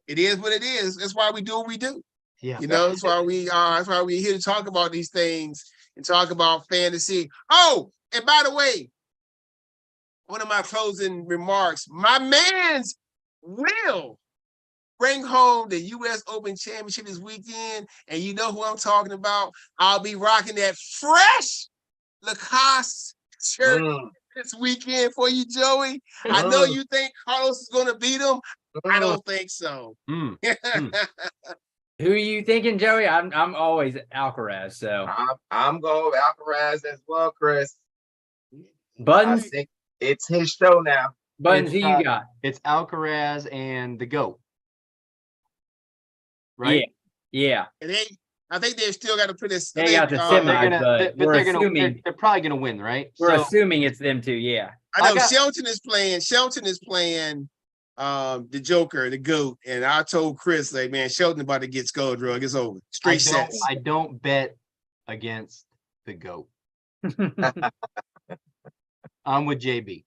it is what it is. That's why we do what we do. Yeah. You know, that's why we're here to talk about these things and talk about fantasy. Oh, and by the way, one of my closing remarks, my man's will bring home the U.S. Open Championship this weekend. And you know who I'm talking about. I'll be rocking that fresh Lacoste shirt this weekend for you, Joey. I know you think Carlos is going to beat him. I don't think so. Who are you thinking, Joey? I'm always Alcaraz. So I'm going with Alcaraz as well, Chris. Buttons. I think it's his show now. Buttons, who you got? It's Alcaraz and the GOAT. Right? Yeah. And I think they've still got to put this. They got the semi, but they're probably gonna win, right? We're assuming it's them two. Yeah. I know Shelton is playing the Joker, the GOAT, and I told Chris, like, man, Shelton about to get skull drug. It's over. Straight sets. I don't bet against the GOAT. I'm with JB.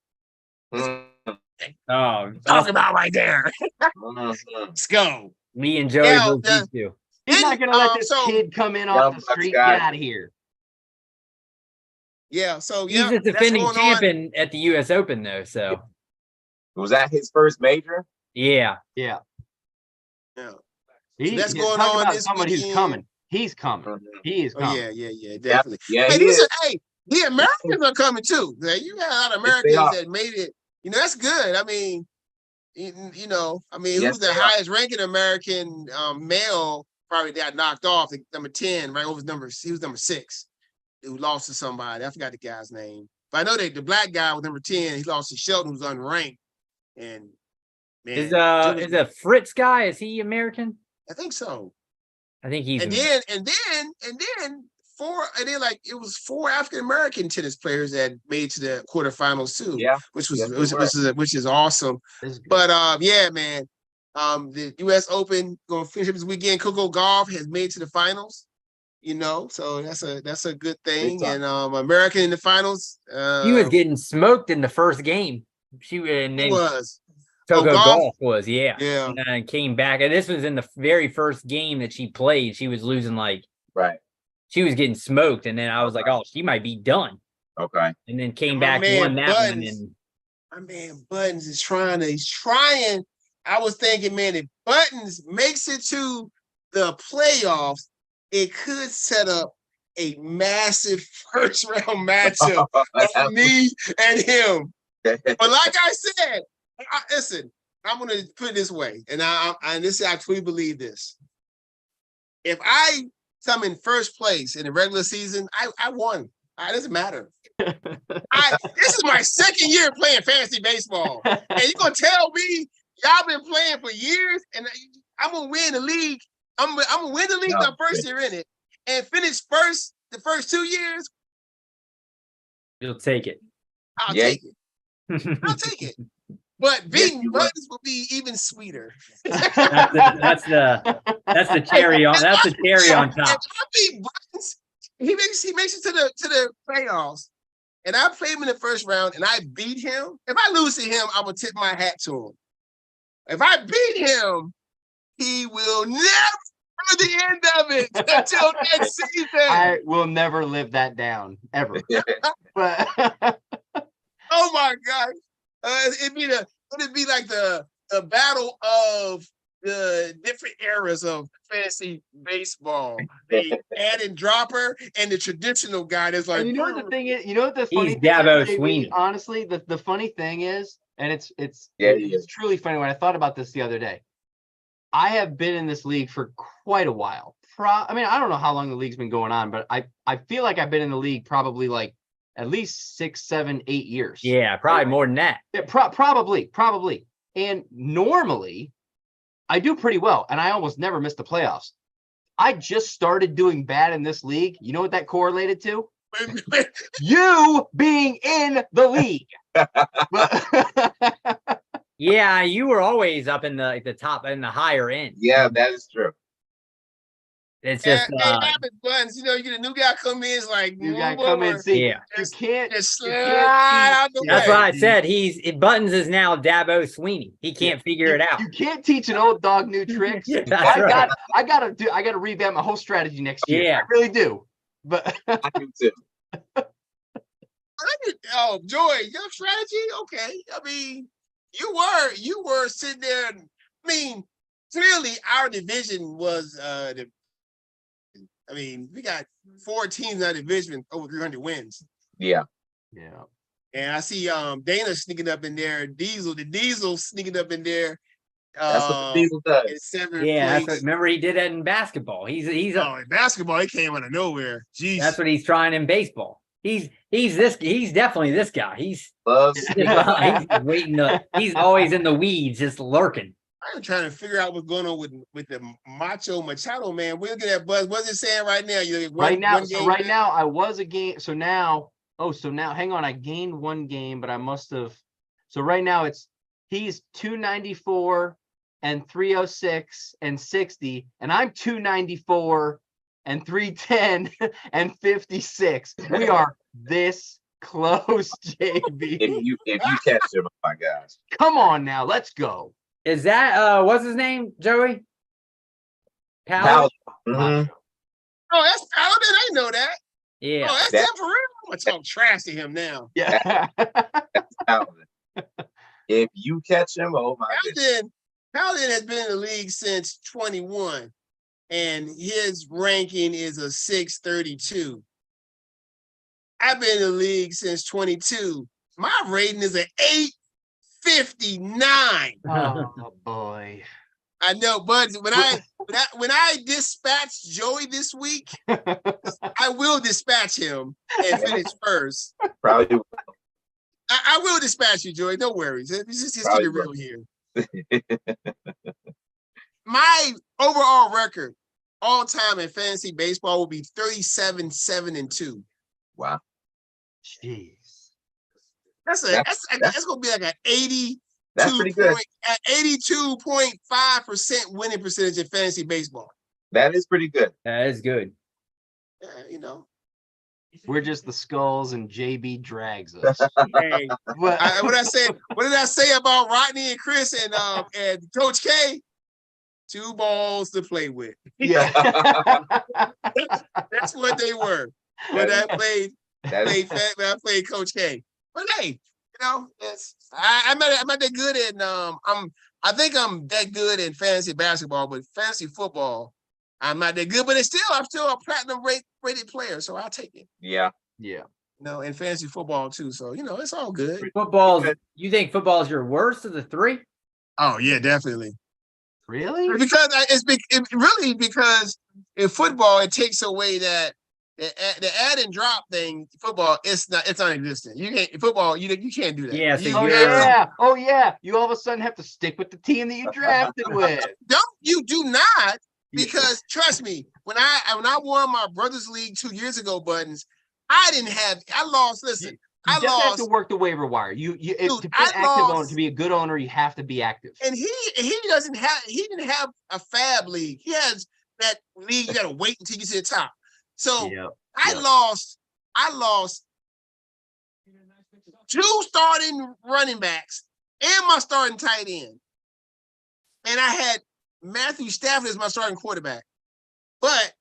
Oh, talk about right there. Let's go. Me and Joey both these two. He's not gonna let this kid come in off the street. Get out of here. Yeah, so he's a defending champion at the U.S. Open, though. So was that his first major? Yeah. That's going on this someone who's coming. He's coming. He is coming. Yeah, definitely. Yeah, the Americans are coming too. You got a lot of Americans that made it. You know, that's good. I mean, who's the highest ranking American male? Probably got knocked off. Number 10, right? He was number 6. Who lost to somebody. I forgot the guy's name. But I know that the black guy was number 10. He lost to Shelton, who's unranked. And man, is a Fritz guy? Is he American? I think so. I think he's. And then it was 4 African American tennis players that made to the quarterfinals too. Yeah, which is awesome. But yeah, man. The U.S. Open going to finish up this weekend. Coco Gauff has made to the finals. You know, so that's a good thing. And American in the finals. He was getting smoked in the first game. He was. Coco Gauff was, yeah. And came back. And this was in the very first game that she played. She was losing she was getting smoked. And then I was like, oh, she might be done. Okay. And then came back, won that one. And my man Buttons is he's trying. I was thinking, man, if Buttons makes it to the playoffs, it could set up a massive first round matchup of me and him. But like I said, listen, I'm gonna put it this way, and I truly believe this. If I come in first place in the regular season, I won. It doesn't matter. This is my second year playing fantasy baseball, and you're gonna tell me y'all been playing for years, and I'm gonna win the league. I'm gonna win the league my first year in it, and finish first the first 2 years. You'll take it. I'll take it. I'll take it. But beating Buttons will be even sweeter. That's the cherry on. That's the cherry on top. If I beat Buttons, he makes it to the playoffs, and I play him in the first round, and I beat him. If I lose to him, I will tip my hat to him. If I beat him, he will never to the end of it until next season. I will never live that down ever. But oh my God. It'd be like the battle of the different eras of fantasy baseball. The add and dropper and the traditional guy that's like, and you know what the thing is? You know what the funny thing Dabo is, JB? Sweeney. Honestly, the funny thing is, and it's truly funny when I thought about this the other day. I have been in this league for quite a while. I mean, I don't know how long the league's been going on, but I feel like I've been in the league probably like at least 6, 7, 8 years. Yeah, probably more than that. Yeah, probably. And normally, I do pretty well, and I almost never miss the playoffs. I just started doing bad in this league. You know what that correlated to? You being in the league. Yeah, you were always up in the top and the higher end. Yeah, that is true. It's just it happens, Buttons. You know, you get a new guy come in, it's like you gotta come in and see. Yeah. You can't just slide out the that's way. why I said Buttons is now Dabo Sweeney. He can't figure it out. You can't teach an old dog new tricks. Yeah, that's right. I gotta revamp my whole strategy next year. Yeah. I really do. But I do too. Oh, Joy, your strategy? Okay. I mean, you were sitting there. I mean, clearly our division was we got 4 teams in our division over 300 wins. Yeah. And I see Dana sneaking up in there, the Diesel sneaking up in there. That's what the Diesel does. In 7th Yeah, place. remember he did that in basketball. In basketball, he came out of nowhere. Jeez. That's what he's trying in baseball. He's definitely this guy. He's Loves. he's always in the weeds, just lurking. I'm trying to figure out what's going on with the Machado man. We're looking at Buzz. What's it saying right now? Right now, I was a game. So now, hang on. I gained 1 game, but I must have. So right now he's 294 and 306 and 60, and I'm 294 and 310 and 56. We are this close, JB. If you catch him, oh my gosh. Come on now, let's go. Is that what's his name, Joey? Paladin? Mhm. Oh, that's Paladin. I didn't know that. Yeah. Oh, that's him for real. I'm gonna talk trash to him now. Yeah. Paladin. If you catch him, oh my goodness. Paladin has been in the league since 21, and his ranking is a 632. I've been in the league since 22. My rating is an 859. Oh boy. I know, but when I dispatch Joey this week, I will dispatch him and finish first. Probably. I will dispatch you, Joey. No worries. Just keep it real here. My overall record, all time in fantasy baseball, will be 37-7-2. Wow. Jeez. That's gonna be like an 80. That's pretty good. 82.5% winning percentage in fantasy baseball. That is pretty good. That is good. You know. We're just the skulls, and JB drags us. Hey, what did I say about Rodney and Chris and Coach K? 2 balls to play with. Yeah. That's what they were. When I played Coach K. But hey, you know, I'm not that good at I think I'm that good in fantasy basketball, but fantasy football, I'm not that good, but I'm still a platinum rated player, so I'll take it. Yeah. Yeah. In fantasy football too. So it's all good. You think football is your worst of the three? Oh yeah, definitely. Really? Because really because in football it takes away that the add and drop thing. Football it's non-existent. You can't football you can't do that. Yeah, so Oh yeah. Oh yeah. You all of a sudden have to stick with the team that you drafted with. You do not, because trust me, when I won my brother's league 2 years ago, Buttons, I lost. Listen, You I definitely have lost. to work the waiver wire. To be an I active lost. owner, to be a good owner, you have to be active. And he didn't have a fab league. He has that league you gotta wait until you get to the top. So I lost 2 starting running backs and my starting tight end. And I had Matthew Stafford as my starting quarterback. But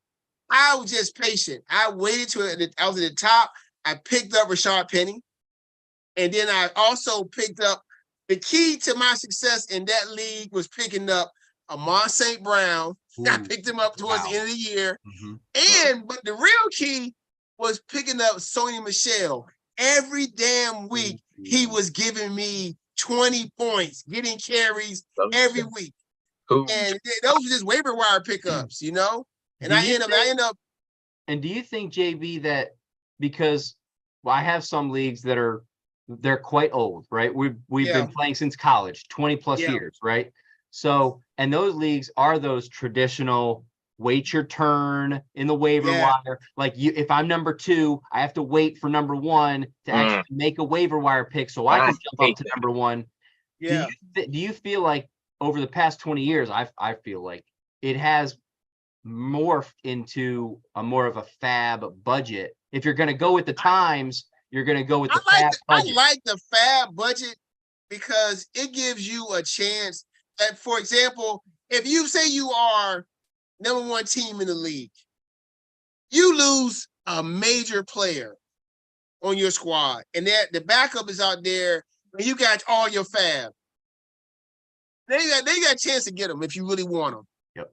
I was just patient. I waited till I was at the top. I picked up Rashad Penny. And then I also picked up the key to my success in that league was picking up Amon St. Brown. I picked him up towards the end of the year. But the real key was picking up Sony Michel. Every damn week, he was giving me 20 points, getting carries every week. And those were just waiver wire pickups, And I end up. And do you think, JB, that because I have some leagues that they're quite old, right? We've been playing since college, 20 plus years, right? So, and those leagues are those traditional wait your turn in the waiver wire. Like if I'm number 2, I have to wait for number 1 to actually make a waiver wire pick so I can jump up to number 1. Yeah. Do you feel like over the past 20 years, I feel like it has morphed into more of a fab budget? If you're going to go with the times, you're going to go with the fab budget. I like the fab budget because it gives you a chance that, for example, if you say you are number 1 team in the league, you lose a major player on your squad, and the backup is out there, and you got all your fab. They got a chance to get them if you really want them. Yep.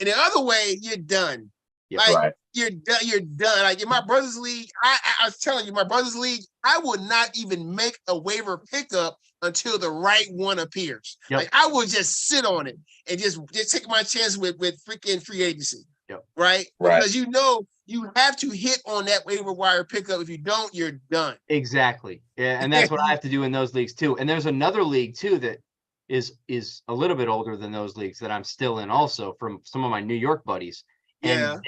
And the other way, you're done. Yep. You're done. You're done. Like in my brother's league, I was telling you, my brother's league, I would not even make a waiver pickup until the right one appears. Yep. Like I would just sit on it and just take my chance with freaking free agency. Yep. Right? Because you have to hit on that waiver wire pickup. If you don't, you're done. Exactly. Yeah, and that's what I have to do in those leagues too. And there's another league too that is a little bit older than those leagues that I'm still in also, from some of my New York buddies. And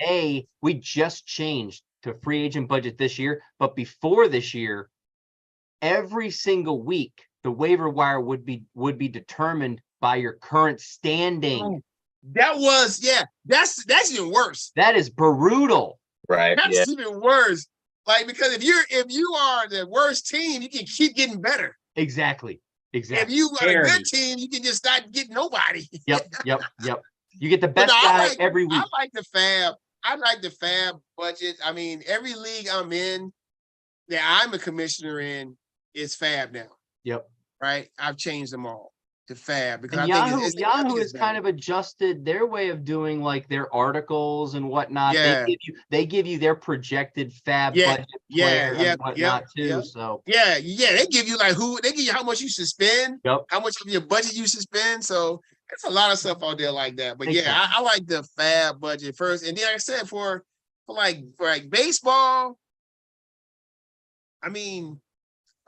we just changed to free agent budget this year. But before this year, every single week, the waiver wire would be determined by your current standing. That's even worse. That is brutal. Right. That's even worse. Like, because if you are the worst team, you can keep getting better. Exactly. If you are a good team, you can just not get nobody. Yep. You get the best guy every week. I like the fab budget. I mean, every league I'm in that I'm a commissioner in is fab now. Yep. Right? I've changed them all to fab because Yahoo has kind of adjusted their way of doing like their articles and whatnot. Yeah. They give you their projected fab budget and whatnot too. So they give you they give you how much you should spend, how much of your budget you should spend. So it's a lot of stuff out there like that. But I like the fab budget first. And then like I said, for baseball, I mean,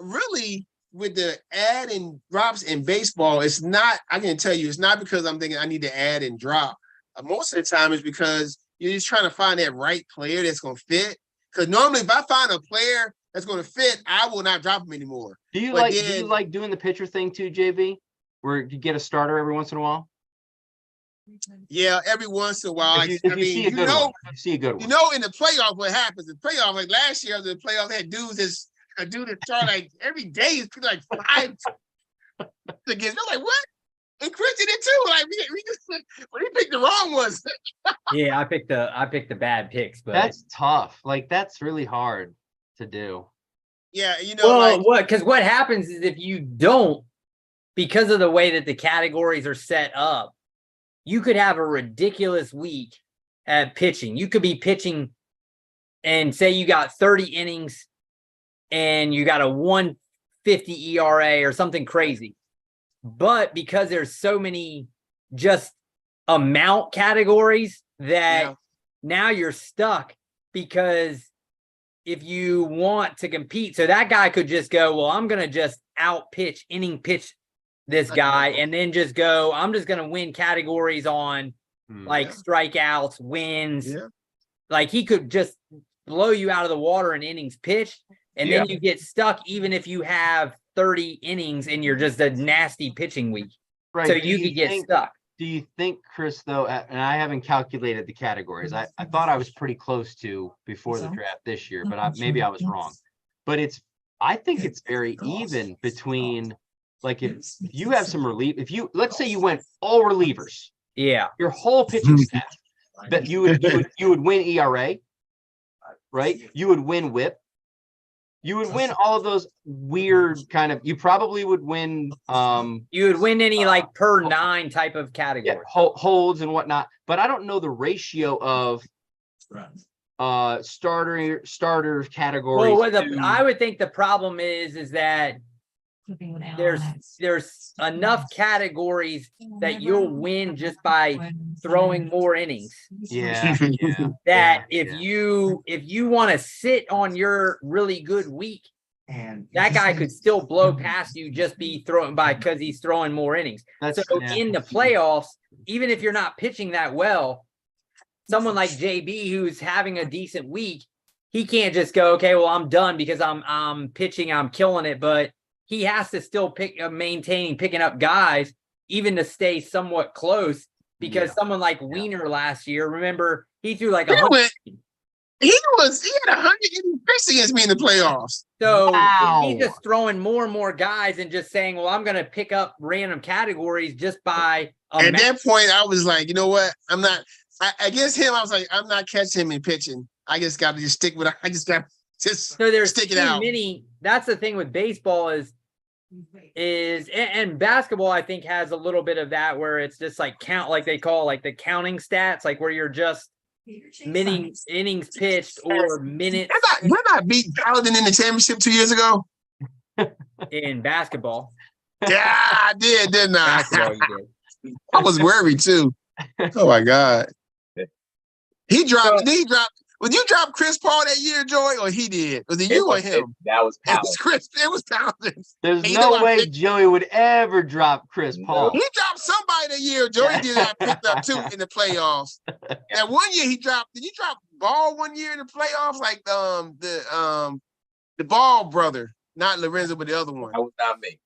really, with the add and drops in baseball, it's not because I'm thinking I need to add and drop. Most of the time it's because you're just trying to find that right player that's going to fit. Because normally if I find a player that's going to fit, I will not drop him anymore. Do you like doing the pitcher thing too, JV? Where you get a starter every once in a while? Yeah, every once in a while. You see a good one. In the playoff, what happens? In the playoff, like last year, the playoffs had a dude that started like every day is like 5 against. I'm like, what? And Chris did it too. Like we just, but he picked the wrong ones. Yeah, I picked the bad picks, but that's tough. Like that's really hard to do. Yeah, because what happens is if you don't, because of the way that the categories are set up, you could have a ridiculous week at pitching. You could be pitching and say you got 30 innings and you got a 150 ERA or something crazy. But because there's so many just amount categories that now you're stuck, because if you want to compete, so that guy could just go, well, I'm going to just out pitch, inning pitch this guy, and then just go, I'm just going to win categories on like strikeouts, wins. Yeah. Like he could just blow you out of the water in innings pitched, and then you get stuck even if you have 30 innings and you're just a nasty pitching week. Right. So you could get stuck. Do you think, Chris, though, and I haven't calculated the categories. I thought I was pretty close to before the draft this year, but maybe I was wrong. But I think it's very even between, like, if you have some relief, let's say you went all relievers, your whole pitching staff, that you would win ERA, right? You would win WHIP. You would win all of those weird kind of. You probably would win. You would win any like per 9 type of category, holds and whatnot. But I don't know the ratio of starter categories. Well, I would think the problem is that there's enough categories that you'll win just by throwing more innings. That if you want to sit on your really good week, that guy could still blow past you, just be throwing by because he's throwing more innings. In the playoffs, even if you're not pitching that well, someone like JB who's having a decent week, he can't just go, okay, well, I'm done because I'm pitching, I'm killing it, but he has to still picking up guys, even to stay somewhat close, because someone like Wiener last year, remember, he threw like 100. He had 100 against me in the playoffs. So he's just throwing more and more guys and just saying, well, I'm going to pick up random categories just by. At that point, I was like, you know what? I'm not. Against him, I was like, I'm not catching him in pitching. I just got to just stick with it. I just got to just stick it out. That's the thing with baseball and basketball, I think, has a little bit of that, where it's just like like they call like the counting stats, like where you're just innings pitched or minutes. Did I not beat Paladin in the championship 2 years ago? In basketball. Yeah, I did, didn't I? Basketball, you did. I was worried too. Oh my God. He dropped. Would you drop Chris Paul that year, Joey, or he did? Was it you or him? That was Paladin. It was Paladin. There's no way Joey would ever drop Chris Paul. He dropped somebody that year. Joey did that picked up too in the playoffs. And 1 year he dropped. Did you drop Ball 1 year in the playoffs? Like the Ball brother, not Lorenzo, but the other one. That was not me.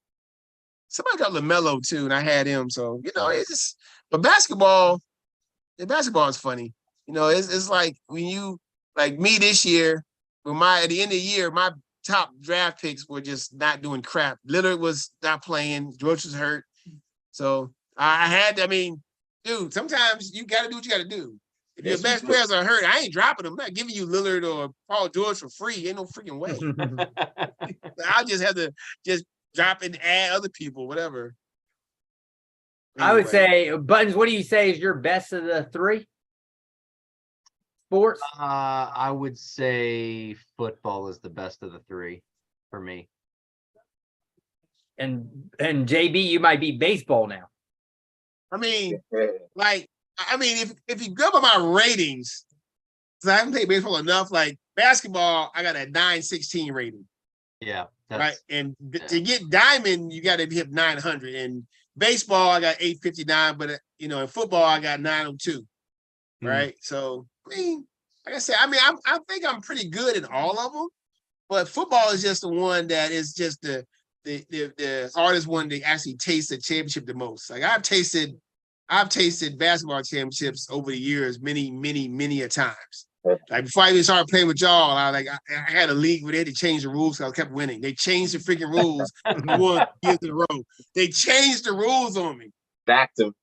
Somebody got LaMelo too, and I had him. So it's just. But basketball is funny. It's like when you. Like me this year, at the end of the year, my top draft picks were just not doing crap. Lillard was not playing. George was hurt. So dude, sometimes you got to do what you got to do. If your best players are hurt, I ain't dropping them. I'm not giving you Lillard or Paul George for free. Ain't no freaking way. I'll just have to just drop and add other people, whatever. Anyway. I would say, Buttons, what do you say is your best of the 3? Sports? I would say football is the best of the 3 for me. And JB, you might be baseball now. If you go by my ratings, because I haven't played baseball enough, like basketball, I got a 916 rating. Yeah. Right. And to get diamond, you got to hit 900. And baseball, I got 859, but in football, I got 902. Right. So like I said, I think I'm pretty good in all of them, but football is just the one that is just the hardest one to actually taste the championship the most. Like I've tasted basketball championships over the years many a times. Like before I even started playing with y'all, I had a league where they had to change the rules because I kept winning. They changed the freaking rules 1 year in a row. They changed the rules on me. Back to.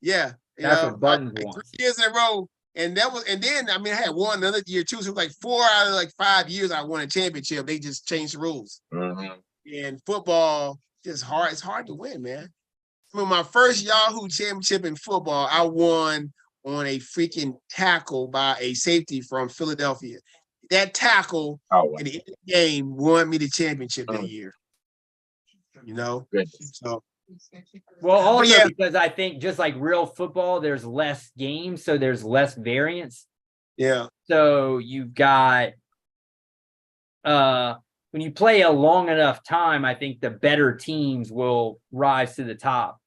Yeah. That's what Buttons wants. 3 years in a row. And then I had one another year too. So it was like 4 out of 5 years I won a championship. They just changed the rules. Mm-hmm. And football, it's hard to win, man. My first Yahoo championship in football, I won on a freaking tackle by a safety from Philadelphia. That tackle Oh, wow. in the end of the game won me the championship that Mm. year. You know, Goodness. so Well, also yeah. because I think just like real football, there's less games, so there's less variance. yeah, So you've got when you play a long enough time, I think the better teams will rise to the top.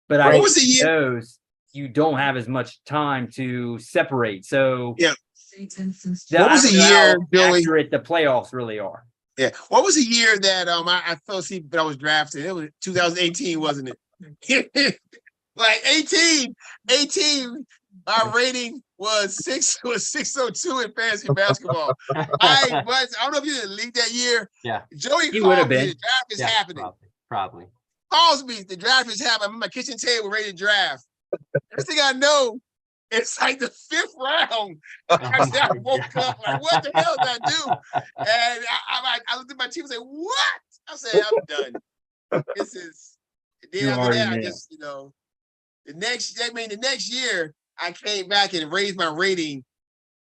But I What was the think year? those you don't have as much time to separate. So Yeah. I What was don't the know how year, Billy? accurate the playoffs really are. Yeah. What was the year that I fell asleep but I was drafted? It was 2018, wasn't it? Like 18, our rating was 602 in fantasy basketball. I don't know if you did the league that year. Yeah. Joey He would have called me, been. the draft is Yeah, happening. Probably. Calls me, the draft is happening. I'm at my kitchen table ready to draft. Next thing I know, it's like the 5th round. I said, I woke up like, what the hell did I do? And I looked at my team and said, what? I said, I'm done. This is. Then You after already that, I knew. just, the next year, I came back and raised my rating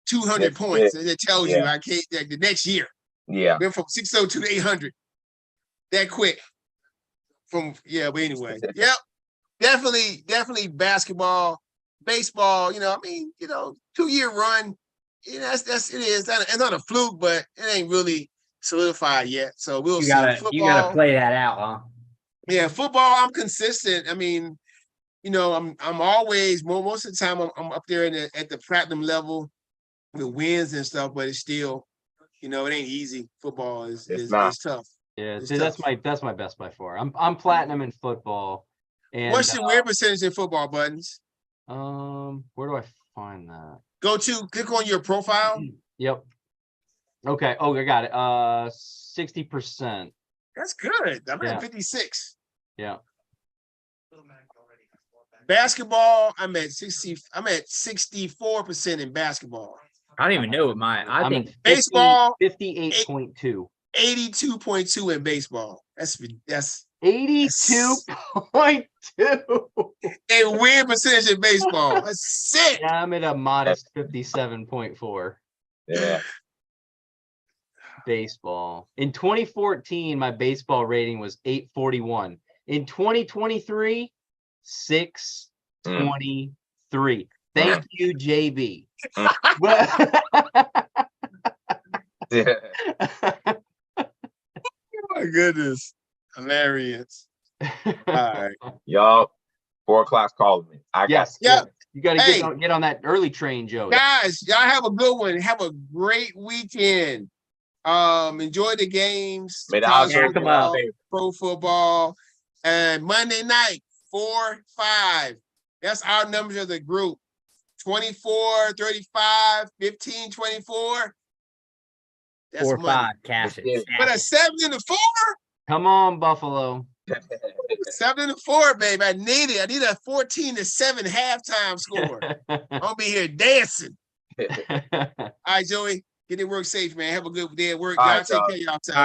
200 points. And it tells you I can't, like, the next year, Yeah. went from 602 to 800 that quick. But anyway, yep. Definitely basketball, baseball, 2-year run. It is. It's not a fluke, but it ain't really solidified yet. So we'll see. You gotta play that out, huh? Yeah, football, I'm consistent. I mean, I'm always most of the time I'm up there at the platinum level with wins and stuff, but it's still, it ain't easy. Football is tough. Yeah, It's see, tough. that's my best by far. I'm platinum in football. And What's your win percentage in football, Buttons? where do I find that? Click on your profile. Yep. Okay. Oh, I got it. 60%. That's good. I'm Yeah. at 56. Yeah. Basketball, I'm at 64% in basketball. I don't even know what I I'm think at Baseball, 58.2. 82.2 in baseball. That's 82.2. a win percentage in baseball. That's sick. Yeah, I'm at a modest 57.4. Yeah. Baseball. In 2014, my baseball rating was 841. In 2023, 623. Thank you, JB. Yeah. Oh my goodness. Hilarious. All right. Y'all, 4 o'clock's calling me. Yes. Yeah. You got to Hey. get on that early train, Joey. Guys, y'all have a good one. Have a great weekend. Enjoy the games. May the college Oscars come football, out. pro football. And Monday night, 4-5. That's our numbers of the group. 24, 35, 15, 24. That's 4 or money. 5 cash it. Yeah. But a stack 7 and a 4? Come on, Buffalo. 7 and a 4, baby. I need it. I need a 14-7 halftime score. I'll be here dancing. All right, Joey. Get to work safe, man. Have a good day at work. All Y'all right, take y'all. care of y'all time.